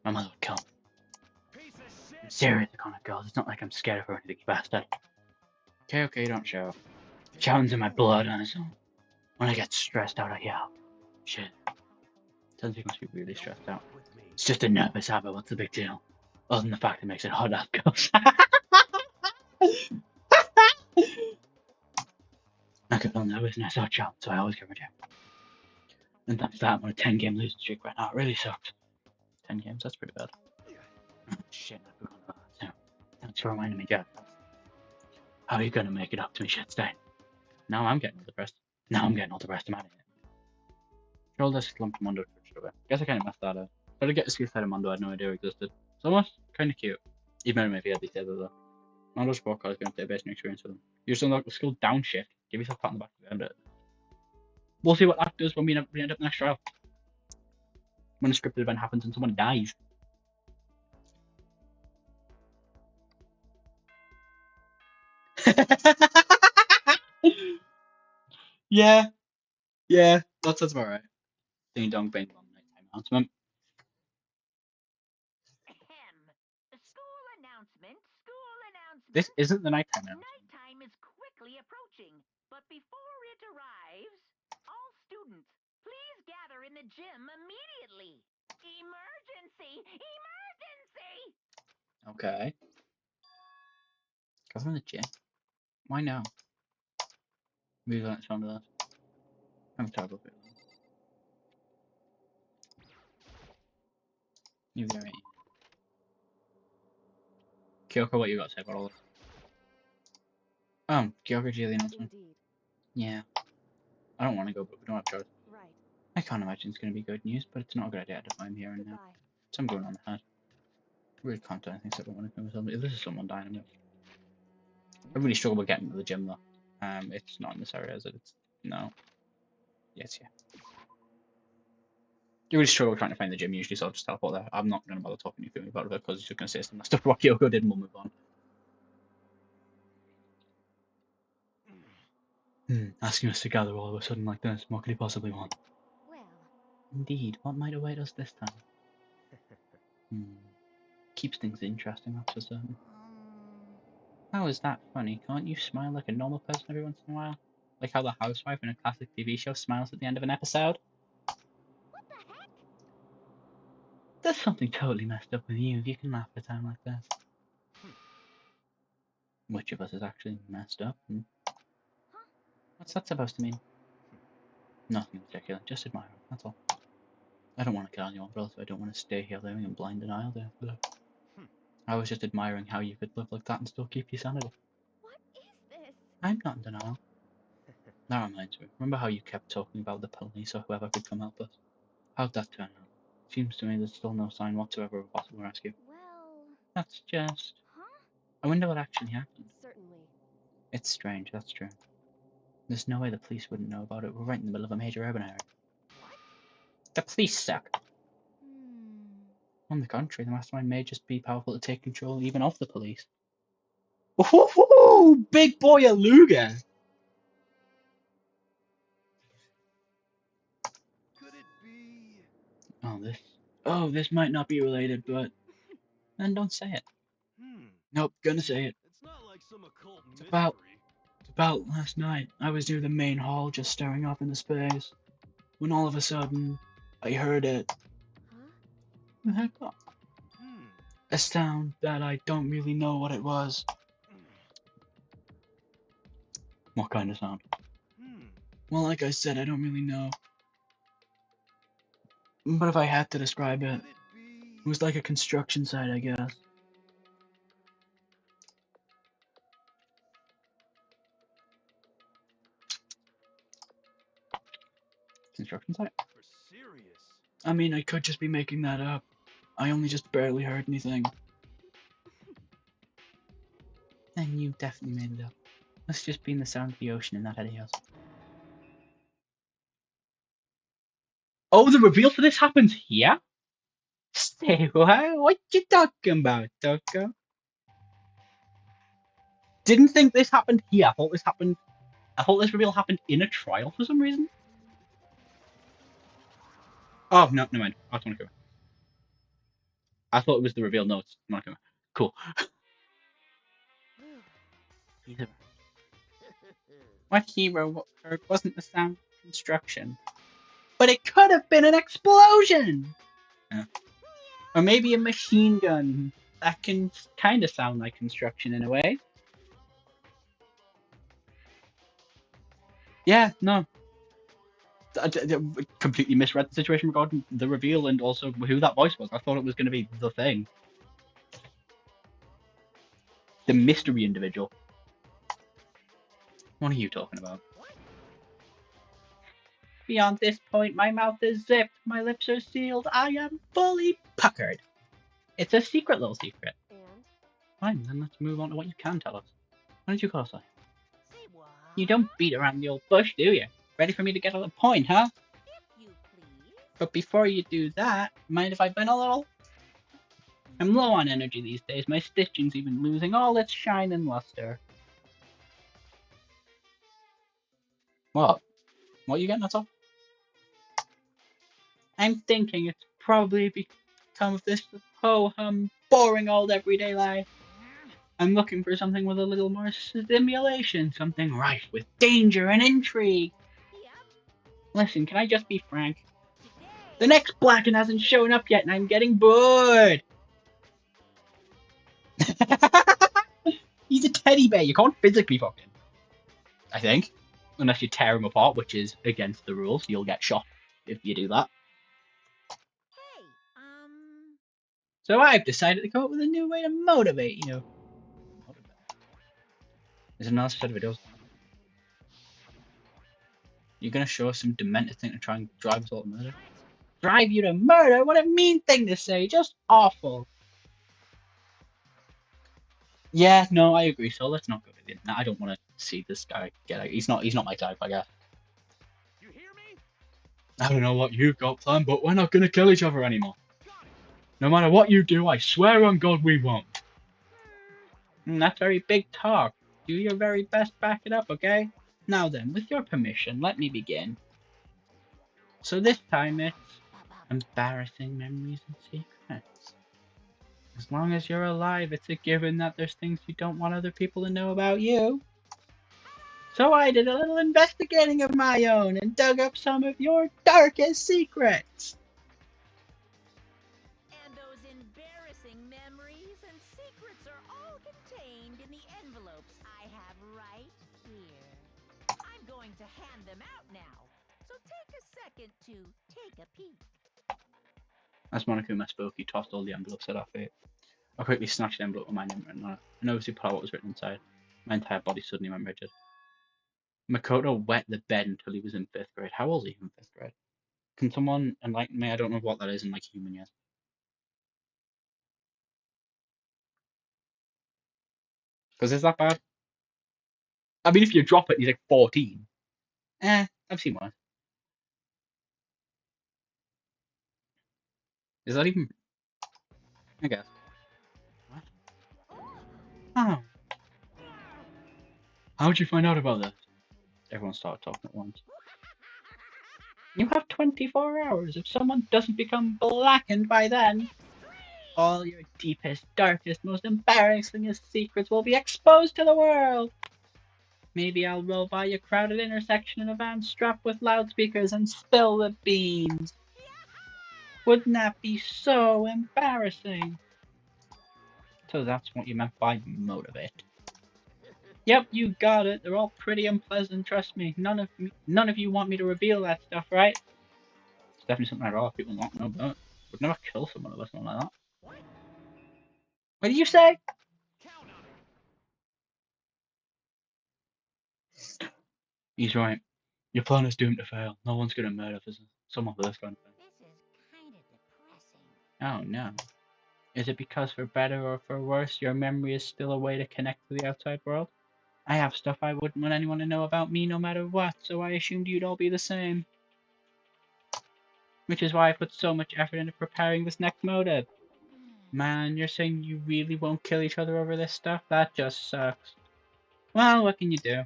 my mother would kill me. Piece of shit. I'm serious, the kind of girls. It's not like I'm scared of her or anything, you bastard. Okay, don't show. Shouting's in my blood on its own. When I get stressed out, I yell. Shit. Sounds like you must be really stressed out. With me. It's just a nervous habit, what's the big deal? Other than the fact it makes it hard to have girls. I get real nervous and I saw a child, so I always get rejected. And that's that, I'm on a 10-game losing streak right now. It really sucks. 10 games, that's pretty bad. Shit, I forgot about that too. Thanks for reminding me, Jack. How are you gonna make it up to me, Shitstain? Now I'm getting all depressed. Now I'm getting all depressed, I'm out of here. Control this lump Mondo twitched away. Guess I kinda messed that up. How to get a skill set of Mondo I had no idea existed. It's almost kinda cute. Even if he had these other though. Mondo's scorecard is going to be a best experience for them. You just unlock the skill downshift. Give yourself a pat on the back if you earned it. We'll see what that does when we end up in the next trial. When a scripted event happens and someone dies. yeah, that sounds about right. Ding dong, bang bong, nighttime announcement. School announcement, school announcement. This isn't the nighttime announcement. Nighttime is quickly approaching, but before it arrives, all students, please gather in the gym immediately. Emergency! Emergency! Okay. Go from the gym. Why now? Move on, it's on to that. I'm terrible at it. Maybe they're right. Kyoko, what you got to say about all this? Kyoko G, the announcement. Indeed. Yeah. I don't want to go, but we don't have choice. Right. I can't imagine it's going to be good news, but it's not a good idea to find here and now. Goodbye. So I'm going on ahead. Really can't do anything except when it comes to if this is someone dying, I'm I really struggle with getting to the gym though. It's not in this area, is it? It's no. Yes, yeah. You really struggle trying to find the gym usually, so I'll just teleport there. I'm not gonna bother talking to you about it because you're gonna say some stuff what Kyoko did and we'll move on. Asking us to gather all of a sudden like this, what could he possibly want? Well, Indeed, what might await us this time? Keeps things interesting, that's for certain. How is that funny? Can't you smile like a normal person every once in a while? Like how the housewife in a classic TV show smiles at the end of an episode? what the heck? There's something totally messed up with you if you can laugh at a time like this. Which of us is actually messed up? What's that supposed to mean? Nothing in particular, just admiring, that's all. I don't want to kill anyone, but also I don't want to stay here living in blind denial day after day. I was just admiring how you could live like that and still keep your sanity. What is this? I'm not in denial. That reminds me. Remember how you kept talking about the police or whoever could come help us? How'd that turn out? Seems to me there's still no sign whatsoever of a possible rescue. Well, That's just... huh? I wonder what actually happened. Certainly. It's strange, that's true. There's no way the police wouldn't know about it. We're right in the middle of a major urban area. The police suck. On the contrary, the mastermind may just be powerful to take control even of the police. Woohoo! Big boy Aluga! Could it be? This might not be related, but then don't say it. Nope, gonna say it. It's not like some occult It's mystery. about last night. I was near the main hall, just staring off into space, when all of a sudden, I heard it. Huh? The heck up? A sound that I don't really know what it was. What kind of sound? Well, like I said, I don't really know. But if I had to describe it, it was like a construction site, I guess. Construction site? For serious? I mean, I could just be making that up. I only just barely heard anything. Then you definitely made it up. Must just be in the sound of the ocean in that head of yours. Oh, the reveal for this happens here? Say what? What you talking about, Toko? Didn't think this happened here. I thought this reveal happened in a trial for some reason. Oh, no, never mind. Oh, it's Monokuma. I thought it was the reveal. No, it's Monokuma. Cool. What hero heard wasn't the sound of construction, but it could have been an explosion! Yeah. Or maybe a machine gun. That can kind of sound like construction in a way. Yeah, no. I completely misread the situation regarding the reveal and also who that voice was. I thought it was going to be the thing. The mystery individual. What are you talking about? Beyond this point, my mouth is zipped, my lips are sealed, I am fully puckered. It's a secret little secret. And? Fine, then let's move on to what you can tell us. What did you call us? Say what? You don't beat around the old bush, do you? Ready for me to get to the point, huh? If you please. But before you do that, mind if I bend a little? I'm low on energy these days, my stitching's even losing all its shine and luster. What? What are you getting at all? I'm thinking it's probably become of this ho-hum, boring old everyday life. I'm looking for something with a little more stimulation, something rife with danger and intrigue. Yep. Listen, can I just be frank? Today. The next Blacken hasn't shown up yet and I'm getting bored! He's a teddy bear, you can't physically fuck him. I think. Unless you tear him apart, which is against the rules, you'll get shot if you do that. Hey, So I've decided to come up with a new way to motivate you. There's another set of videos. You're gonna show us some demented thing to try and drive us all to murder? Drive you to murder? What a mean thing to say, just awful. Yeah, no, I agree, so let's not go to the internet. I don't want to see this guy get out. He's not my type, I guess. You hear me? I don't know what you've got planned, but we're not gonna kill each other anymore. No matter what you do, I swear on God we won't. That's very big talk. Do your very best, back it up, okay? Now then, with your permission, let me begin. So this time it's embarrassing memories and secrets. As long as you're alive, it's a given that there's things you don't want other people to know about you. So I did a little investigating of my own and dug up some of your darkest secrets. and those embarrassing memories and secrets are all contained in the envelopes I have right here. I'm going to hand them out now, so take a second to take a peek. As Monokuma spoke, he tossed all the envelopes at our feet. I quickly snatched the envelope with my name written on it, and noticed what was written inside. My entire body suddenly went rigid. Makoto wet the bed until he was in 5th grade. How old is he in 5th grade? Can someone enlighten me? I don't know what that is in like human years. Because is that bad? I mean, if you drop it, he's like 14. I've seen one. Is that even? I guess. What? Oh. How'd you find out about this? Everyone started talking at once. You have 24 hours. If someone doesn't become blackened by then, all your deepest, darkest, most embarrassing secrets will be exposed to the world. Maybe I'll roll by your crowded intersection in a van strapped with loudspeakers and spill the beans. Wouldn't that be so embarrassing? So that's what you meant by motivate. Yep, you got it. They're all pretty unpleasant, trust me. None of you want me to reveal that stuff, right? It's definitely something I'd rather people not know about. Would never kill someone over something like that. What did you say? He's right. Your plan is doomed to fail. No one's gonna murder someone for this kind of thing. This is kind of depressing. Oh no. Is it because for better or for worse, your memory is still a way to connect to the outside world? I have stuff I wouldn't want anyone to know about me no matter what, so I assumed you'd all be the same. Which is why I put so much effort into preparing this next motive. Man, you're saying you really won't kill each other over this stuff? That just sucks. Well, what can you do?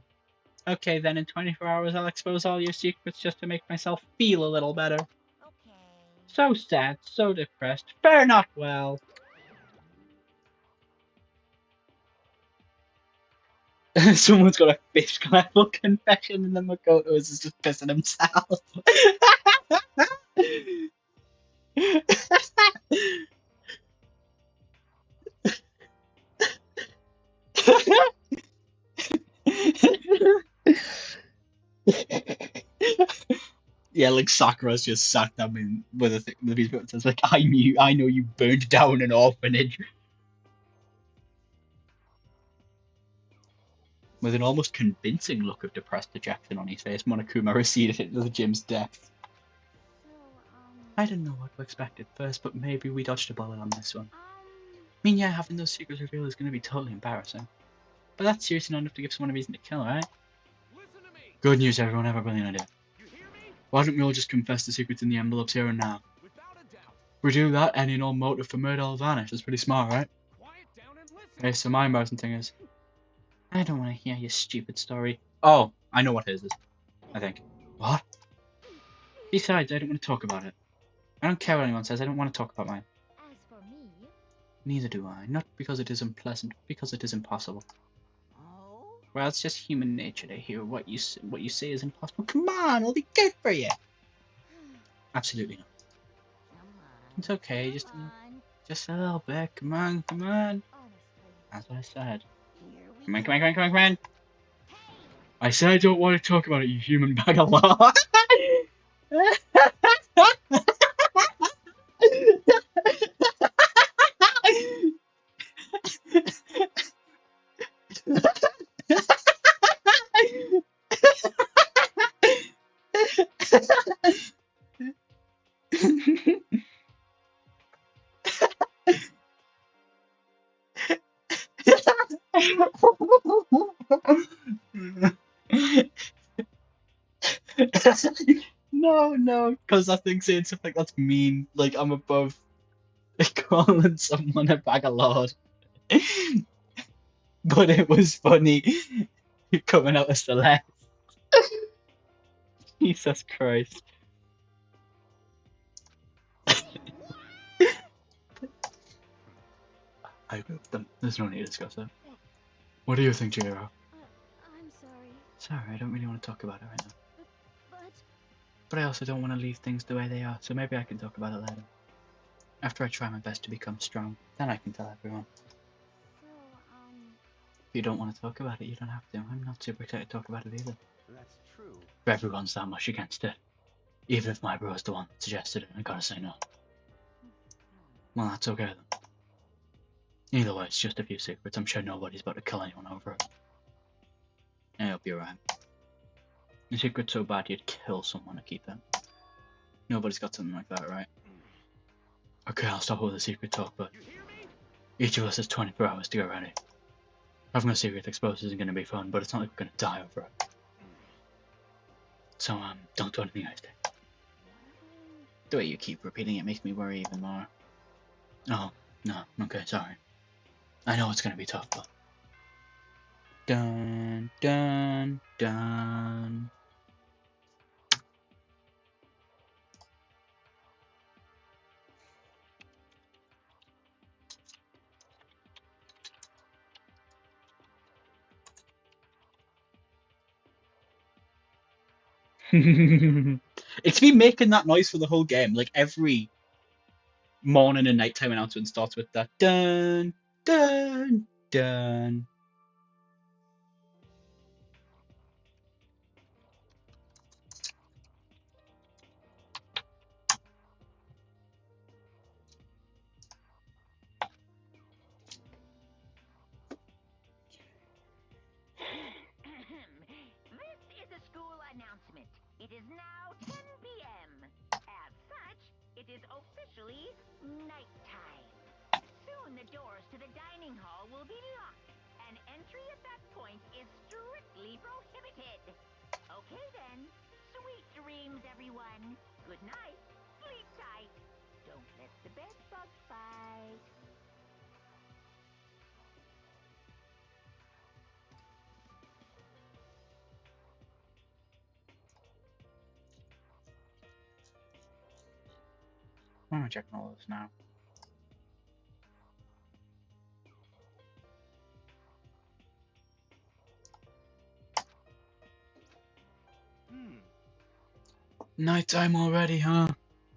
Okay, then in 24 hours I'll expose all your secrets just to make myself feel a little better. Okay. So sad, so depressed. Fare not well. Someone's got a fish level confession and then Makoto is just pissing himself. Yeah, like Sakura's just sat down with a thing with his books. It's like I know you burned down an orphanage. With an almost convincing look of depressed dejection on his face, Monokuma receded into the gym's depths. I didn't know what to expect at first, but maybe we dodged a bullet on this one. I mean, yeah, having those secrets revealed is going to be totally embarrassing. But that's seriously not enough to give someone a reason to kill, right? Good news, everyone. I have a brilliant idea. Why don't we all just confess the secrets in the envelopes here and now? If we do that, any and all motive for murder will vanish. That's pretty smart, right? Okay, so my embarrassing thing is, I don't want to hear your stupid story. Oh, I know what his is. I think. What? Besides, I don't want to talk about it. I don't care what anyone says. I don't want to talk about mine. As for me, Neither do I. Not because it is unpleasant, because it is impossible. Oh? Well, it's just human nature to hear what you say is impossible. Come on, it'll be good for you. Absolutely not. Come on. It's okay, Come on. just a little bit. Come on, come on. honestly, That's what I said. Here we Come on, go. come on, come on, come on, come on. Hey! I said I don't want to talk about it, you human bag of law. No, because I think saying something like that's mean. Like I'm above calling someone a bag of lard. But it was funny coming out of Celeste. Jesus Christ. I moved them. There's no need to discuss it. What do you think, Jiro? I'm sorry, Sorry, I don't really want to talk about it right now. but But I also don't want to leave things the way they are, so maybe I can talk about it later. After I try my best to become strong, then I can tell everyone. so, If you don't want to talk about it, you don't have to. I'm not super excited to talk about it either. That's true. If everyone's that much against it, even if my bro's the one that suggested it, I gotta say no. Well, that's okay then. Either way, it's just a few secrets. I'm sure nobody's about to kill anyone over it. I hope you're right. The secret's so bad you'd kill someone to keep it. Nobody's got something like that, right? Okay, I'll stop all the secret talk, but each of us has 24 hours to get ready. Having a secret exposed isn't going to be fun, but it's not like we're going to die over it. So, don't do anything I say. The way you keep repeating it makes me worry even more. Oh, no, okay, sorry. I know it's going to be tough, but... Dun, dun, dun. It's been making that noise for the whole game. Like, every morning and nighttime announcement starts with that dun, dun, dun. This is a school announcement. It is now 10 p.m. As such, it is officially nighttime. Soon the doors to the dining hall will be locked, and entry at that point is strictly prohibited. Okay then. Sweet dreams, everyone. Good night. Sleep tight. Don't let the bed bugs bite. I'm checking all this now. Nighttime already, huh?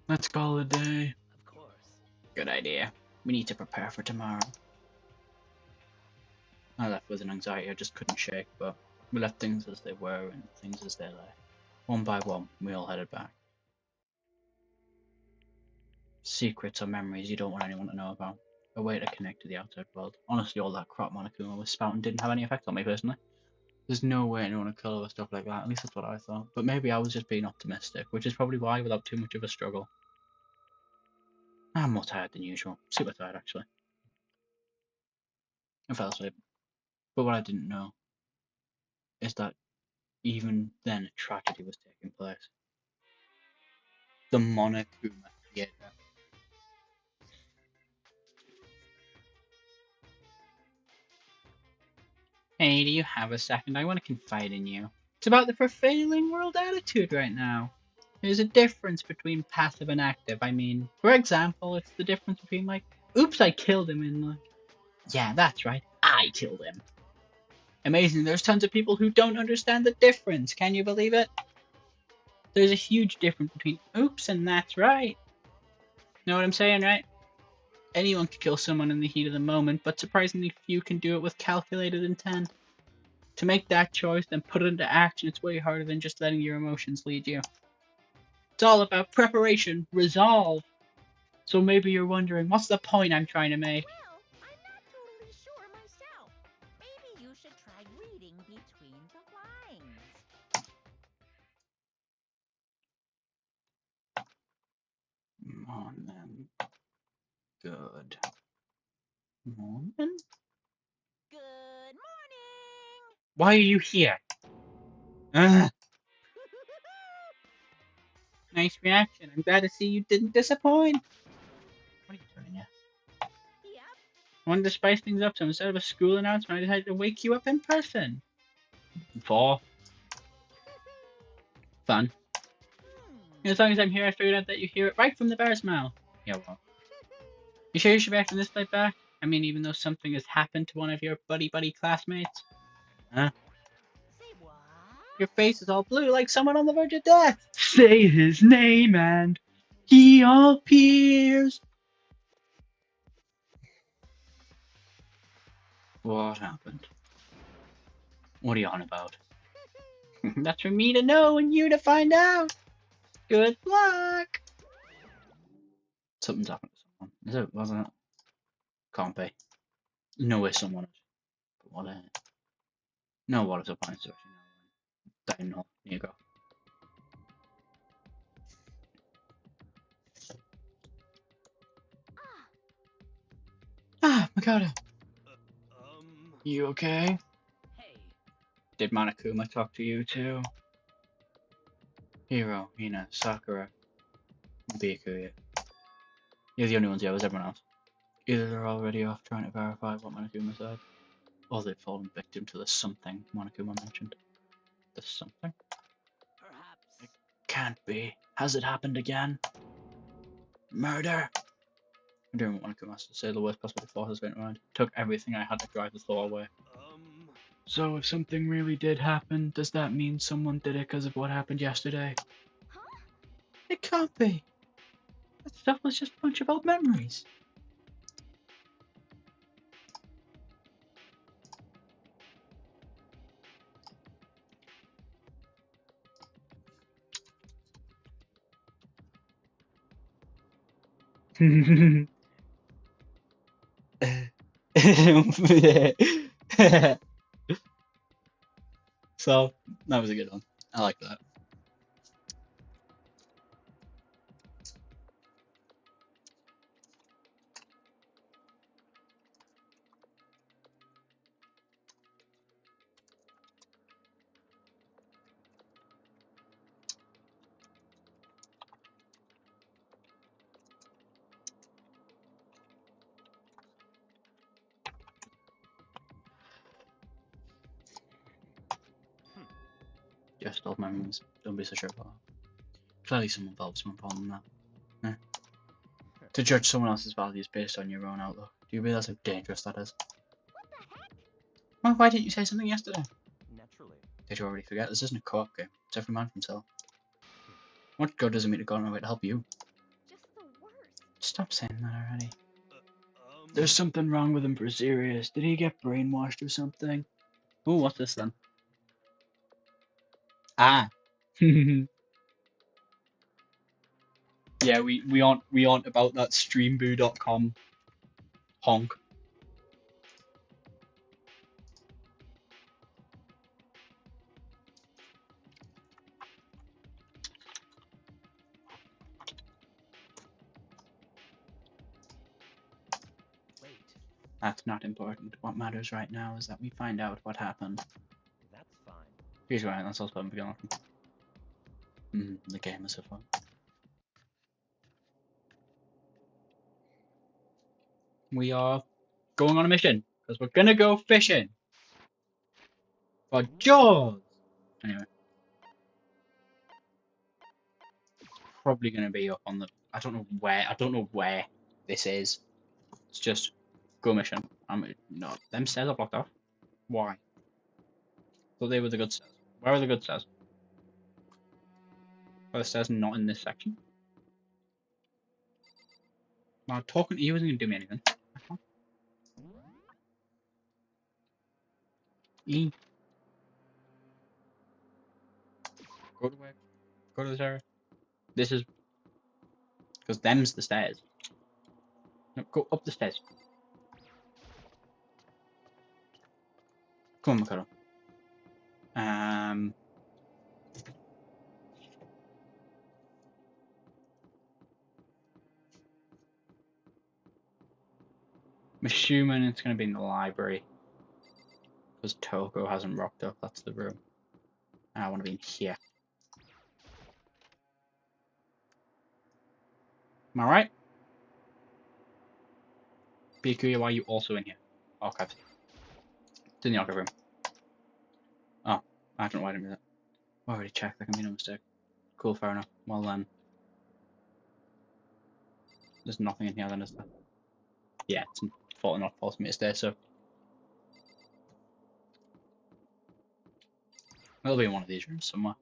Let's call it a day. Of course. Good idea. We need to prepare for tomorrow. I left with an anxiety I just couldn't shake, but we left things as they were and things as they lay. One by one, we all headed back. Secrets or memories you don't want anyone to know about. A way to connect to the outside world. Honestly, all that crap Monokuma was spouting didn't have any effect on me personally. There's no way anyone would kill over stuff like that, at least that's what I thought. But maybe I was just being optimistic, which is probably why without too much of a struggle. I'm more tired than usual. Super tired, actually. I fell asleep. But what I didn't know is that even then a tragedy was taking place. The Monokuma Theatre. Hey, do you have a second? I want to confide in you. It's about the prevailing world attitude right now. There's a difference between passive and active. I mean, for example, it's the difference between, like, oops, I killed him, and, like, yeah, that's right, I killed him. Amazing, there's tons of people who don't understand the difference. Can you believe it? There's a huge difference between oops and that's right. Know what I'm saying, right? Anyone can kill someone in the heat of the moment, but surprisingly few can do it with calculated intent. To make that choice, then put it into action, it's way harder than just letting your emotions lead you. It's all about preparation, resolve. So maybe you're wondering, what's the point I'm trying to make? Well, I'm not totally sure myself. Maybe you should try reading between the lines. Come on then. Good morning? Good morning! Why are you here? Ugh. Nice reaction. I'm glad to see you didn't disappoint. What are you doing here? Yep. I wanted to spice things up, so instead of a school announcement, I decided to wake you up in person. For fun. As long as I'm here, I figured out that you hear it right from the bear's mouth. Yeah, well. You sure you should be acting this laid back? I mean, even though something has happened to one of your buddy classmates? Huh? Say what? Your face is all blue like someone on the verge of death. Say his name and he appears. What happened? What are you on about? That's for me to know and you to find out. Good luck. Something's happened to someone. Is it? Wasn't it? Can't be. No way someone is. But what is it? No, what is the point? Dining hall. Here you go. Ah, Makoto. You okay? Hey, Did Monokuma talk to you too? Hiro, Hina, Sakura, and Byakuya. You're the only ones here, there's everyone else. Either they're already off trying to verify what Monokuma said, or they've fallen victim to the something Monokuma mentioned. The something? perhaps. Can't be. Has it happened again? Murder? I'm doing what Monokuma has to say, the worst possible thought has been around. Took everything I had to drive the thought away. So if something really did happen, does that mean someone did it because of what happened yesterday? Huh? It can't be. That stuff was just a bunch of old memories. So, that was a good one. I like that. Just old memories. Don't be so sure about that. Clearly someone involved some problem in that. To judge someone else's values based on your own outlook. Do you realise how dangerous that is? What the heck? Well, why didn't you say something yesterday? Naturally. Did you already forget? This isn't a co-op game. It's every man for himself. What good does it mean to go on my way to help you? Just the worst. Stop saying that already. There's something wrong with him for serious. Did he get brainwashed or something? Oh, what's this then? Ah. Yeah, we aren't about that streamboo.com honk. Wait, That's not important. What matters right now is that we find out what happened. that's fine. He's right, that's all I'm beginning. The game is so fun. We are going on a mission because we're gonna go fishing for jaws. Anyway, probably gonna be up on the. I don't know where. I don't know where this is. It's just go mission. No, them stairs are blocked off. Why? Thought they were the good stairs. Where are the good stairs? Are the stairs not in this section? Well, talking to you isn't gonna do me anything. E. Go to where? Go to this area. This is because them's the stairs. No, go up the stairs. Come on, Makoto. I'm assuming it's gonna be in the library because Toko hasn't rocked up. That's the room. And I want to be in here. Am I right? Byakuya, why are you also in here? Archives. It's in the archive room. Oh, I don't know why I didn't do that. I already checked. There can be no mistake. Cool, fair enough. Well then. There's nothing in here then, is there? Yeah, it's not forcing me to stay, so. It'll be in one of these rooms somewhere.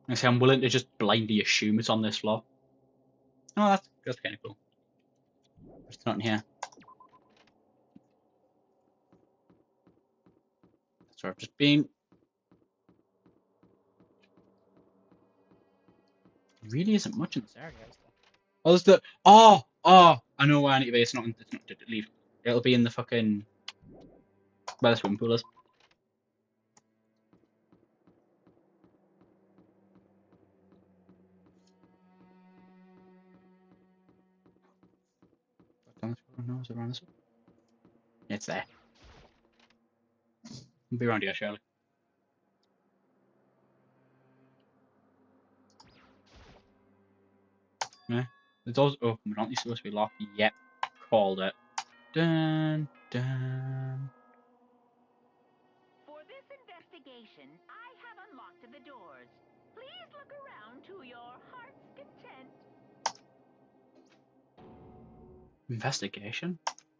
I say I'm willing to just blindly assume it's on this floor. Oh, that's kind of cool. It's not in here. That's where I've just been. There really isn't much in this area, is there? Oh, there's the. I know where I need to be. It's not. It's not to leave. It'll be in the fucking. Where the swimming pool is. on this one? No, is it around this one? It's there. It'll be around here, surely. Yeah. The door's open, but aren't they supposed to be locked? Yep. Called it. Dun, dun. For this investigation, I have unlocked the doors. Please look around to your heart's content. Investigation?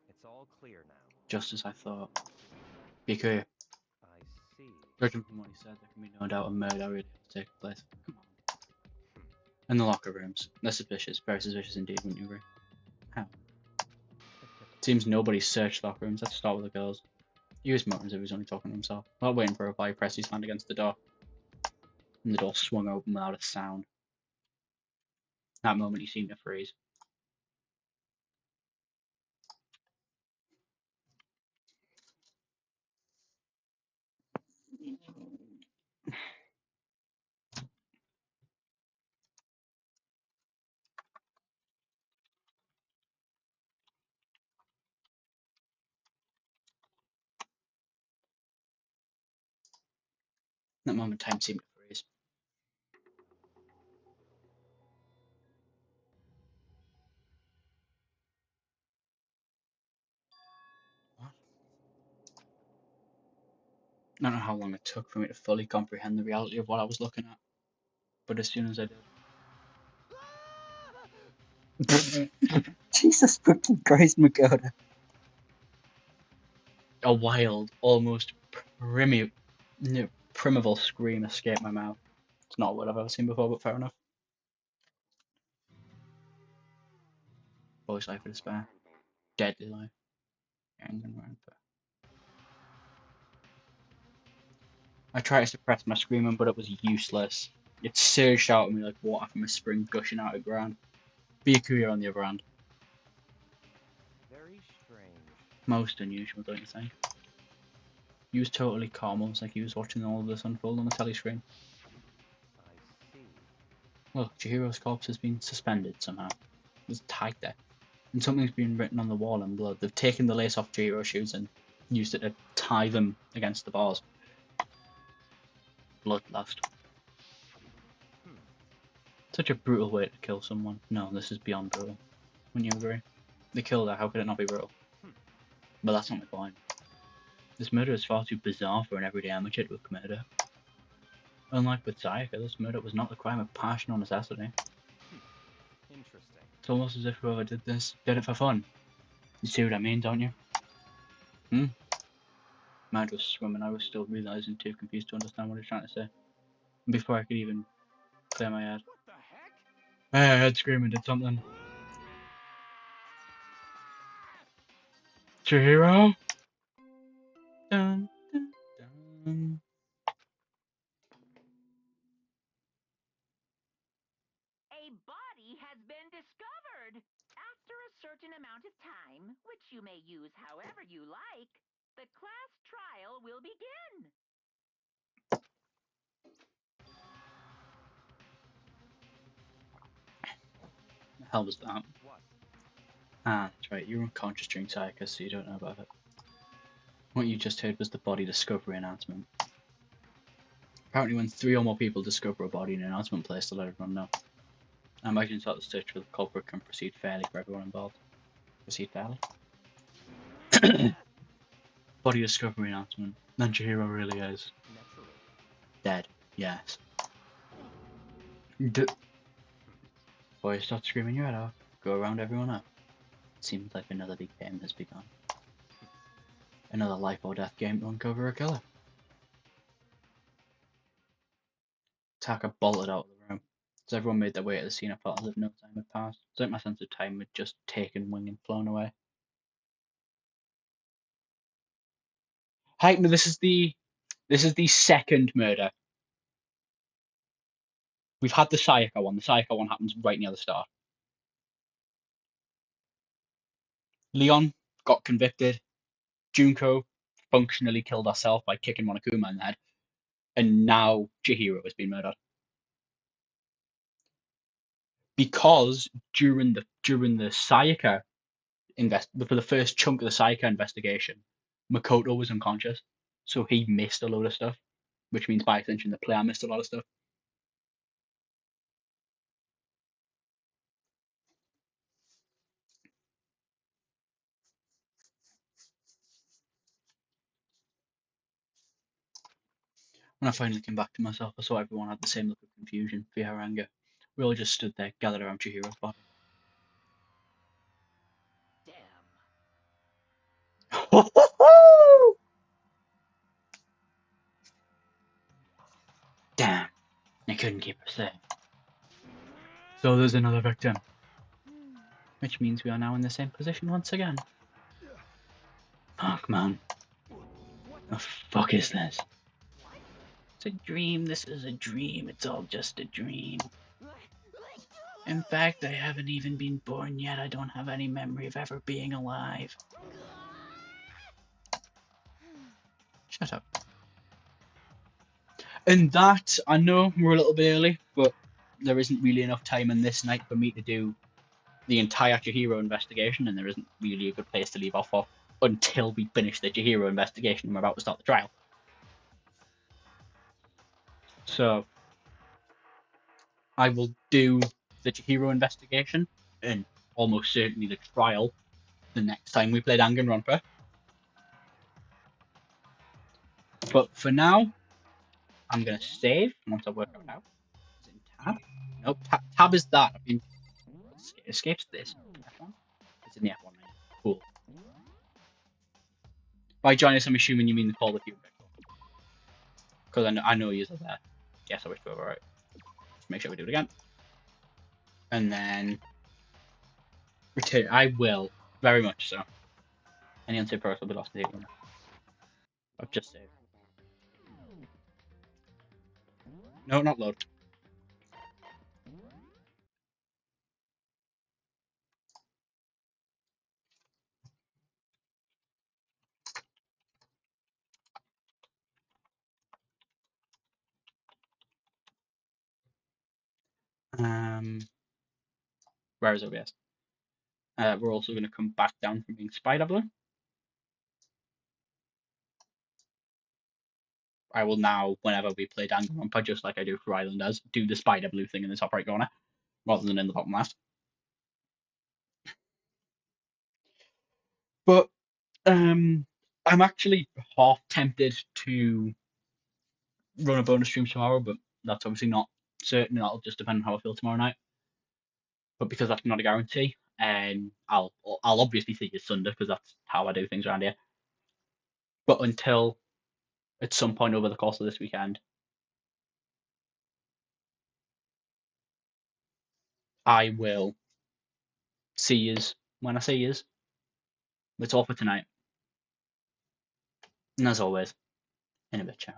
It's all clear now. Just as I thought. Be clear. I see. Judging from what he said, there can be no doubt a murder really has taken place. Come on. In the locker rooms. They're suspicious. Very suspicious indeed, wouldn't you agree? How? Seems nobody searched locker rooms. Let's start with the girls. He was muttering as if he was only talking to himself. While waiting for a reply, he pressed his hand against the door. And the door swung open without a sound. That moment he seemed to freeze. That moment time seemed to freeze. What? I don't know how long it took for me to fully comprehend the reality of what I was looking at. But as soon as I did. Jesus fucking Christ, Makoto. A wild, almost primeval scream escaped my mouth. It's not what I've ever seen before, but fair enough. Boy's life of despair. Deadly life. Danganronpa. I tried to suppress my screaming, but it was useless. It surged out of me like water from a spring gushing out of ground. Byakuya, on the other hand. Very strange. Most unusual, don't you think? He was totally calm, almost like he was watching all of this unfold on the telly screen. I see. Look, Chihiro's corpse has been suspended somehow. It's tied there. And something's been written on the wall in blood. They've taken the lace off Chihiro's shoes and used it to tie them against the bars. Bloodlust. Such a brutal way to kill someone. No, this is beyond brutal. Wouldn't you agree? They killed her, how could it not be brutal? But that's not my point. This murder is far too bizarre for an everyday amateur to have committed it. Unlike with Sayaka, this murder was not the crime of passion or necessity. Interesting. It's almost as if whoever did this did it for fun. You see what I mean, don't you? Mind was swimming, I was still realizing, too confused to understand what he was trying to say. And before I could even clear my head. What the heck? I heard screaming, did something. Chihiro? Dun, dun, dun. A body has been discovered. After a certain amount of time, which you may use however you like, the class trial will begin. The hell was that? What? Ah, that's right, you were unconscious during Sayaka, so you don't know about it. What you just heard was the body discovery announcement. Apparently when 3 or more people discover a body, an announcement placed to let everyone know. I imagine so that the search for the culprit can proceed fairly for everyone involved. Proceed fairly? Body discovery announcement. Then Chihiro really is. Naturally. Dead. Yes. Boy, start screaming your head off. Go around everyone up. Seems like another big game has begun. Another life or death game to uncover a killer. Taka bolted out of the room. As everyone made their way to the scene, I felt as if no time had passed. It's like my sense of time had just taken wing and flown away. Hey, no, this is the second murder. We've had the Sayaka one. The Sayaka one happens right near the start. Leon got convicted. Junko functionally killed herself by kicking Monokuma in the head. And now Chihiro has been murdered. Because during the Sayaka for the first chunk of the Psycho investigation, Makoto was unconscious, so he missed a load of stuff, which means by extension the player missed a lot of stuff. When I finally came back to myself, I saw everyone had the same look of confusion, fear, anger. We all just stood there, gathered around Chihiro's body. Damn. Damn, they couldn't keep her safe. So there's another victim. Which means we are now in the same position once again. Fuck, man. The fuck is this? It's a dream, this is a dream, it's all just a dream. In fact, I haven't even been born yet, I don't have any memory of ever being alive. Shut up. And that, I know we're a little bit early, but there isn't really enough time in this night for me to do the entire Chihiro investigation, and there isn't really a good place to leave off of until we finish the Chihiro investigation and we're about to start the trial. So, I will do the Chihiro investigation and almost certainly the trial the next time we play Danganronpa. But for now, I'm going to save once I work out how. Is it in tab? Nope, tab is that. I've been escapes this. F1? It's in the F1 menu. Cool. By Jonas, I'm assuming you mean the Call of Duty. Because I know you're there. Yes, I wish to overwrite. Let's make sure we do it again. And then return. I will. Very much so. Any unsaved progress will be lost to the owner. I've just saved. No, not load. Where is OBS? We're also going to come back down from being Spider Blue. I will now, whenever we play Danganronpa, just like I do for Island does, do the Spider Blue thing in the top right corner, rather than in the bottom left. But I'm actually half tempted to run a bonus stream tomorrow, but that's obviously not certain. That'll just depend on how I feel tomorrow night. But because that's not a guarantee, I'll obviously see you Sunday because that's how I do things around here. But until at some point over the course of this weekend, I will see yous when I see yous. It's all for tonight. And as always, in a bit, ciao.